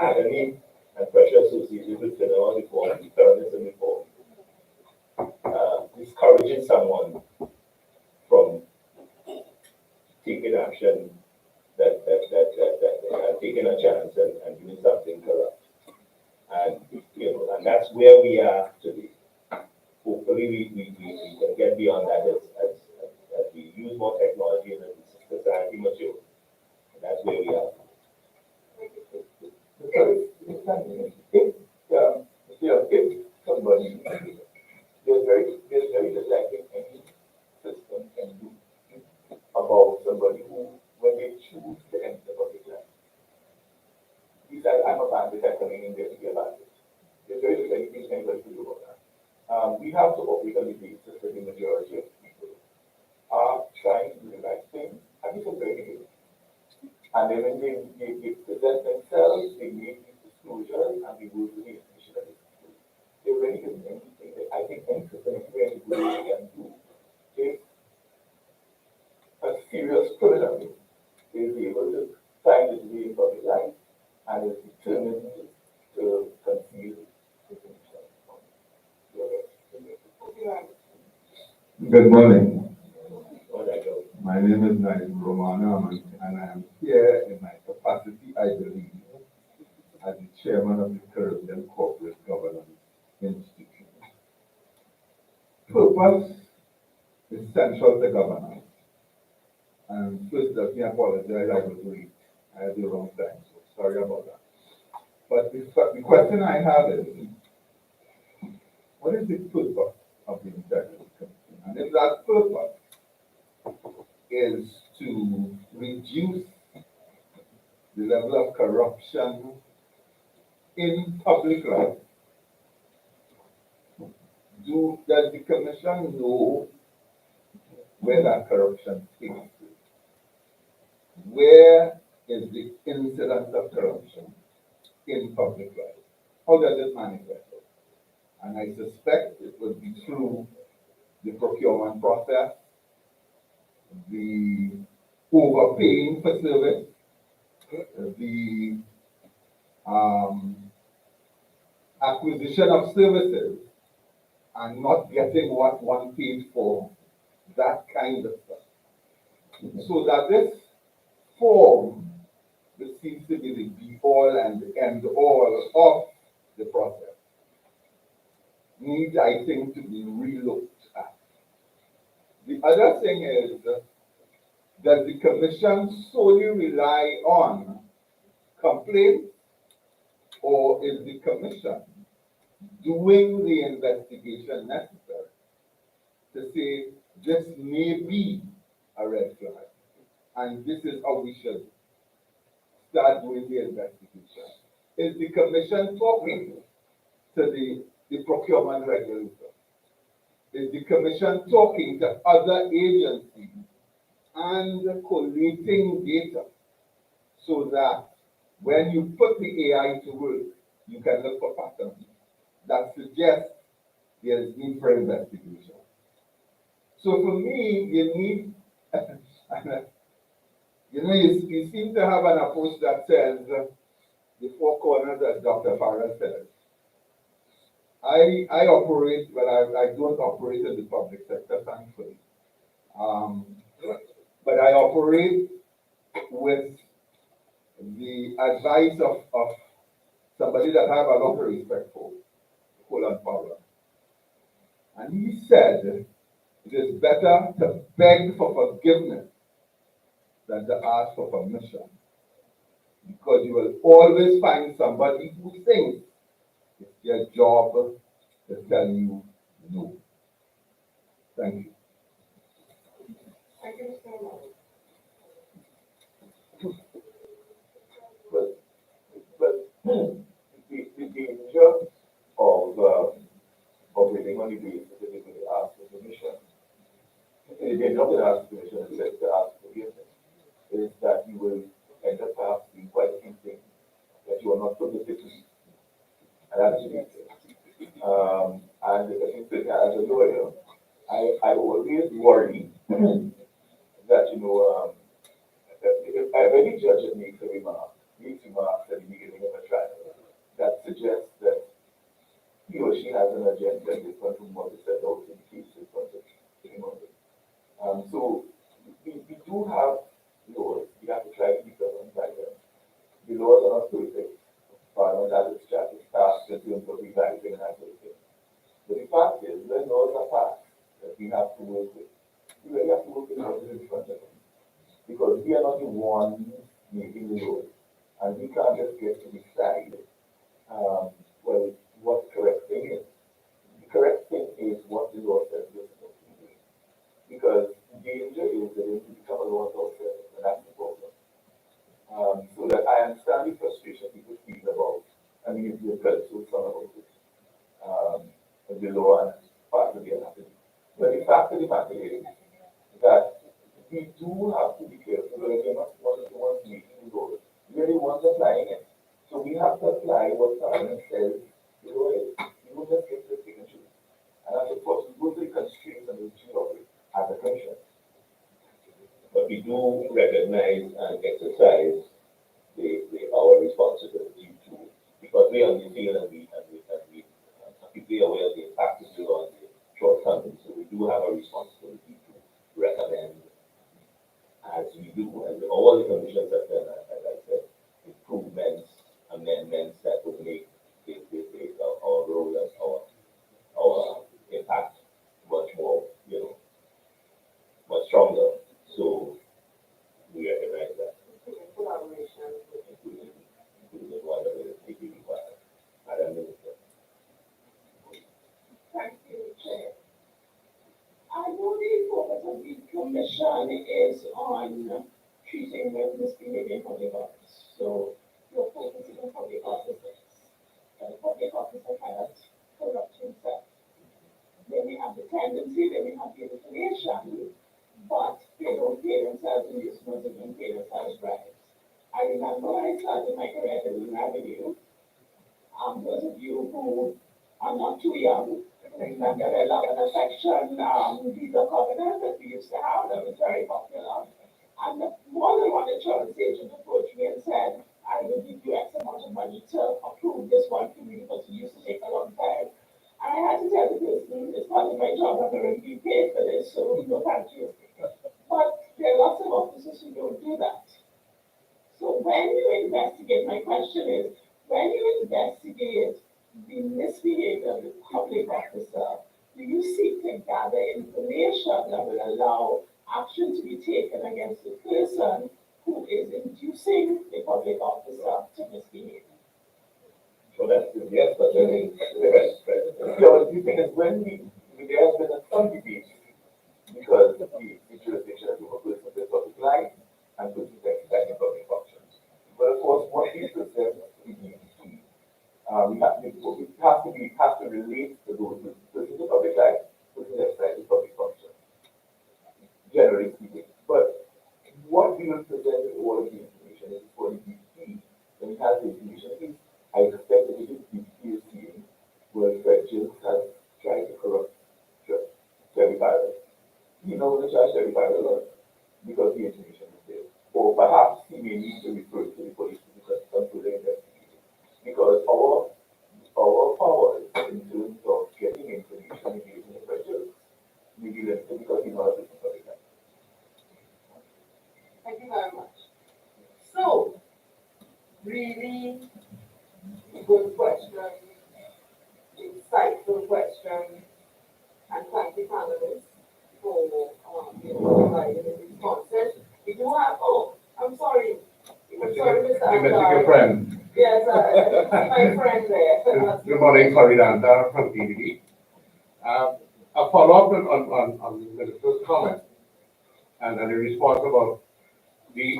agony and pressure associated with criminal reform and terrorism reform discourages someone from taking action taking a chance and doing something corrupt. And you know, and that's where we are today. Hopefully we can get beyond that as we use more technology and as the society matures. And that's where we are. If somebody, there's very little I think any system can do about somebody who, when they choose to enter public life, he said, I'm a bandit, I'm coming in there to be a bandit. There's very little anything anybody can do about that. We have to operate on the basis that the majority of people are trying to do the right thing, and this is very good. And then when they present themselves, they make these disclosures, and they go to the information that there really isn't anything that I think any system anywhere in the world can do. If a serious criminal is able to find his way in public life and is determined to conceal information. Good morning. What I go. My name is Nigel Romano, and I am here in my capacity, I believe, as the chairman of the Caribbean Corporate Governance Institute. Purpose is central to governance. And first, let me apologize, I was late. I had the wrong time, so sorry about that. But the question I have is, what is the purpose of the integrity commission? And if that purpose is to reduce the level of corruption in public life, does the commission know where that corruption takes place? Where is the incidence of corruption in public life? How does it manifest? And I suspect it will be through the procurement process, the overpaying for service, the acquisition of services, and not getting what one paid for, that kind of stuff. So that this form, which seems to be the be-all and end-all of the process, needs, I think, to be relooked at. The other thing is, does the commission solely rely on complaints, or is the commission doing the investigation necessary to say this may be a red flag, and this is how we should start doing the investigation? Is the commission talking to the procurement regulator? is the commission talking to other agencies and collating data so that when you put the AI to work, you can look for patterns that suggest there is need for investigation. So for me, you need, you seem to have an approach that says the four corners, as Dr. Farah said. I operate, but I don't operate in the public sector, thankfully. Um, but I operate with the advice of somebody that I have a lot of respect for, Colin Powell. And he said, it is better to beg for forgiveness than to ask for permission. Because you will always find somebody who thinks it's their job to tell you no. Thank you. Thank you, Mr. Moore. But the danger of operating on the basis that they're going to ask for permission, they're not going to ask permission, instead to ask forgiveness, is that you will end up perhaps being quite something that you are not permitted to be. And that's the and I think that as a lawyer, I always worry that, if any judge makes remarks at the beginning of a trial that suggests that he or she has an agenda different from what is set out in the case in front of him. So we do have laws, we have to try to be governed by them. The laws are not perfect, Parliament has its task in terms of revising and that sort of thing. But the fact is, when laws are passed that we have to work with, we really have to work with what is in front of us. Because we are not the ones making the laws. And we can't just get to decide, what the correct thing is. The correct thing is what the law says we're supposed to be doing. Because the danger is that if we become a law ourselves, and that's the problem. So that I understand the frustration people feel about, if you're so some about it, the law and part of the anatomy. But the fact of the matter is that we do have to be careful that we're not one of the ones making the law. We're the ones applying it. So we have to apply what Parliament says the law is. We will just get the signatures. And as a course, we go to the constraints and the routine of it as a commission. But we do recognize and exercise our responsibility to, because we are in the field and we be aware of the impact of the law and the shortcomings. So we do have a responsibility to recommend, as we do, and all the commissions have done, as I said, improvements, amendments that would make our role and our impact much more, much stronger. So we recognize that. Collaboration. Including whatever is required. Madam Minister. Thank you, Chair. I know the focus of the commission is on treating with misbehavior in public office. So your focus is on public officers. The public officer cannot corrupt himself. They may have the tendency, they may have the inclination, but they don't pay themselves in this money and pay themselves right. I remember when I started my career in revenue, those of you who are not too young, remember the love and affection, visa covenant that we used to have that was very popular. And more than one insurance agent approached me and said, I will give you X amount of money to approve this one for me because it used to take a long time. And I had to tell the person, it's part of my job, I'm already being paid for this, so no thank you. But there are lots of officers who don't do that. So when you investigate, my question is, when you investigate the misbehavior of the public officer, do you seek to gather information that will allow action to be taken against the person who is inducing the public officer to misbehave? So that's yes, but the thing is there has been some debate because the jurisdiction of a person is public life and person exercising public functions. But of course, what we present to the DPP, it has to relate to those persons of public life, persons good question, insightful question, and thank you, panelists, for, providing the responses. We do have, oh, I'm sorry, Mr. Your Andar. friend. Yes, my friend there. Good morning, Trinidad from TVD. A follow-up on the minister's comment and a response about the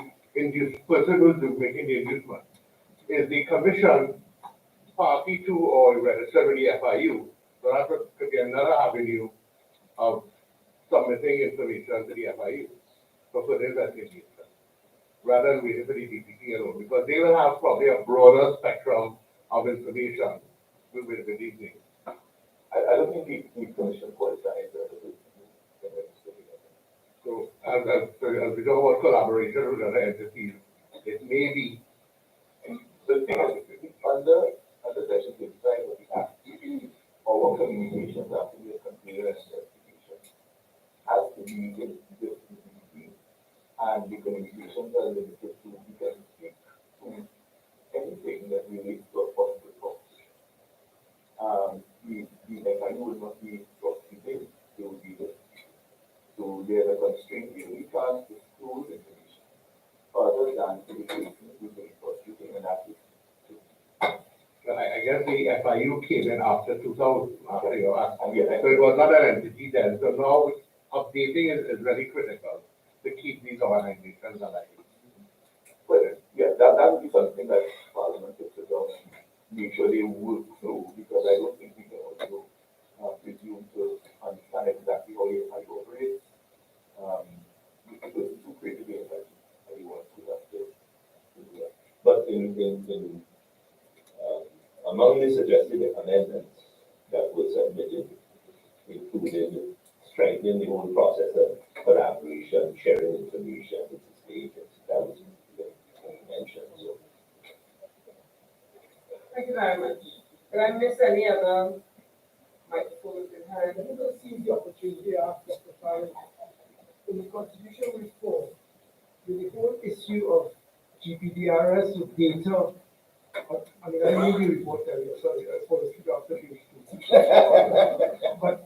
person who's making the inducement. Is the commission party to or registered with the FIU? So that could be another avenue of submitting information to the FIU for further investigation, rather than waiting for the DPP alone, because they will have probably a broader spectrum of information with these things. I don't think the commission qualifies as a So as we talk about collaboration with other entities, it may be. the thing is, under section 55 of the Act, our communications have to be a continuous investigation, has to be with the DPP, and the communications are limited to, we can speak to anything that relates to a possible proposition. The FIU will not be prosecuting, they will be the. So there's a constraint here, we can't disclose information other than to the cases we've been prosecuting, and that is. I guess the FIU came in after 2000, after your act. Yeah. So it was not an entity then. So now updating is very critical to keep these organizations alive. But yeah, that would be something that Parliament should sit down and make sure they work through, because I don't think we can also presume to understand exactly how the FIU operates. Because it's too great to be a FIU wants to have to do that. But among the suggested amendments that were submitted, included strengthening the whole process of collaboration, sharing information with the state, that was mentioned. So. Thank you very much. Did I miss any other microphones in hand? Let me just seize the opportunity to ask Dr. Farrell, in the constitutional reform, with the whole issue of GPDRS with data, I mean, I need the report there, sorry, I suppose it's after you. But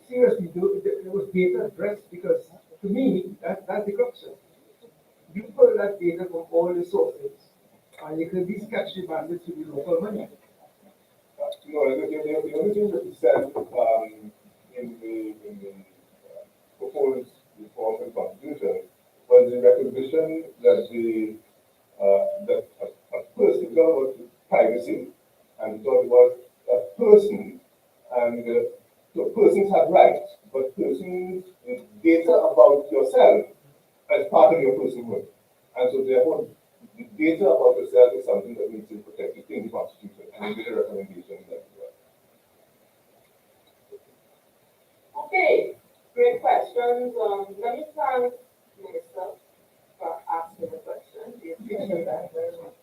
seriously, there was data addressed, because to me, that's the crux of it. You pull that data from all the sources, and you can at least catch the bandits with the local money. No, the only thing that we said in the proposed reform and constitution was the recognition that that a person, we talk about privacy, and we talk about a person, and so persons have rights, but persons, data about yourself as part of your personhood. And so therefore, the data about yourself is something that needs to be protected in the Constitution, and we made a recommendation in that regard. Okay, great questions. Let me thank Minister for asking the question. We appreciate that very much.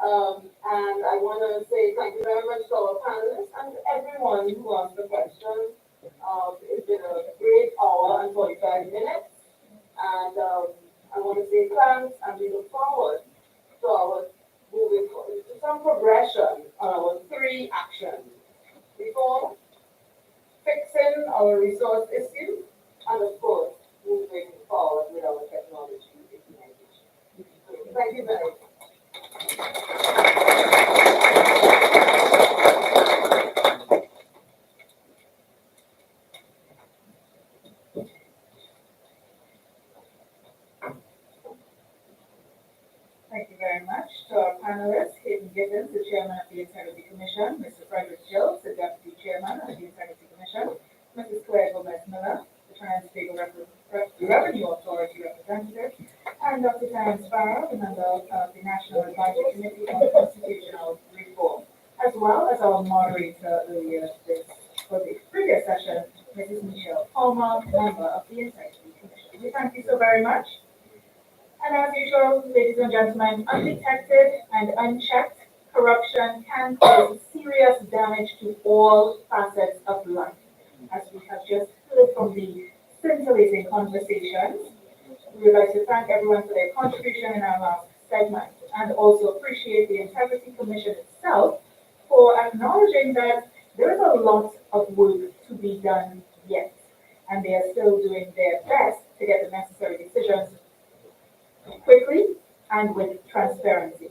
And I want to say thank you very much to our panelists and everyone who asked the questions. It's been a great hour and 45 minutes. And I want to say thanks, and we look forward to our moving forward, to some progression on our 3 actions. Reform, fixing our resource issue, and of course, moving forward with our technology implementation. Thank you very much. Thank you very much to our panelists, Hayden Gibbons, the Chairman of the Integrity Commission, Mr. Frederick Gills, the Deputy Chairman of the Integrity Commission, Mrs. Claire Gomez-Miller, the Trans-Tobago Revenue Authority Representative, and Dr. Terence Farrell, the member of the National Advisory Committee on Constitutional Reform, as well as our moderator for the previous session, Mrs. Michelle Palmer, member of the Integrity Commission. We thank you so very much. And as usual, ladies and gentlemen, undetected and unchecked corruption can cause serious damage to all facets of life. As we have just heard from the scintillating conversations, we would like to thank everyone for their contribution in our last segment, and also appreciate the Integrity Commission itself for acknowledging that there is a lot of work to be done yet, and they are still doing their best to get the necessary decisions quickly and with transparency.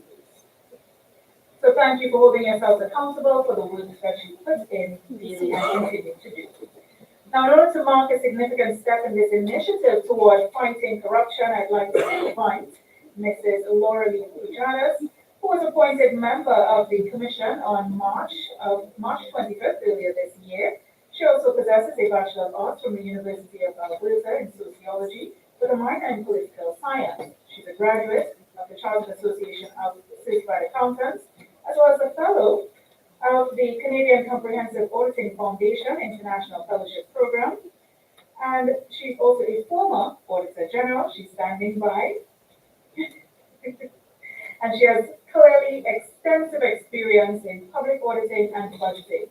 So thank you for holding yourselves accountable for the work that you put in daily and continue to do. Now, in order to mark a significant step in this initiative toward fighting corruption, I'd like to invite Mrs. Laura Lee Pujadas, who was appointed member of the commission on March 25th earlier this year. She also possesses a Bachelor of Arts from the University of Alberta in Sociology with a minor in Political Science. She's a graduate of the Chartered Association of Certified Accountants, as well as a fellow of the Canadian Comprehensive Auditing Foundation International Fellowship Program. And she's also a former Auditor General. She's standing by. And she has clearly extensive experience in public auditing and budgeting.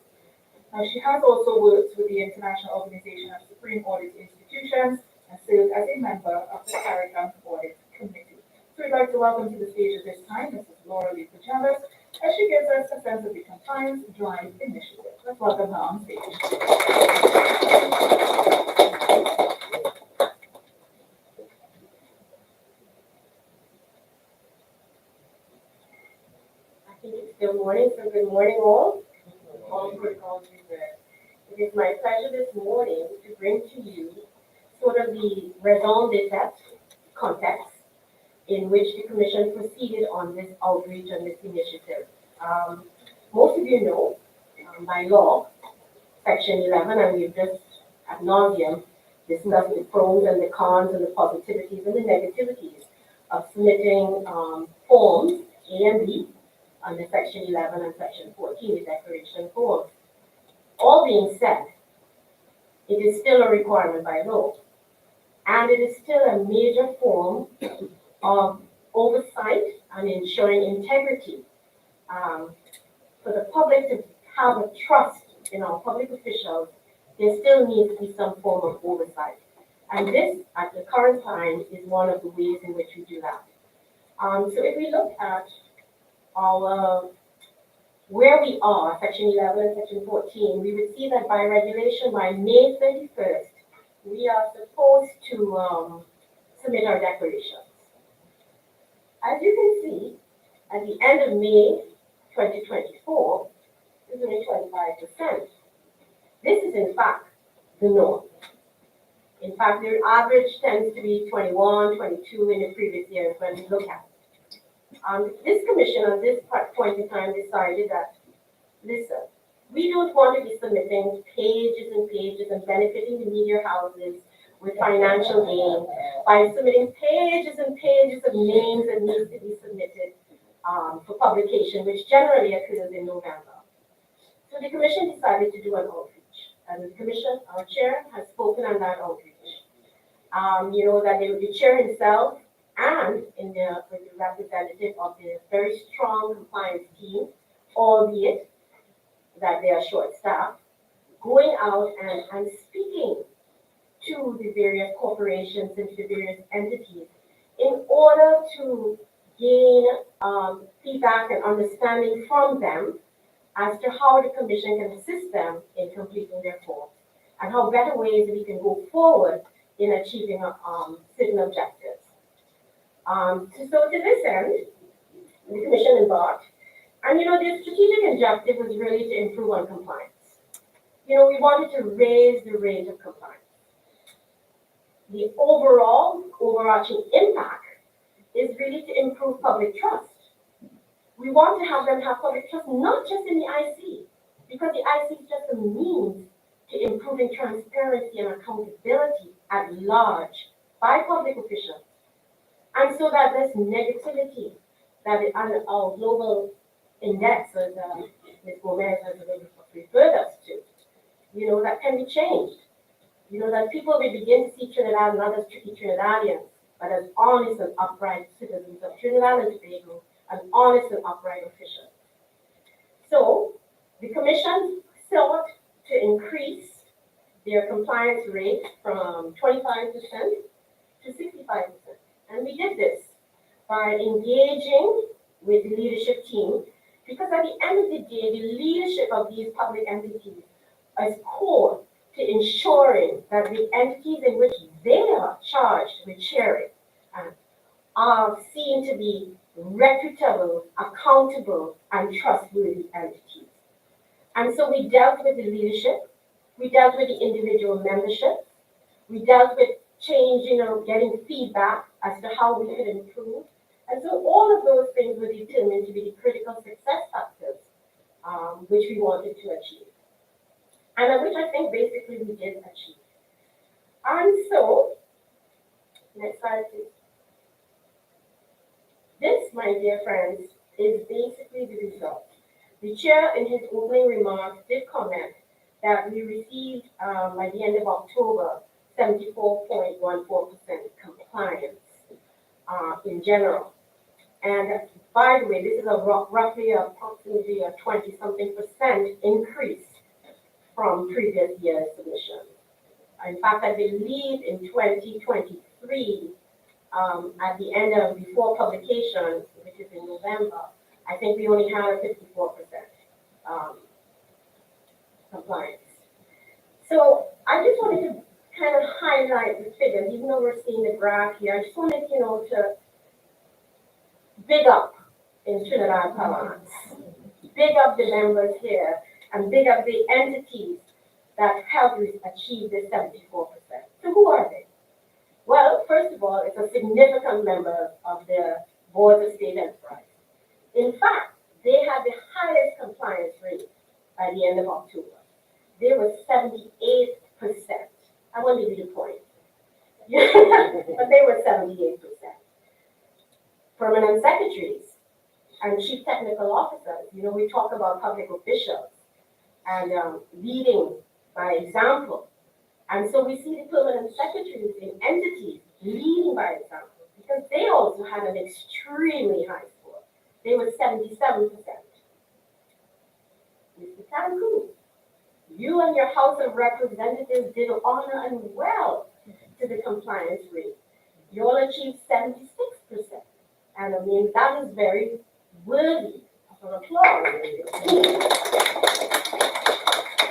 Now, she has also worked with the International Organization of Supreme Audit Institutions and served as a member of the CARICOM Audit Committee. So we'd like to welcome to the stage at this time Mrs. Laura Lee Pujadas, as she gives us a sense of the Compliance Drive Initiative. Let's welcome her on stage. I think it's still morning, so good morning all. All protocols reserved. It is my pleasure this morning to bring to you sort of the raison d'etre context in which the Commission proceeded on this outreach and this initiative. Most of you know, by law, Section 11, and we've just ad nauseum discussed the pros and the cons and the positivities and the negativities of submitting forms A and B under Section 11 and Section 14, the declaration forms. All being said, it is still a requirement by law, and it is still a major form of oversight and ensuring integrity for the public to have a trust in our public officials. There still needs to be some form of oversight, and this, at the current time, is one of the ways in which we do that. So if we look at our where we are, Section 11 and Section 14, we would see that by regulation, by May 31st, we are supposed to submit our declarations. As you can see, at the end of May 2024, this is only 25%. This is, in fact, the norm. In fact, the average tends to be 21, 22 in the previous years when we look at it. This commission at this point in time decided that, listen, we don't want to be submitting pages and pages and benefiting the media houses with financial gain by submitting pages and pages of names that needs to be submitted for publication, which generally occurs in November. So the commission decided to do an outreach, and the commission, our chair, has spoken on that outreach. You know that the chair himself and with the representative of the very strong compliance team, albeit that they are short-staffed, going out and speaking to the various corporations and to the various entities in order to gain feedback and understanding from them as to how the commission can assist them in completing their forms and how better ways we can go forward in achieving certain objectives. So to this end, the commission embarked, and the strategic objective was really to improve on compliance. We wanted to raise the rate of compliance. The overarching impact is really to improve public trust. We want to have them have public trust, not just in the IC, because the IC is just a means to improving transparency and accountability at large by public officials. And so that this negativity that our global index, as Ms. Gomez has referred us to, that can be changed. That people will begin to see Trinidad and others treat Trinidadians, but as honest and upright citizens of Trinidad and Tobago, and honest and upright officials. So the commission sought to increase their compliance rate from 25% to 65%. And we did this by engaging with the leadership team, because at the end of the day, the leadership of these public entities is core to ensuring that the entities in which they are charged with chairing are seen to be reputable, accountable, and trustworthy entities. And so we dealt with the leadership, we dealt with the individual membership, we dealt with changing or getting feedback as to how we could improve. And so all of those things were determined to be the critical success factors which we wanted to achieve. And which I think basically we did achieve. And so, next slide please. This, my dear friends, is basically the result. The chair in his opening remarks did comment that we received by the end of October 74.14% compliance in general. And by the way, this is a roughly approximately a 20-something% increase from previous year's submissions. In fact, I believe in 2023, at the end of before publication, which is in November, I think we only had a 54% compliance. So I just wanted to kind of highlight the figures, even though we're seeing the graph here. I just wanted, to big up in Trinidad and Tobago, big up the members here, and big up the entities that helped us achieve this 74%. So who are they? Well, first of all, it's a significant member of the Board of State Enterprise. In fact, they had the highest compliance rate by the end of October. They were 78%. I won't give you the point. But they were 78%. Permanent secretaries and chief technical officers, we talk about public officials and leading by example. And so we see the permanent secretaries in entities leading by example because they also had an extremely high score. They were 77%. Mr. Tanku, you and your House of Representatives did honor and well to the compliance rate. You all achieved 76%. And I mean, that is very worthy of an applause.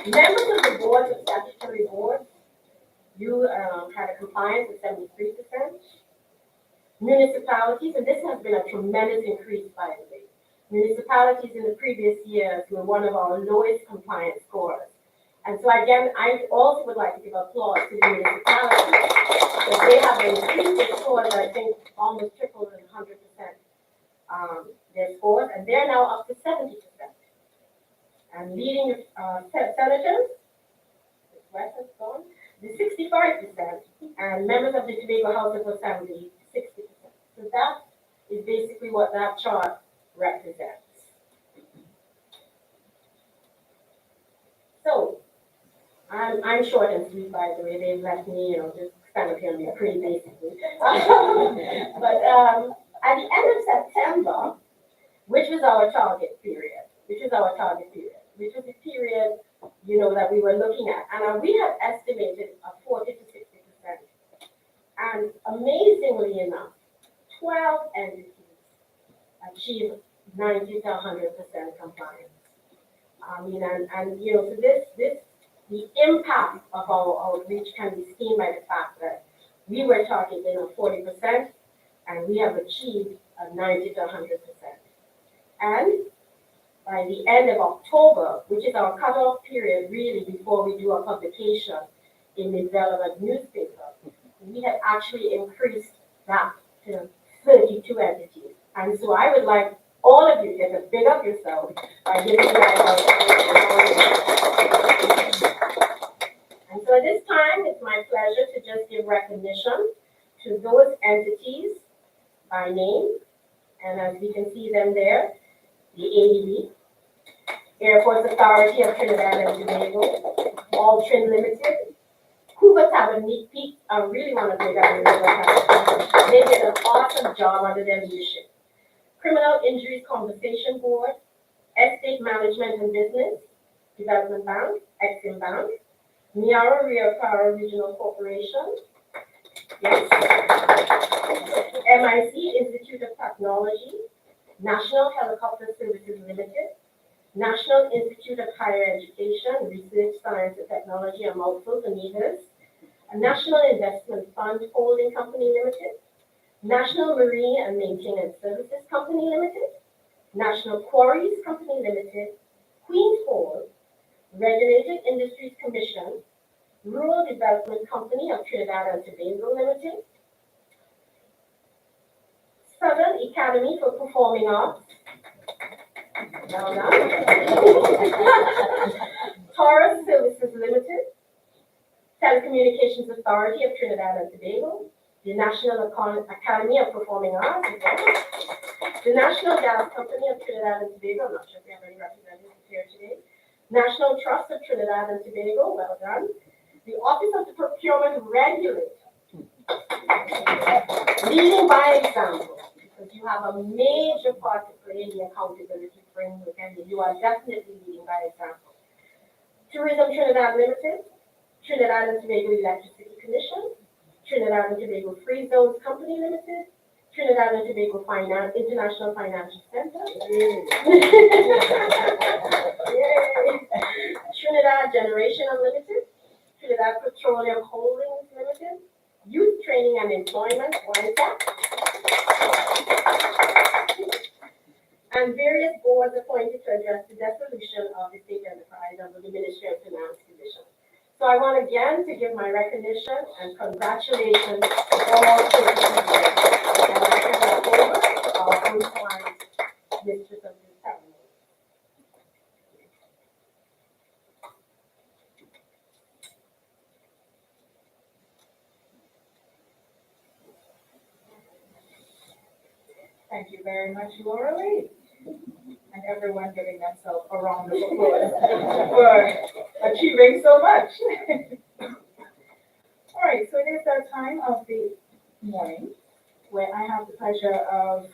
Members of the board, the statutory board, you had a compliance of 73%. Municipalities, and this has been a tremendous increase, by the way. Municipalities in the previous years were one of our lowest compliance scores. And so again, I also would like to give applause to the municipalities because they have increased their scores, I think, almost tripled in 100% their scores, and they're now up to 70%. And leading senators, the 65%, and members of the Tobago House of Assembly, 60%. So that is basically what that chart represents. So, I'm short and sweet, by the way. They've left me, just stand up here and be pretty basically. But at the end of September, which was our target period, which was the period, that we were looking at. And we had estimated a 40 to 60%. And amazingly enough, 12 entities achieved 90 to 100% compliance. So the impact of our outreach can be seen by the fact that we were targeting a 40% and we have achieved a 90 to 100%. And by the end of October, which is our cutoff period really before we do a publication in the relevant newspaper, we have actually increased that to 32 entities. And so I would like all of you to big up yourself by giving you guys And so at this time, it's my pleasure to just give recognition to those entities by name. And as we can see them there, the ADB, Air Force Authority of Trinidad and Tobago, All Trin Limited, Cuba Tavern Peak. I really want to big up Cuba Tavern. They did an awesome job under their leadership. Criminal Injuries Compensation Board, Estate Management and Business, Development Bank, Exim Bank, Miara Rio Para Regional Corporation, Yes. MIC, Institute of Technology, National Helicopter Services Limited, National Institute of Higher Education, Research, Science and Technology, a mouthful for meters, a National Investment Fund Holding Company Limited, National Marine and Maintenance Services Company Limited, National Quarries Company Limited, Queen's Hall, Regulated Industries Commission, Rural Development Company of Trinidad and Tobago Limited, Southern Academy for Performing Arts, Taurus Services Limited, Telecommunications Authority of Trinidad and Tobago, the National Academy of Performing Arts, the National Gas Company of Trinidad and Tobago, I'm not sure if we have any representatives here today, National Trust of Trinidad and Tobago, well done, the Office of the Procurement Regulator, leading by example, because you have a major part to play in the accountability framework, and you are definitely leading by example. Tourism Trinidad Limited, Trinidad and Tobago Electricity Commission, Trinidad and Tobago Free Zones Company Limited, Trinidad and Tobago International Financial Center, Trinidad Generation Unlimited, Trinidad Petroleum Holdings Limited, Youth Training and Employment, YTAC, and various boards appointed to address the dissolution of the state enterprise under the Ministry of Finance Division. So I want again to give my recognition and congratulations to all 50 people. And I turn that over to our on-time mistress of this ceremony. Thank you very much, Laura Lee. And everyone giving themselves a round of applause for achieving so much. All right, so it is that time of the morning where I have the pleasure of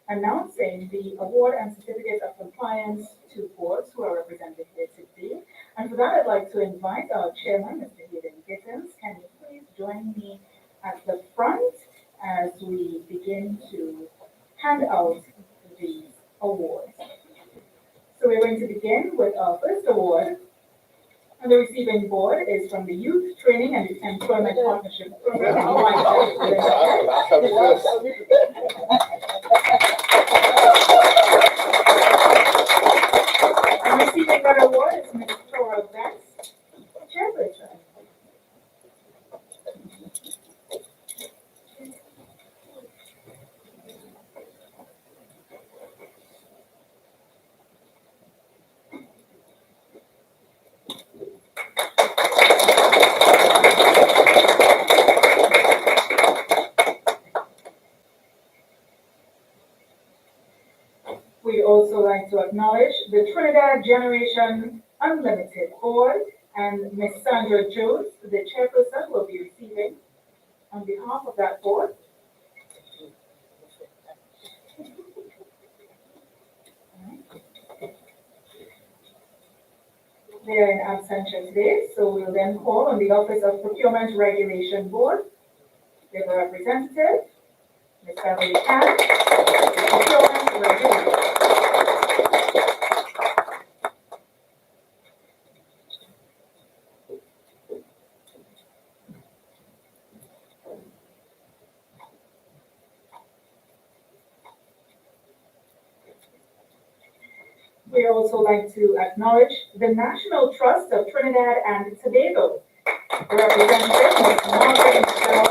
announcing the award and certificate of compliance to boards who are represented here today. And for that, I'd like to invite our chairman, Mr. Hayden Gittins. Can you please join me at the front as we begin to hand out these awards. So we're going to begin with our first award. And the receiving board is from the Youth Training and Employment Partnership Program. And receiving that award is Ms. Flora Vance, chairperson. We also like to acknowledge the Trinidad Generation Unlimited Board and Ms. Sandra Jones, the chairperson, will be receiving on behalf of that board. They are in absentia today, so we'll then call on the Office of Procurement Regulation Board. They have a representative, Ms. Beverly Khan, Procurement Regulation. We also like to acknowledge the National Trust of Trinidad and Tobago, representative Ms. Margaret Stella.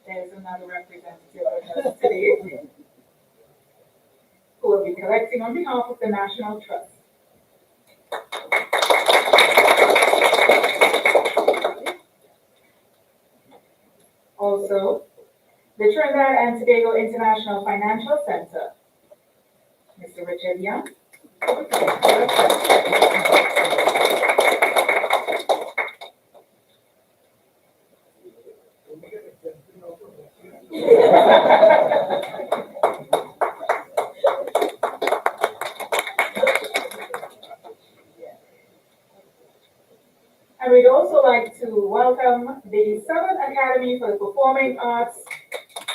There's another representative with us today who will be collecting on behalf of the National Trust. Also, the Trinidad and Tobago International Financial Center, Mr. Richard Young. And we'd also like to welcome the Southern Academy for the Performing Arts,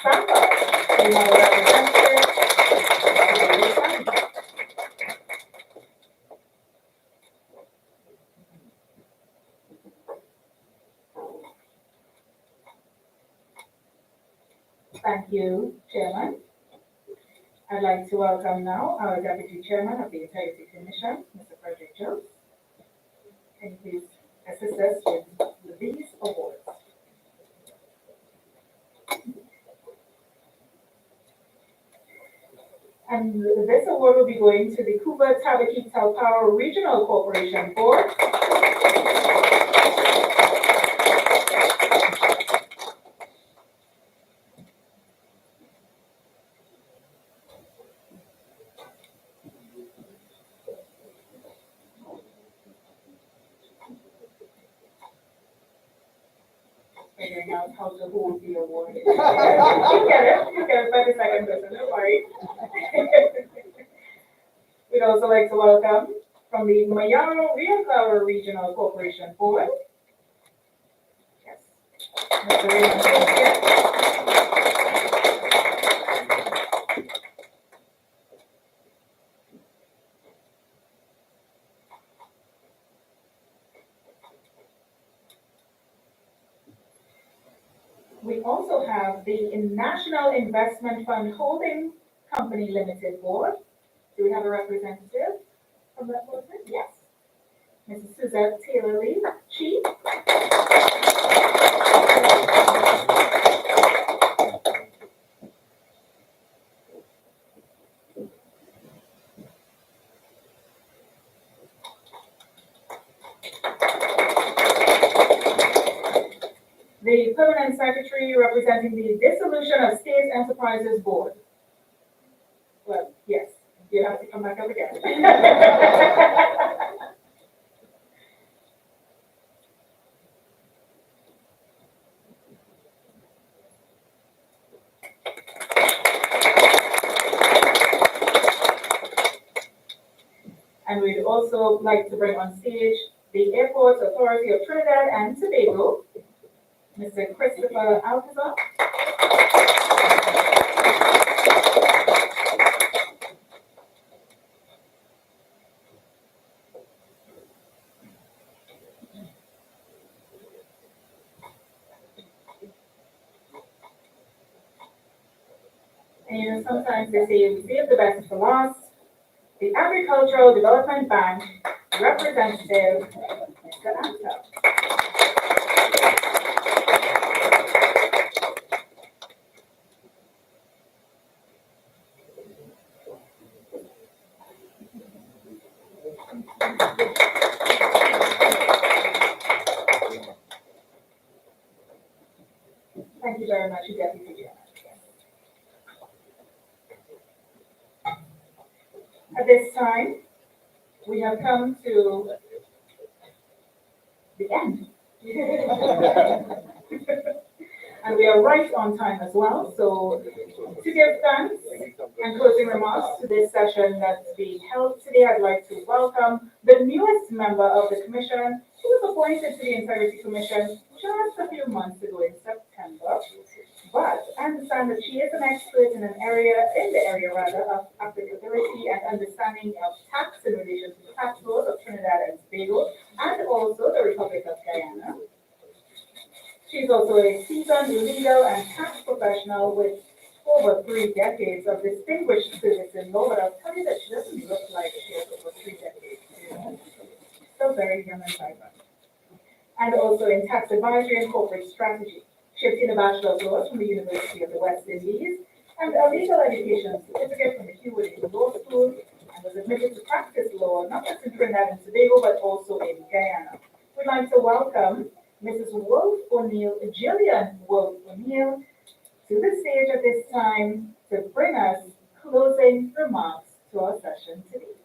SAPA. We have a representative. Thank you, Chairman. I'd like to welcome now our Deputy Chairman of the Integrity Commission, Mr. Frederick Jones. Can you please assist us with these awards? And this award will be going to the Cuba Tabaqui Talparo Regional Corporation Board. Figuring out how to hold the award. You get it by the second person, don't worry. We'd also like to welcome from the Mayaro Rio Flower Regional Corporation Board. Yes. Mr. Raymond Sophia. We also have the National Investment Fund Holding Company Limited Board. Do we have a representative from that board? Yes. Mrs. Suzette Taylor Lee, Chief. The Permanent Secretary representing the Dissolution of State Enterprises Board. Well, yes, you have to come back up again. And we'd also like to bring on stage the Airport Authority of Trinidad and Tobago, Mr. Christopher Alcazar. And you know, sometimes they say we save the best for last. The Agricultural Development Bank representative, Mr. Anta. Thank you very much, Deputy Chairman. At this time, we have come to the end. And we are right on time as well. So to give thanks and closing remarks to this session that's being held today, I'd like to welcome the newest member of the Commission. She was appointed to the Integrity Commission just a few months ago in September. But I understand that she is an expert in the area of applicability and understanding of tax in relation to the tax laws of Trinidad and Tobago and also the Republic of Guyana. She's also a seasoned legal and tax professional with over 3 decades of distinguished service in law, but I'll tell you that she doesn't look like she has over 3 decades. Still very young and vibrant. And also in tax advisory and corporate strategy. She obtained a Bachelor of Laws from the University of the West Indies and a legal education certificate from the Hewitt Law School and was admitted to practice law not just in Trinidad and Tobago but also in Guyana. We'd like to welcome Mrs. Wolf O'Neill, Jillian Wolf O'Neill, to the stage at this time to bring us closing remarks to our session today.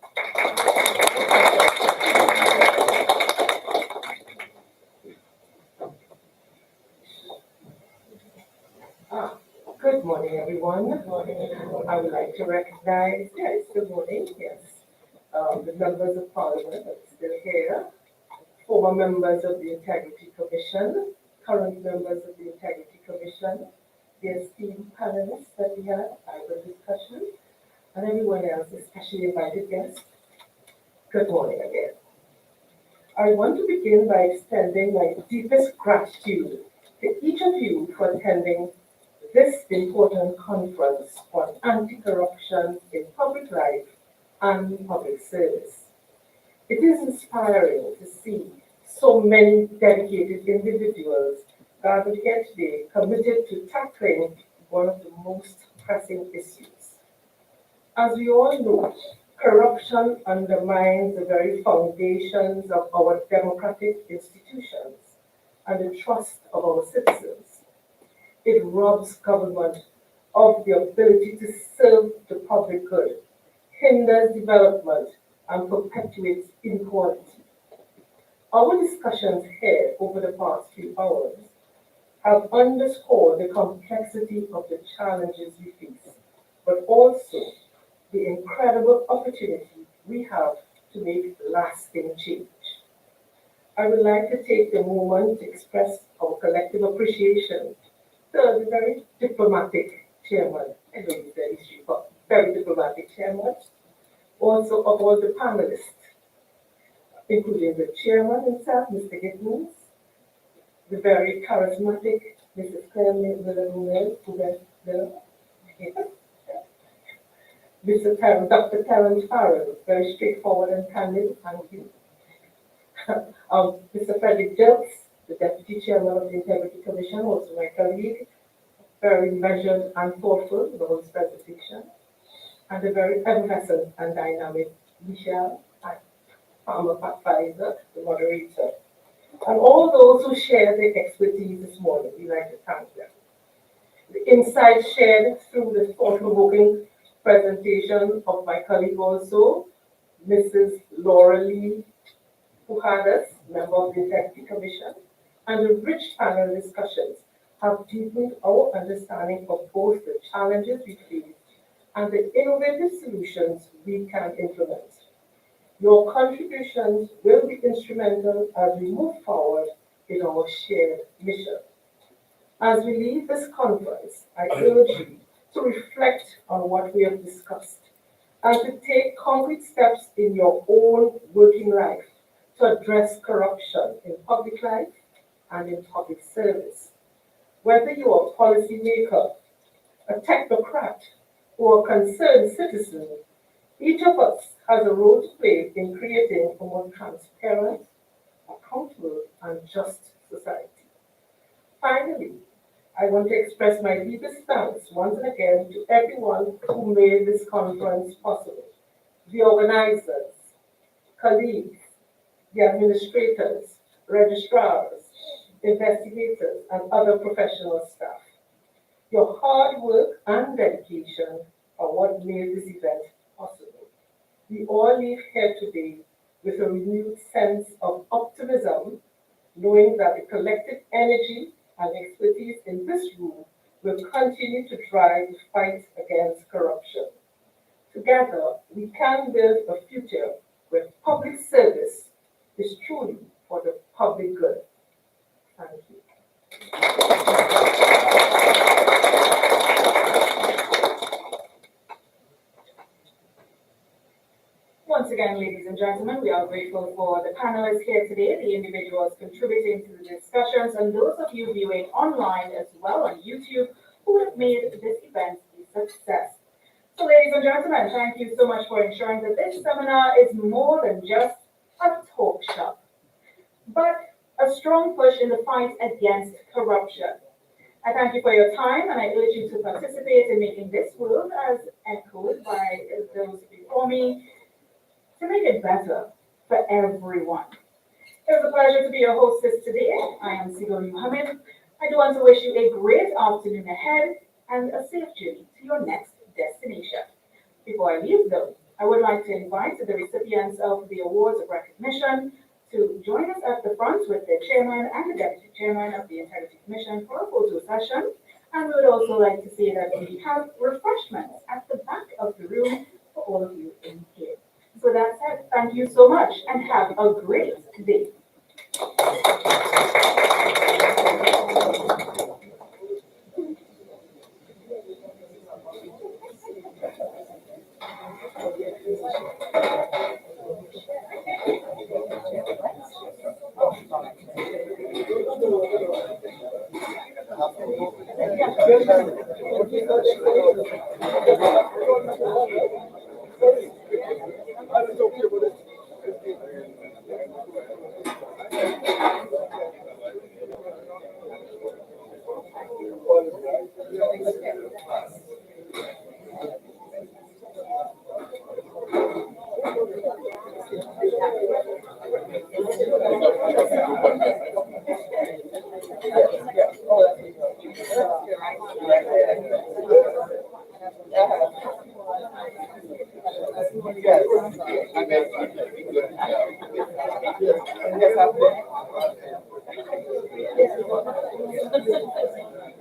Good morning, everyone. Good morning. I would like to recognize, yes, good morning, yes, the members of Parliament that are still here, former members of the Integrity Commission, current members of the Integrity Commission, the esteemed panelists that we had, vibrant discussion, and everyone else, especially invited guests. Good morning again. I want to begin by extending my deepest gratitude to each of you for attending this important conference on anti-corruption in public life and public service. It is inspiring to see so many dedicated individuals gathered here today committed to tackling one of the most pressing issues. As we all know, corruption undermines the very foundations of our democratic institutions and the trust of our citizens. It robs government of the ability to serve the public good, hinders development, and perpetuates inequality. Our discussions here over the past few hours have underscored the complexity of the challenges we face, but also the incredible opportunity we have to make lasting change. I would like to take the moment to express our collective appreciation to the very diplomatic chairman, I know he's very strict, but very diplomatic chairman, also of all the panelists, including the chairman himself, Mr. Gittins, the very charismatic Mrs. Clement Miller, Dr. Terence Farrell, very straightforward and candid, thank you. Mr. Frederick Dilks, the Deputy Chairman of the Integrity Commission, also my colleague, very measured and thoughtful in the whole presentation, and the very effervescent and dynamic Michelle and Farmer Pfizer, the moderator, and all those who share their expertise this morning. We'd like to thank them. The insights shared through the thought-provoking presentation of my colleague also, Mrs. Laura Lee Pujadas, member of the Integrity Commission, and the rich panel discussions have deepened our understanding of both the challenges we face and the innovative solutions we can implement. Your contributions will be instrumental as we move forward in our shared mission. As we leave this conference, I urge you to reflect on what we have discussed and to take concrete steps in your own working life to address corruption in public life and in public service. Whether you are a policymaker, a technocrat, or a concerned citizen, each of us has a role to play in creating a more transparent, accountable, and just society. Finally, I want to express my deepest thanks once and again to everyone who made this conference possible. The organizers, colleagues, the administrators, registrars, investigators, and other professional staff. Your hard work and dedication are what made this event possible. We all leave here today with a renewed sense of optimism, knowing that the collective energy and expertise in this room will continue to drive the fight against corruption. Together, we can build a future where public service is truly for the public good. Thank you. Once again, ladies and gentlemen, we are grateful for the panelists here today, the individuals contributing to the discussions, and those of you viewing online as well on YouTube who have made this event a success. So, ladies and gentlemen, thank you so much for ensuring that this seminar is more than just a talk shop, but a strong push in the fight against corruption. I thank you for your time, and I urge you to participate in making this world, as echoed by those before me, to make it better for everyone. It was a pleasure to be your hostess today. I am Sigol Muhammad. I do want to wish you a great afternoon ahead and a safe journey to your next destination. Before I leave though, I would like to invite the recipients of the awards of recognition to join us at the front with the chairman and the deputy chairman of the Integrity Commission for a photo session. And we would also like to say that we have refreshments at the back of the room for all of you in here. So that said, thank you so much and have a great day. Yes.